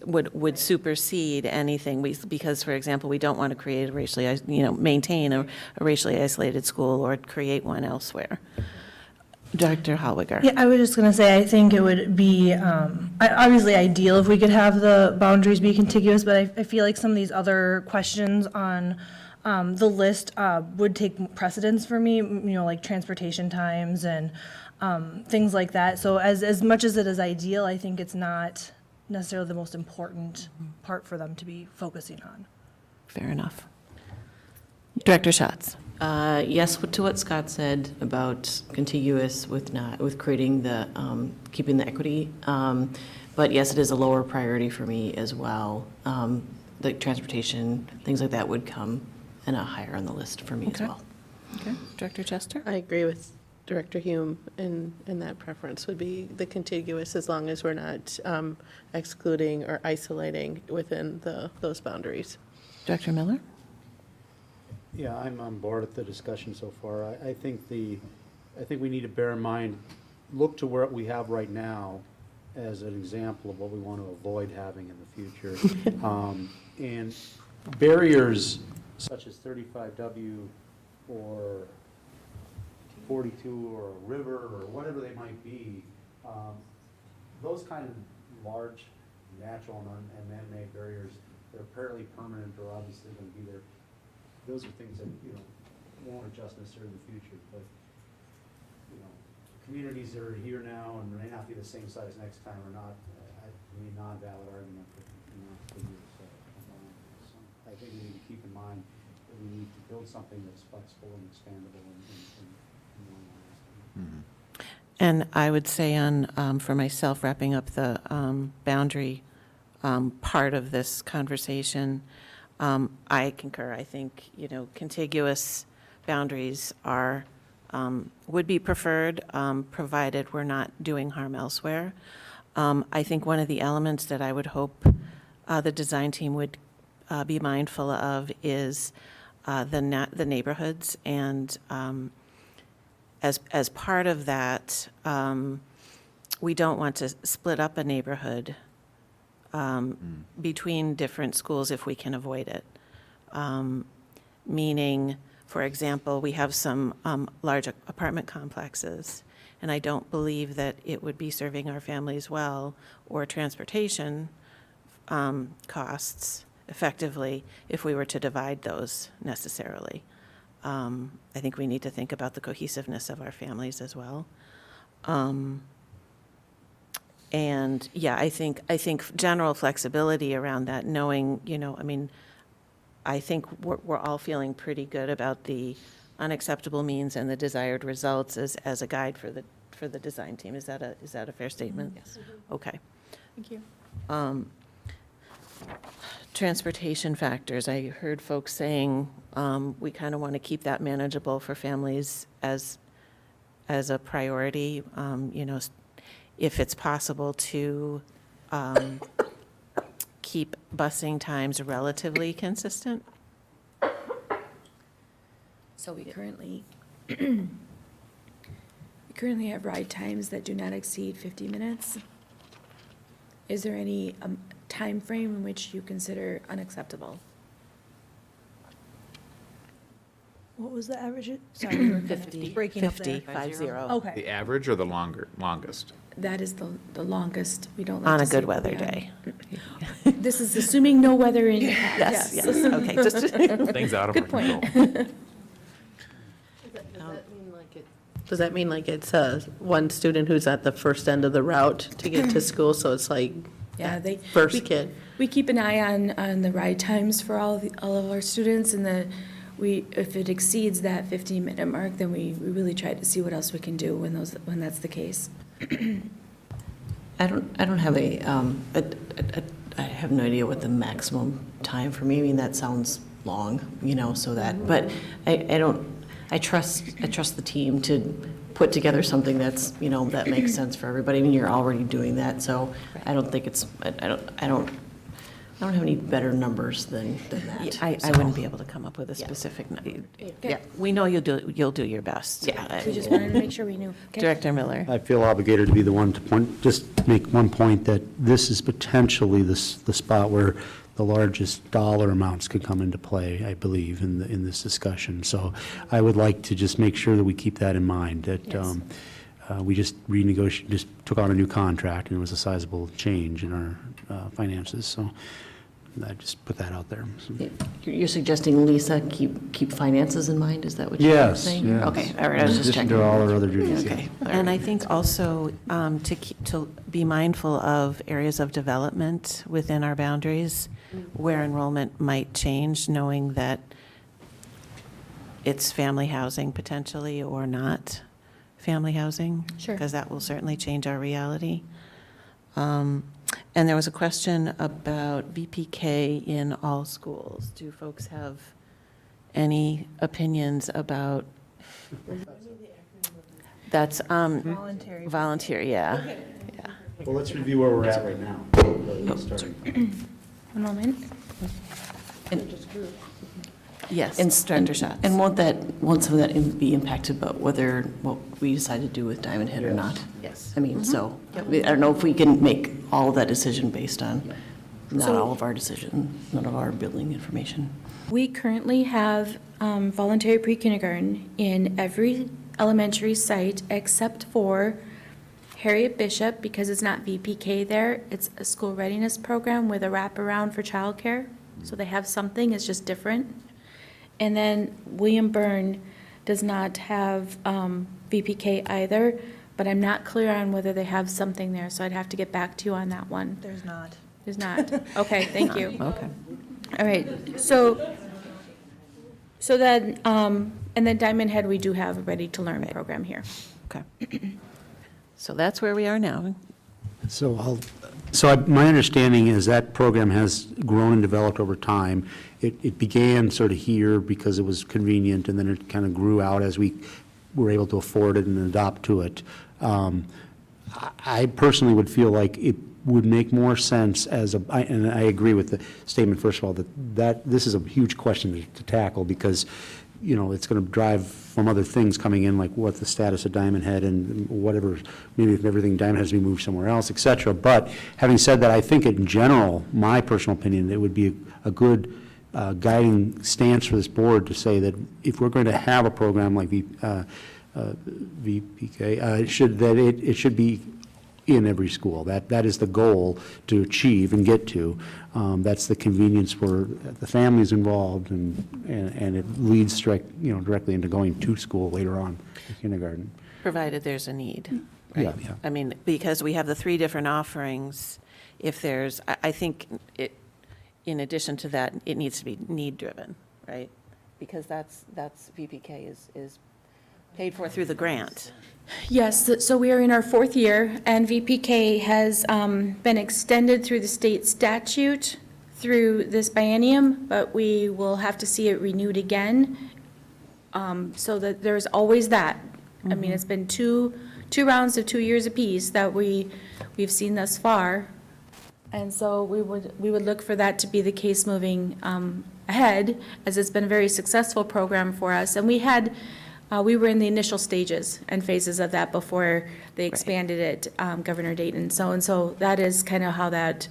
would supersede anything. Because, for example, we don't want to create a racially, maintain a racially isolated school or create one elsewhere. Dr. Hallwiger. Yeah, I was just going to say, I think it would be obviously ideal if we could have the boundaries be contiguous, but I feel like some of these other questions on the list would take precedence for me, like transportation times and things like that. So as much as it is ideal, I think it's not necessarily the most important part for them to be focusing on. Fair enough. Director Schatz. Yes, to what Scott said about contiguous with creating keeping the equity. But yes, it is a lower priority for me as well. The transportation, things like that would come higher on the list for me as well. Okay. Director Chester? I agree with Director Hume, and that preference would be the contiguous, as long as we're not excluding or isolating within those boundaries. Director Miller? Yeah, I'm on board with the discussion so far. I think we need to bear in mind, look to what we have right now as an example of what we want to avoid having in the future. And barriers such as 35W or 42 or a river or whatever they might be, those kind of large natural and man-made barriers that are fairly permanent or obviously going to be there, those are things that, won't adjust necessarily in the future. But, communities that are here now and may not be the same size next time are not, a non-valid argument for years. So I think we need to keep in mind that we need to build something that's flexible and expandable and long-lasting. And I would say for myself, wrapping up the boundary part of this conversation, I concur. I think, contiguous boundaries would be preferred, provided we're not doing harm elsewhere. I think one of the elements that I would hope the design team would be mindful of is the neighborhoods, and as part of that, we don't want to split up a neighborhood between different schools if we can avoid it. Meaning, for example, we have some large apartment complexes, and I don't believe that it would be serving our families well or transportation costs effectively if we were to divide those necessarily. I think we need to think about the cohesiveness of our families as well. And yeah, I think general flexibility around that, knowing, I think we're all feeling pretty good about the unacceptable means and the desired results as a guide for the design team. Is that a fair statement? Yes. Okay. Thank you. Transportation factors. I heard folks saying we kind of want to keep that manageable for families as a priority. If it's possible to keep busing times relatively consistent. So we currently have ride times that do not exceed 50 minutes. Is there any time frame in which you consider unacceptable? What was the average? Sorry, we were kind of 50, breaking up there. 50. Okay. The average or the longest? That is the longest. We don't like On to a see good it weather beyond. day. This is assuming no weather in. Yes, yes, okay, just. Things out of our Good point. control. Does that mean like it's one student who's at the first end of the route to get to school, so it's like Yeah, first kid? We keep an eye on the ride times for all of our students, and if it exceeds that 15-minute mark, then we really try to see what else we can do when that's the case. I don't have I have no idea what the maximum time for me. I mean, that sounds long, but I trust the team to put together something that's, that makes sense for everybody. I mean, you're already doing that, so I don't think I don't have any better numbers than that. I wouldn't be able to come up with a specific, yeah, we know you'll do your best. Yeah. We just wanted to make sure we knew. Okay. Director Miller. I feel obligated to be the one to just make one point that this is potentially the spot where the largest dollar amounts could come into play, I believe, in this discussion. So I would like to just make sure that we keep that in mind, that Yes. we just took on a new contract, and it was a sizable change in our finances. So I just put that out there. So. You're suggesting, Lisa, keep finances in mind? Is that what you're saying? Yes. Okay, all right, I was just In addition checking. to all our other duties. Okay. Yeah. And I think also to be mindful of areas of development within our boundaries where enrollment might change, knowing that it's family housing potentially or not family housing. Sure. Because that will certainly change our reality. And there was a question about VPK in all schools. Do folks have any opinions about? That's Voluntary. volunteer, yeah. Yeah. Well, let's review where we're at right now. One moment. Yes, And Director Schatz. And won't some of that be impacted about whether, what we decide to do with Diamond Head or not? Yes. I mean, so, I don't know if we can make all of that decision based on, not So- all of our decision, none of our building information. We currently have voluntary pre-kindergarten in every elementary site except for Harriet Bishop, because it's not VPK there. It's a school readiness program with a wraparound for childcare. So they have something, it's just different. And then William Byrne does not have VPK either, but I'm not clear on whether they have something there, so I'd have to get back to you on that one. There's not. There's not? Okay, thank you. Okay. All right, so then, and then Diamond Head, we do have a Ready to Learn program here. Okay. So that's where we are now. My understanding is that program has grown and developed over time. It began sort of here because it was convenient, and then it kind of grew out as we were able to afford it and adopt to it. I personally would feel like it would make more sense and I agree with the statement, first of all, that this is a huge question to tackle, because it's going to drive from other things coming in, like what the status of Diamond Head and whatever, maybe if everything Diamond Head has been moved somewhere else, et cetera. But having said that, I think in general, my personal opinion, it would be a good guiding stance for this board to say that if we're going to have a program like VPK, it should be in every school. That is the goal to achieve and get to. That's the convenience for the families involved, and it leads directly into going to school later on in kindergarten. Provided there's a need, right? Yeah. I mean, because we have the 3 different offerings, if there's, I think in addition to that, it needs to be need-driven, right? Because that's VPK is paid for through the grant. Yes, so we are in our 4th year, and VPK has been extended through the state statute through this biennium, but we will have to see it renewed again, so that there's always that. I mean, it's been two rounds of 2 years apiece that we've seen thus far, and so we would look for that to be the case moving ahead, as it's been a very successful program for us, and we were in the initial stages and phases of that before they expanded it, Governor Dayton. So that is kind of how that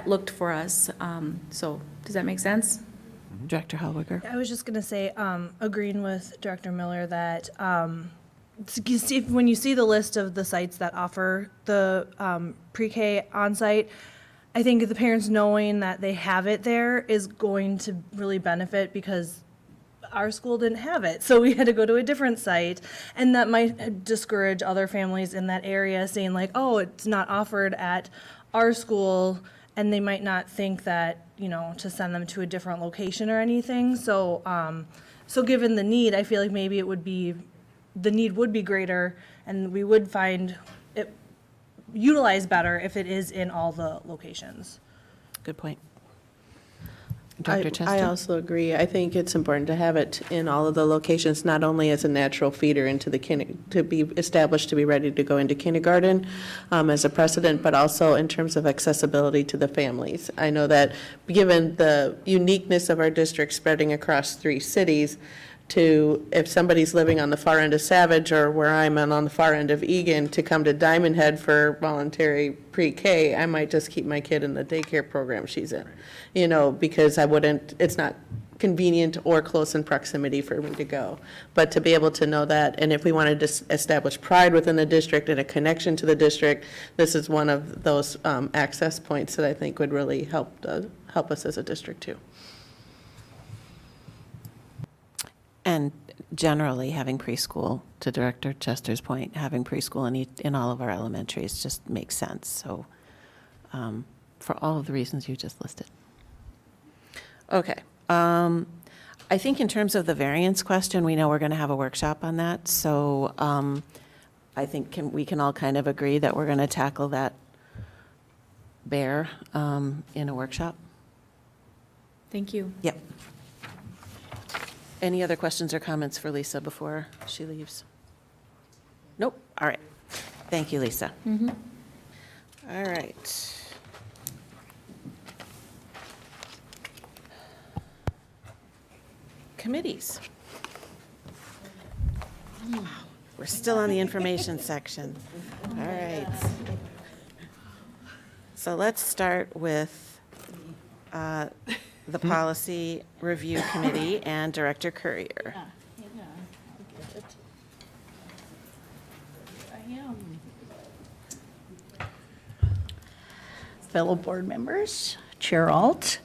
looked for us. So does that make sense? Director Hellweger. I was just going to say, agreeing with Director Miller that when you see the list of the sites that offer the pre-K on-site, I think the parents knowing that they have it there is going to really benefit, because our school didn't have it, so we had to go to a different site, and that might discourage other families in that area, saying like, oh, it's not offered at our school, and they might not think that, to send them to a different location or anything. So given the need, I feel like maybe the need would be greater, and we would find it utilized better if it is in all the locations. Good point. Dr. Chester? I also agree. I think it's important to have it in all of the locations, not only as a natural feeder into to be established to be ready to go into kindergarten as a precedent, but also in terms of accessibility to the families. I know that given the uniqueness of our district spreading across 3 cities, if somebody's living on the far end of Savage, or where I'm on the far end of Egan, to come to Diamond Head for voluntary pre-K, I might just keep my kid in the daycare program she's in, because it's not convenient or close in proximity for me to go. But to be able to know that, and if we wanted to establish pride within the district and a connection to the district, this is one of those access points that I think would really help us as a district too. And generally, having preschool, to Director Chester's point, having preschool in all of our elementaries just makes sense. So for all of the reasons you just listed. Okay. I think in terms of the variance question, we know we're going to have a workshop on that. So I think we can all kind of agree that we're going to tackle that bear in a workshop. Thank you. Yep. Any other questions or comments for Lisa before she leaves? Nope, all right. Thank you, Lisa. All right. Committees. We're still on the information section. All right. So let's start with the Policy Review Committee and Director Courier. Fellow board members, Chair Alt.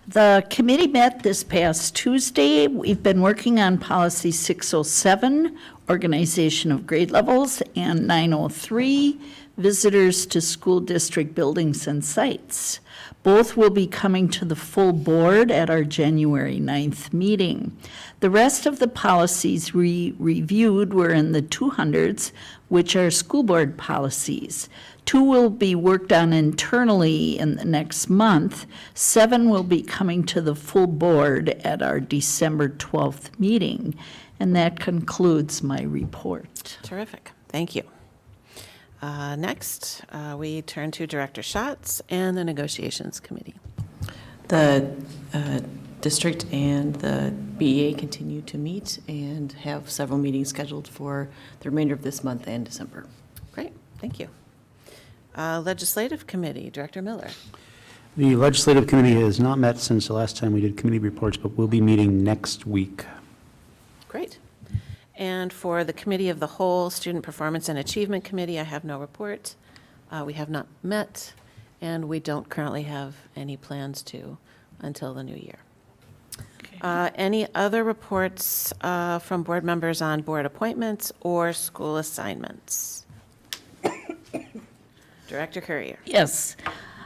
The committee met this past Tuesday. We've been working on Policy 607, Organization of Grade Levels, and 903, Visitors to School District Buildings and Sites. Both will be coming to the full board at our January 9th meeting. The rest of the policies we reviewed were in the 200s, which are school board policies. 2 will be worked on internally in the next month. 7 will be coming to the full board at our December 12th meeting. And that concludes my report. Terrific, thank you. Next, we turn to Director Schatz and the Negotiations Committee. The district and the BEA continue to meet and have several meetings scheduled for the remainder of this month and December. Great, thank you. Legislative Committee, Director Miller. The Legislative Committee has not met since the last time we did committee reports, but we'll be meeting next week. Great. And for the Committee of the Whole, Student Performance and Achievement Committee, I have no report. We have not met, and we don't currently have any plans to until the new year. Any other reports from board members on board appointments or school assignments? Director Courier. Yes.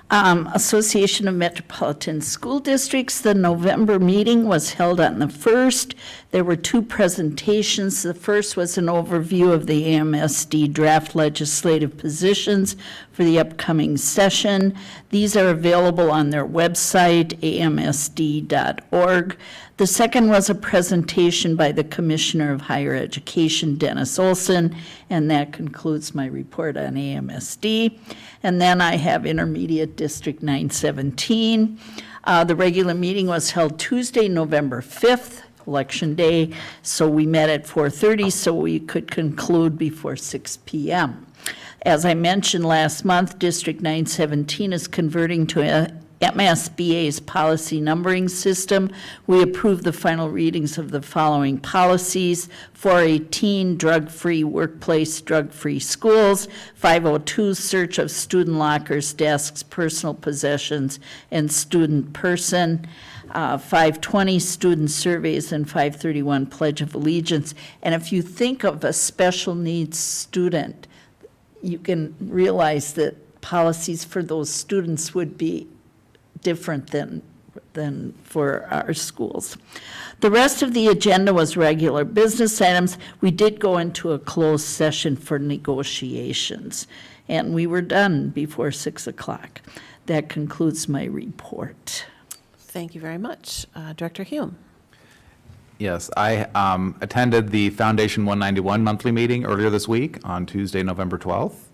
Association of Metropolitan School Districts, the November meeting was held on the 1st. There were 2 presentations. The first was an overview of the AMSD draft legislative positions for the upcoming session. These are available on their website, amsd.org. The second was a presentation by the Commissioner of Higher Education, Dennis Olson, and that concludes my report on AMSD. And then I have Intermediate District 917. The regular meeting was held Tuesday, November 5th, Election Day, so we met at 4:30 so we could conclude before 6 p.m. As I mentioned last month, District 917 is converting to a MSBA's policy numbering system. We approved the final readings of the following policies: 418, drug-free workplace, drug-free schools; 502, search of student lockers, desks, personal possessions, and student person; 520, student surveys; and 531, Pledge of Allegiance. And if you think of a special needs student, you can realize that policies for those students would be different than for our schools. The rest of the agenda was regular business items. We did go into a closed session for negotiations, and we were done before 6 o'clock. That concludes my report. Thank you very much. Director Hume. Yes, I attended the Foundation 191 monthly meeting earlier this week on Tuesday, November 12th.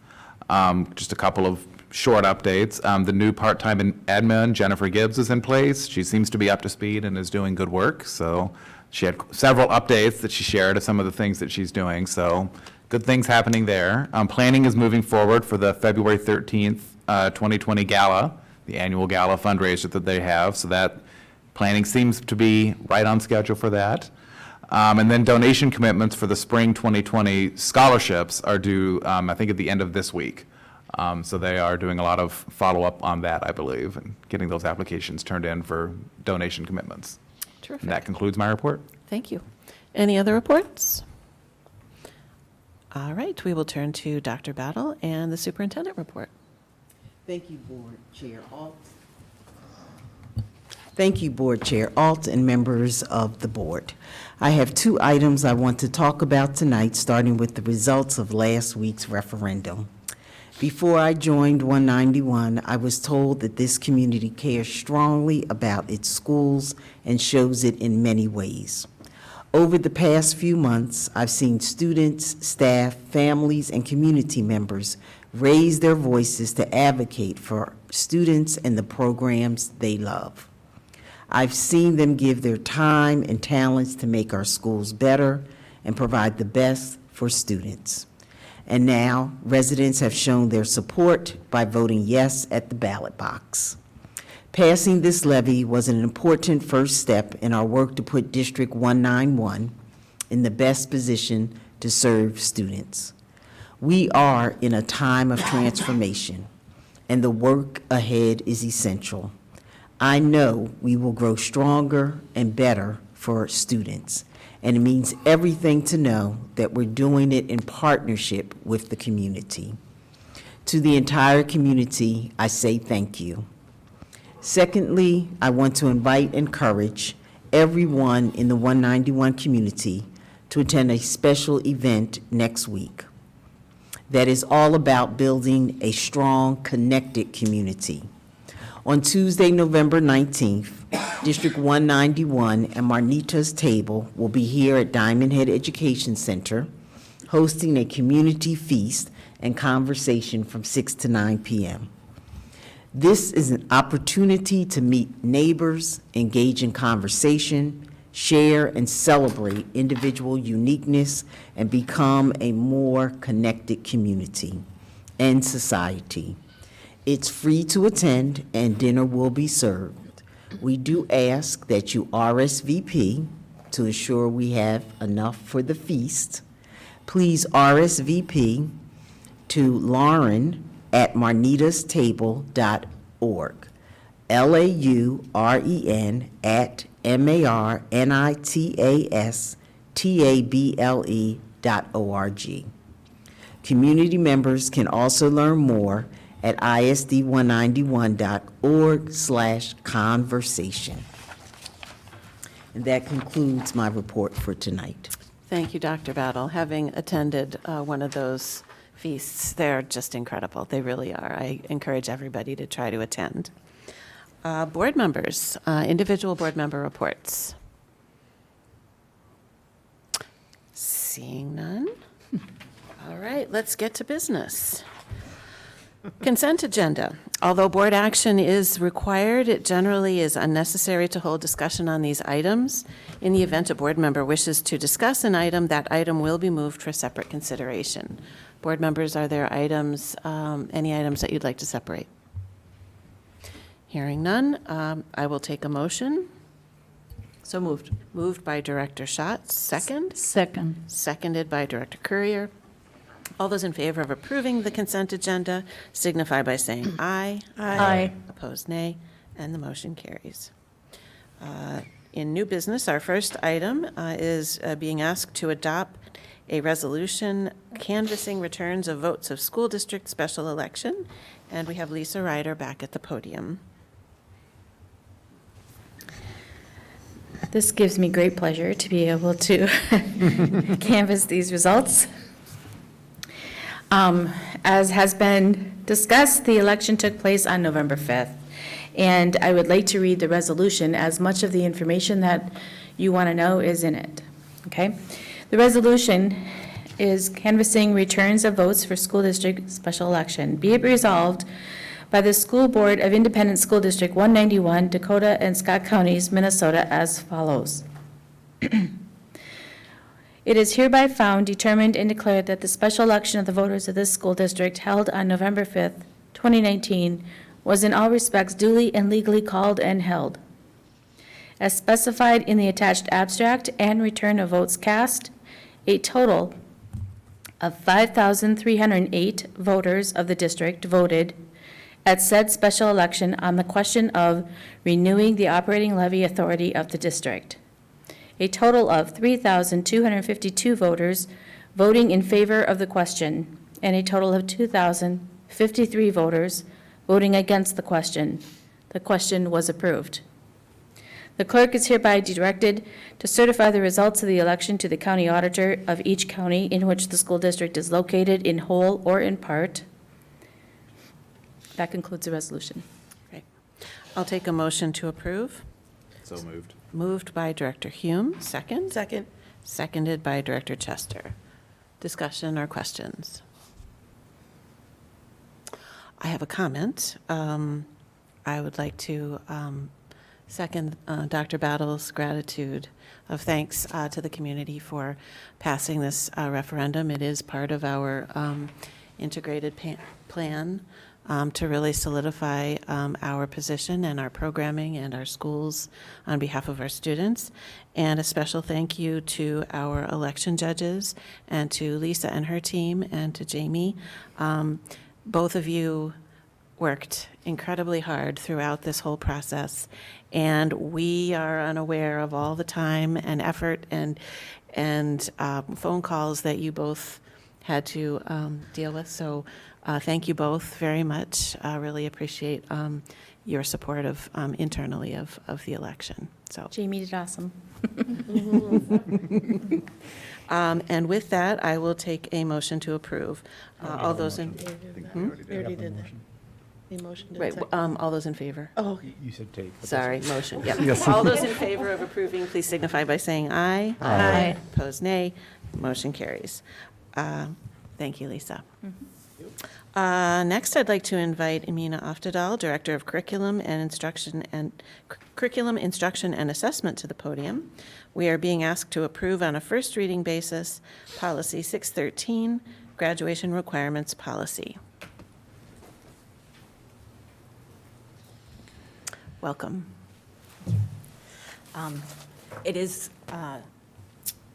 Just a couple of short updates. The new part-time admin, Jennifer Gibbs, is in place. She seems to be up to speed and is doing good work. So she had several updates that she shared of some of the things that she's doing. So good things happening there. Planning is moving forward for the February 13th, 2020 gala, the annual gala fundraiser that they have. So that planning seems to be right on schedule for that. And then donation commitments for the spring 2020 scholarships are due, I think, at the end of this week. So they are doing a lot of follow-up on that, I believe, and getting those applications turned in for donation commitments. Terrific. And that concludes my report. Thank you. Any other reports? All right, we will turn to Dr. Battle and the Superintendent report. Thank you, Board Chair Alt. Thank you, Board Chair Alt and members of the board. I have 2 items I want to talk about tonight, starting with the results of last week's referendum. Before I joined 191, I was told that this community cares strongly about its schools and shows it in many ways. Over the past few months, I've seen students, staff, families, and community members raise their voices to advocate for students and the programs they love. I've seen them give their time and talents to make our schools better and provide the best for students. And now, residents have shown their support by voting yes at the ballot box. Passing this levy was an important first step in our work to put District 191 in the best position to serve students. We are in a time of transformation, and the work ahead is essential. I know we will grow stronger and better for students, and it means everything to know that we're doing it in partnership with the community. To the entire community, I say thank you. Secondly, I want to invite and encourage everyone in the 191 community to attend a special event next week that is all about building a strong, connected community. On Tuesday, November 19th, District 191 and Marnita's Table will be here at Diamond Head Education Center, hosting a community feast and conversation from 6 to 9 p.m. This is an opportunity to meet neighbors, engage in conversation, share and celebrate individual uniqueness, and become a more connected community and society. It's free to attend, and dinner will be served. We do ask that you RSVP to ensure we have enough for the feast. Please RSVP to Lauren at marnitastable.org. LAUREN at MARNITASTABLE.org. Community members can also learn more at isd191.org/conversation. And that concludes my report for tonight. Thank you, Dr. Battle. Having attended one of those feasts, they're just incredible. They really are. I encourage everybody to try to attend. Board members, individual board member reports. Seeing none. All right, let's get to business. Consent agenda. Although board action is required, it generally is unnecessary to hold discussion on these items. In the event a board member wishes to discuss an item, that item will be moved for separate consideration. Board members, are there items, any items that you'd like to separate? Hearing none, I will take a motion. So moved. Moved by Director Schatz. Second? Second. Seconded by Director Courier. All those in favor of approving the consent agenda signify by saying aye. Aye. Opposed, nay, and the motion carries. In new business, our first item is being asked to adopt a resolution canvassing returns of votes of school district special election, and we have Lisa Ryder back at the podium. This gives me great pleasure to be able to canvass these results. As has been discussed, the election took place on November 5th, and I would like to read the resolution as much of the information that you want to know is in it. Okay? The resolution is canvassing returns of votes for school district special election. Be it resolved by the School Board of Independent School District 191, Dakota and Scott Counties, Minnesota, as follows. It is hereby found, determined, and declared that the special election of the voters of this school district held on November 5th, 2019, was in all respects duly and legally called and held. As specified in the attached abstract and return of votes cast, a total of 5,308 voters of the district voted at said special election on the question of renewing the operating levy authority of the district. A total of 3,252 voters voting in favor of the question, and a total of 2,053 voters voting against the question. The question was approved. The clerk is hereby directed to certify the results of the election to the county auditor of each county in which the school district is located in whole or in part. That concludes the resolution. Great. I'll take a motion to approve. So moved. Moved by Director Hume. Second? Second. seconded by Director Chester. Discussion or questions? I have a comment. I would like to second Dr. Battle's gratitude of thanks to the community for passing this referendum. It is part of our integrated plan to really solidify our position and our programming and our schools on behalf of our students. And a special thank you to our election judges and to Lisa and her team and to Jamie. Both of you worked incredibly hard throughout this whole process, and we are unaware of all the time and effort and phone calls that you both had to deal with. So thank you both very much. Really appreciate your support of internally of the election. So Jamie did awesome. and with that, I will take a motion to approve. All those in We already did that. The motion did right. second. All those in favor. Oh, You said take. Sorry, motion. Yep. All those in favor of approving, please signify by saying aye. Aye. Opposed, nay. Motion carries. Thank you, Lisa. Next, I'd like to invite Amina Aftadal, Director of Curriculum Instruction and Assessment, to the podium. We are being asked to approve on a first reading basis Policy 613, Graduation Requirements Policy. Welcome. It is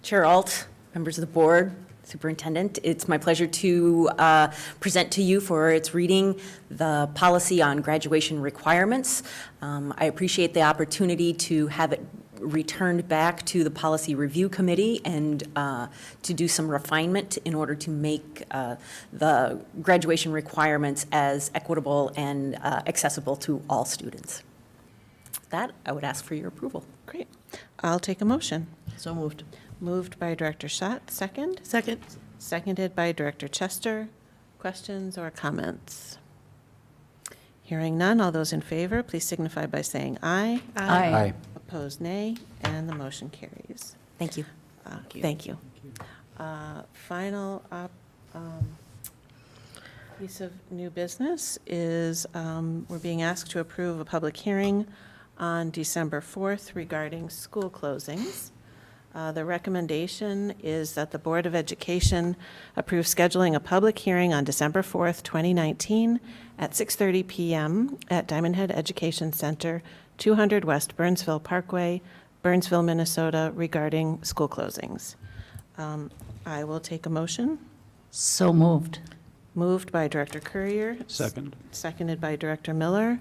Chair Alt, members of the board, Superintendent. It's my pleasure to present to you for its reading the policy on graduation requirements. I appreciate the opportunity to have it returned back to the Policy Review Committee and to do some refinement in order to make the graduation requirements as equitable and accessible to all students. That, I would ask for your approval. Great. I'll take a motion. So moved. Moved by Director Schott, second. second. Seconded by Director Chester. Questions or comments? Hearing none, all those in favor, please signify by saying aye. Aye. Opposed, nay, and the motion carries. Thank you. Thank you. Final piece of new business is we're being asked to approve a public hearing on December 4th regarding school closings. The recommendation is that the Board of Education approve scheduling a public hearing on December 4th, 2019 at 6:30 p.m. at Diamond Head Education Center, 200 West Burnsville Parkway, Burnsville, Minnesota, regarding school closings. I will take a motion. So moved. Moved by Director Courier. Second. Seconded by Director Miller.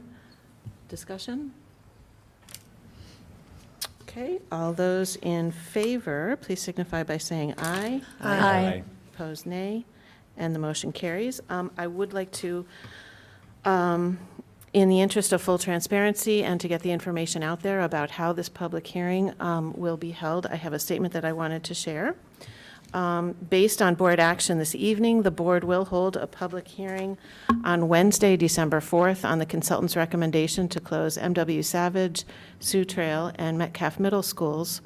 Discussion? Okay, all those in favor, please signify by saying aye. Aye. Opposed, nay, and the motion carries. I would like to, in the interest of full transparency and to get the information out there about how this public hearing will be held, I have a statement that I wanted to share. Based on board action this evening, the board will hold a public hearing on Wednesday, December 4th, on the consultant's recommendation to close M.W. Savage, Sioux Trail, and Metcalf Middle Schools.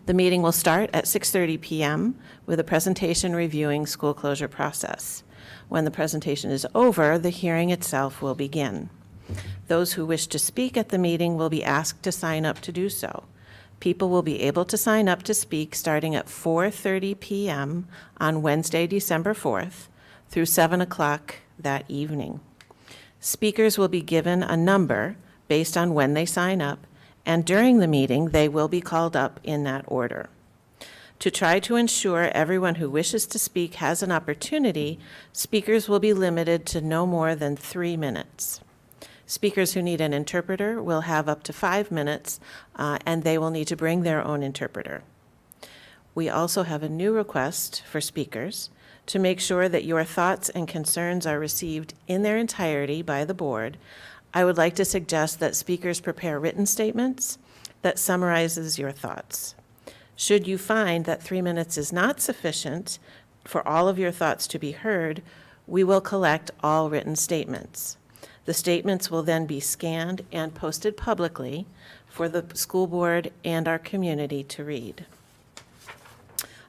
The meeting will start at 6:30 p.m. with a presentation reviewing school closure process. When the presentation is over, the hearing itself will begin. Those who wish to speak at the meeting will be asked to sign up to do so. People will be able to sign up to speak starting at 4:30 p.m. on Wednesday, December 4th, through 7 o'clock that evening. Speakers will be given a number based on when they sign up, and during the meeting, they will be called up in that order. To try to ensure everyone who wishes to speak has an opportunity, speakers will be limited to no more than 3 minutes. Speakers who need an interpreter will have up to 5 minutes, and they will need to bring their own interpreter. We also have a new request for speakers to make sure that your thoughts and concerns are received in their entirety by the board. I would like to suggest that speakers prepare written statements that summarizes your thoughts. Should you find that 3 minutes is not sufficient for all of your thoughts to be heard, we will collect all written statements. The statements will then be scanned and posted publicly for the school board and our community to read.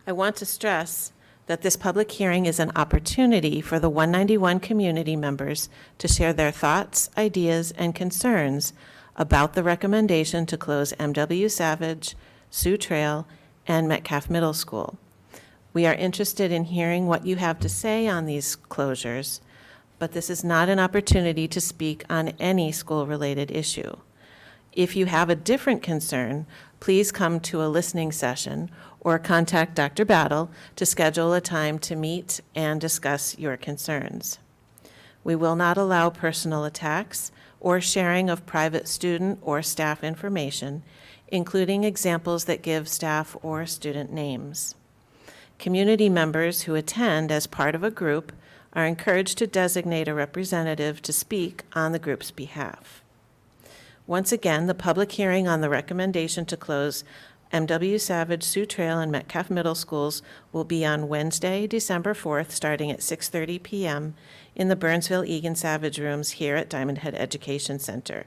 I want to stress that this public hearing is an opportunity for the 191 community members to share their thoughts, ideas, and concerns about the recommendation to close M.W. Savage, Sioux Trail, and Metcalf Middle School. We are interested in hearing what you have to say on these closures, but this is not an opportunity to speak on any school-related issue. If you have a different concern, please come to a listening session or contact Dr. Battle to schedule a time to meet and discuss your concerns. We will not allow personal attacks or sharing of private student or staff information, including examples that give staff or student names. Community members who attend as part of a group are encouraged to designate a representative to speak on the group's behalf. Once again, the public hearing on the recommendation to close M.W. Savage, Sioux Trail, and Metcalf Middle Schools will be on Wednesday, December 4th, starting at 6:30 p.m. in the Burnsville-Egan Savage rooms here at Diamond Head Education Center.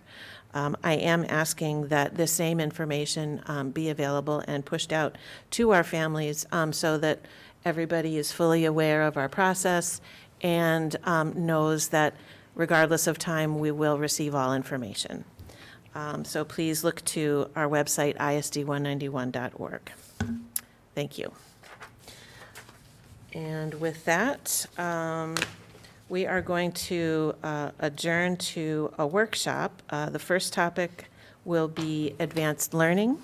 I am asking that this same information be available and pushed out to our families so that everybody is fully aware of our process and knows that regardless of time, we will receive all information. So please look to our website, isd191.org. Thank you. And with that, we are going to adjourn to a workshop. The first topic will be advanced learning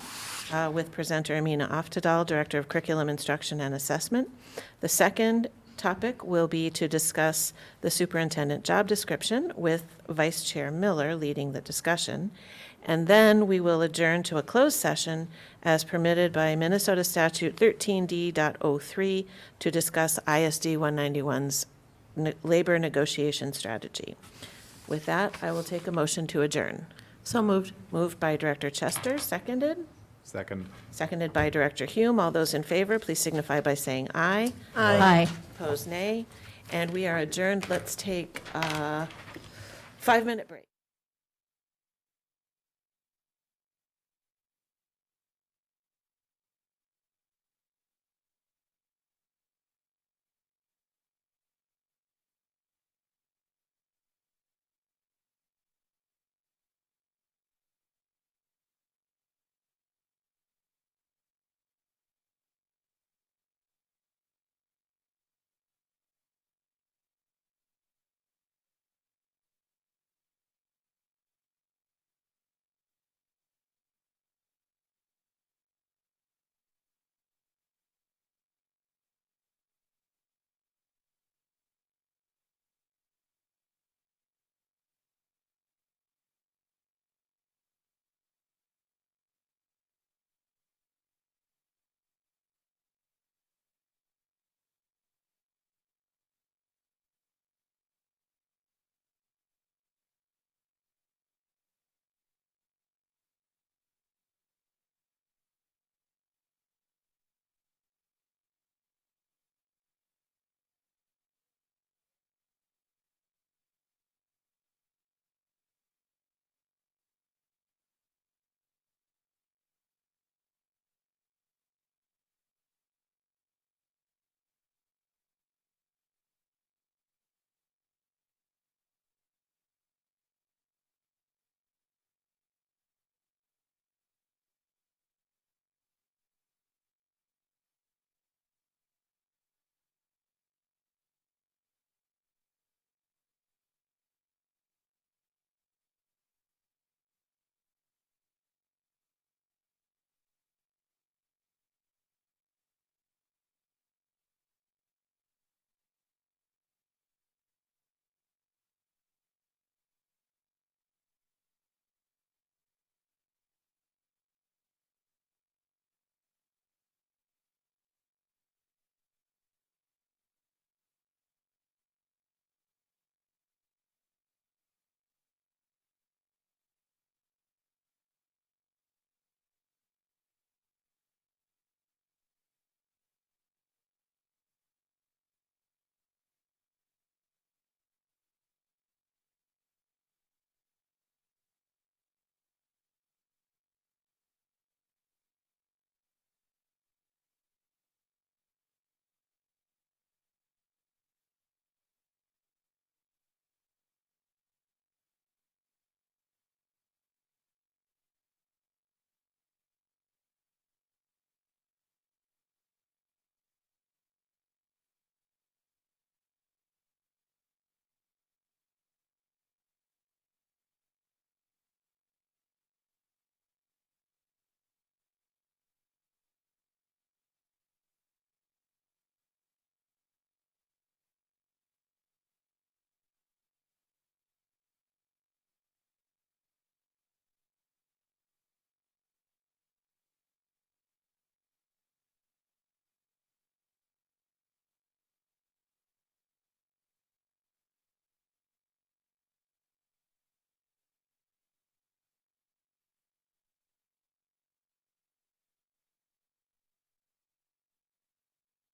with presenter Amina Aftadal, Director of Curriculum Instruction and Assessment. The second topic will be to discuss the superintendent job description with Vice Chair Miller leading the discussion. And then we will adjourn to a closed session as permitted by Minnesota Statute 13D.03 to discuss ISD 191's labor negotiation strategy. With that, I will take a motion to adjourn. So moved. Moved by Director Chester, seconded? Second. Seconded by Director Hume. All those in favor, please signify by saying aye. Aye. Opposed, nay. And we are adjourned. Let's take a 5-minute break.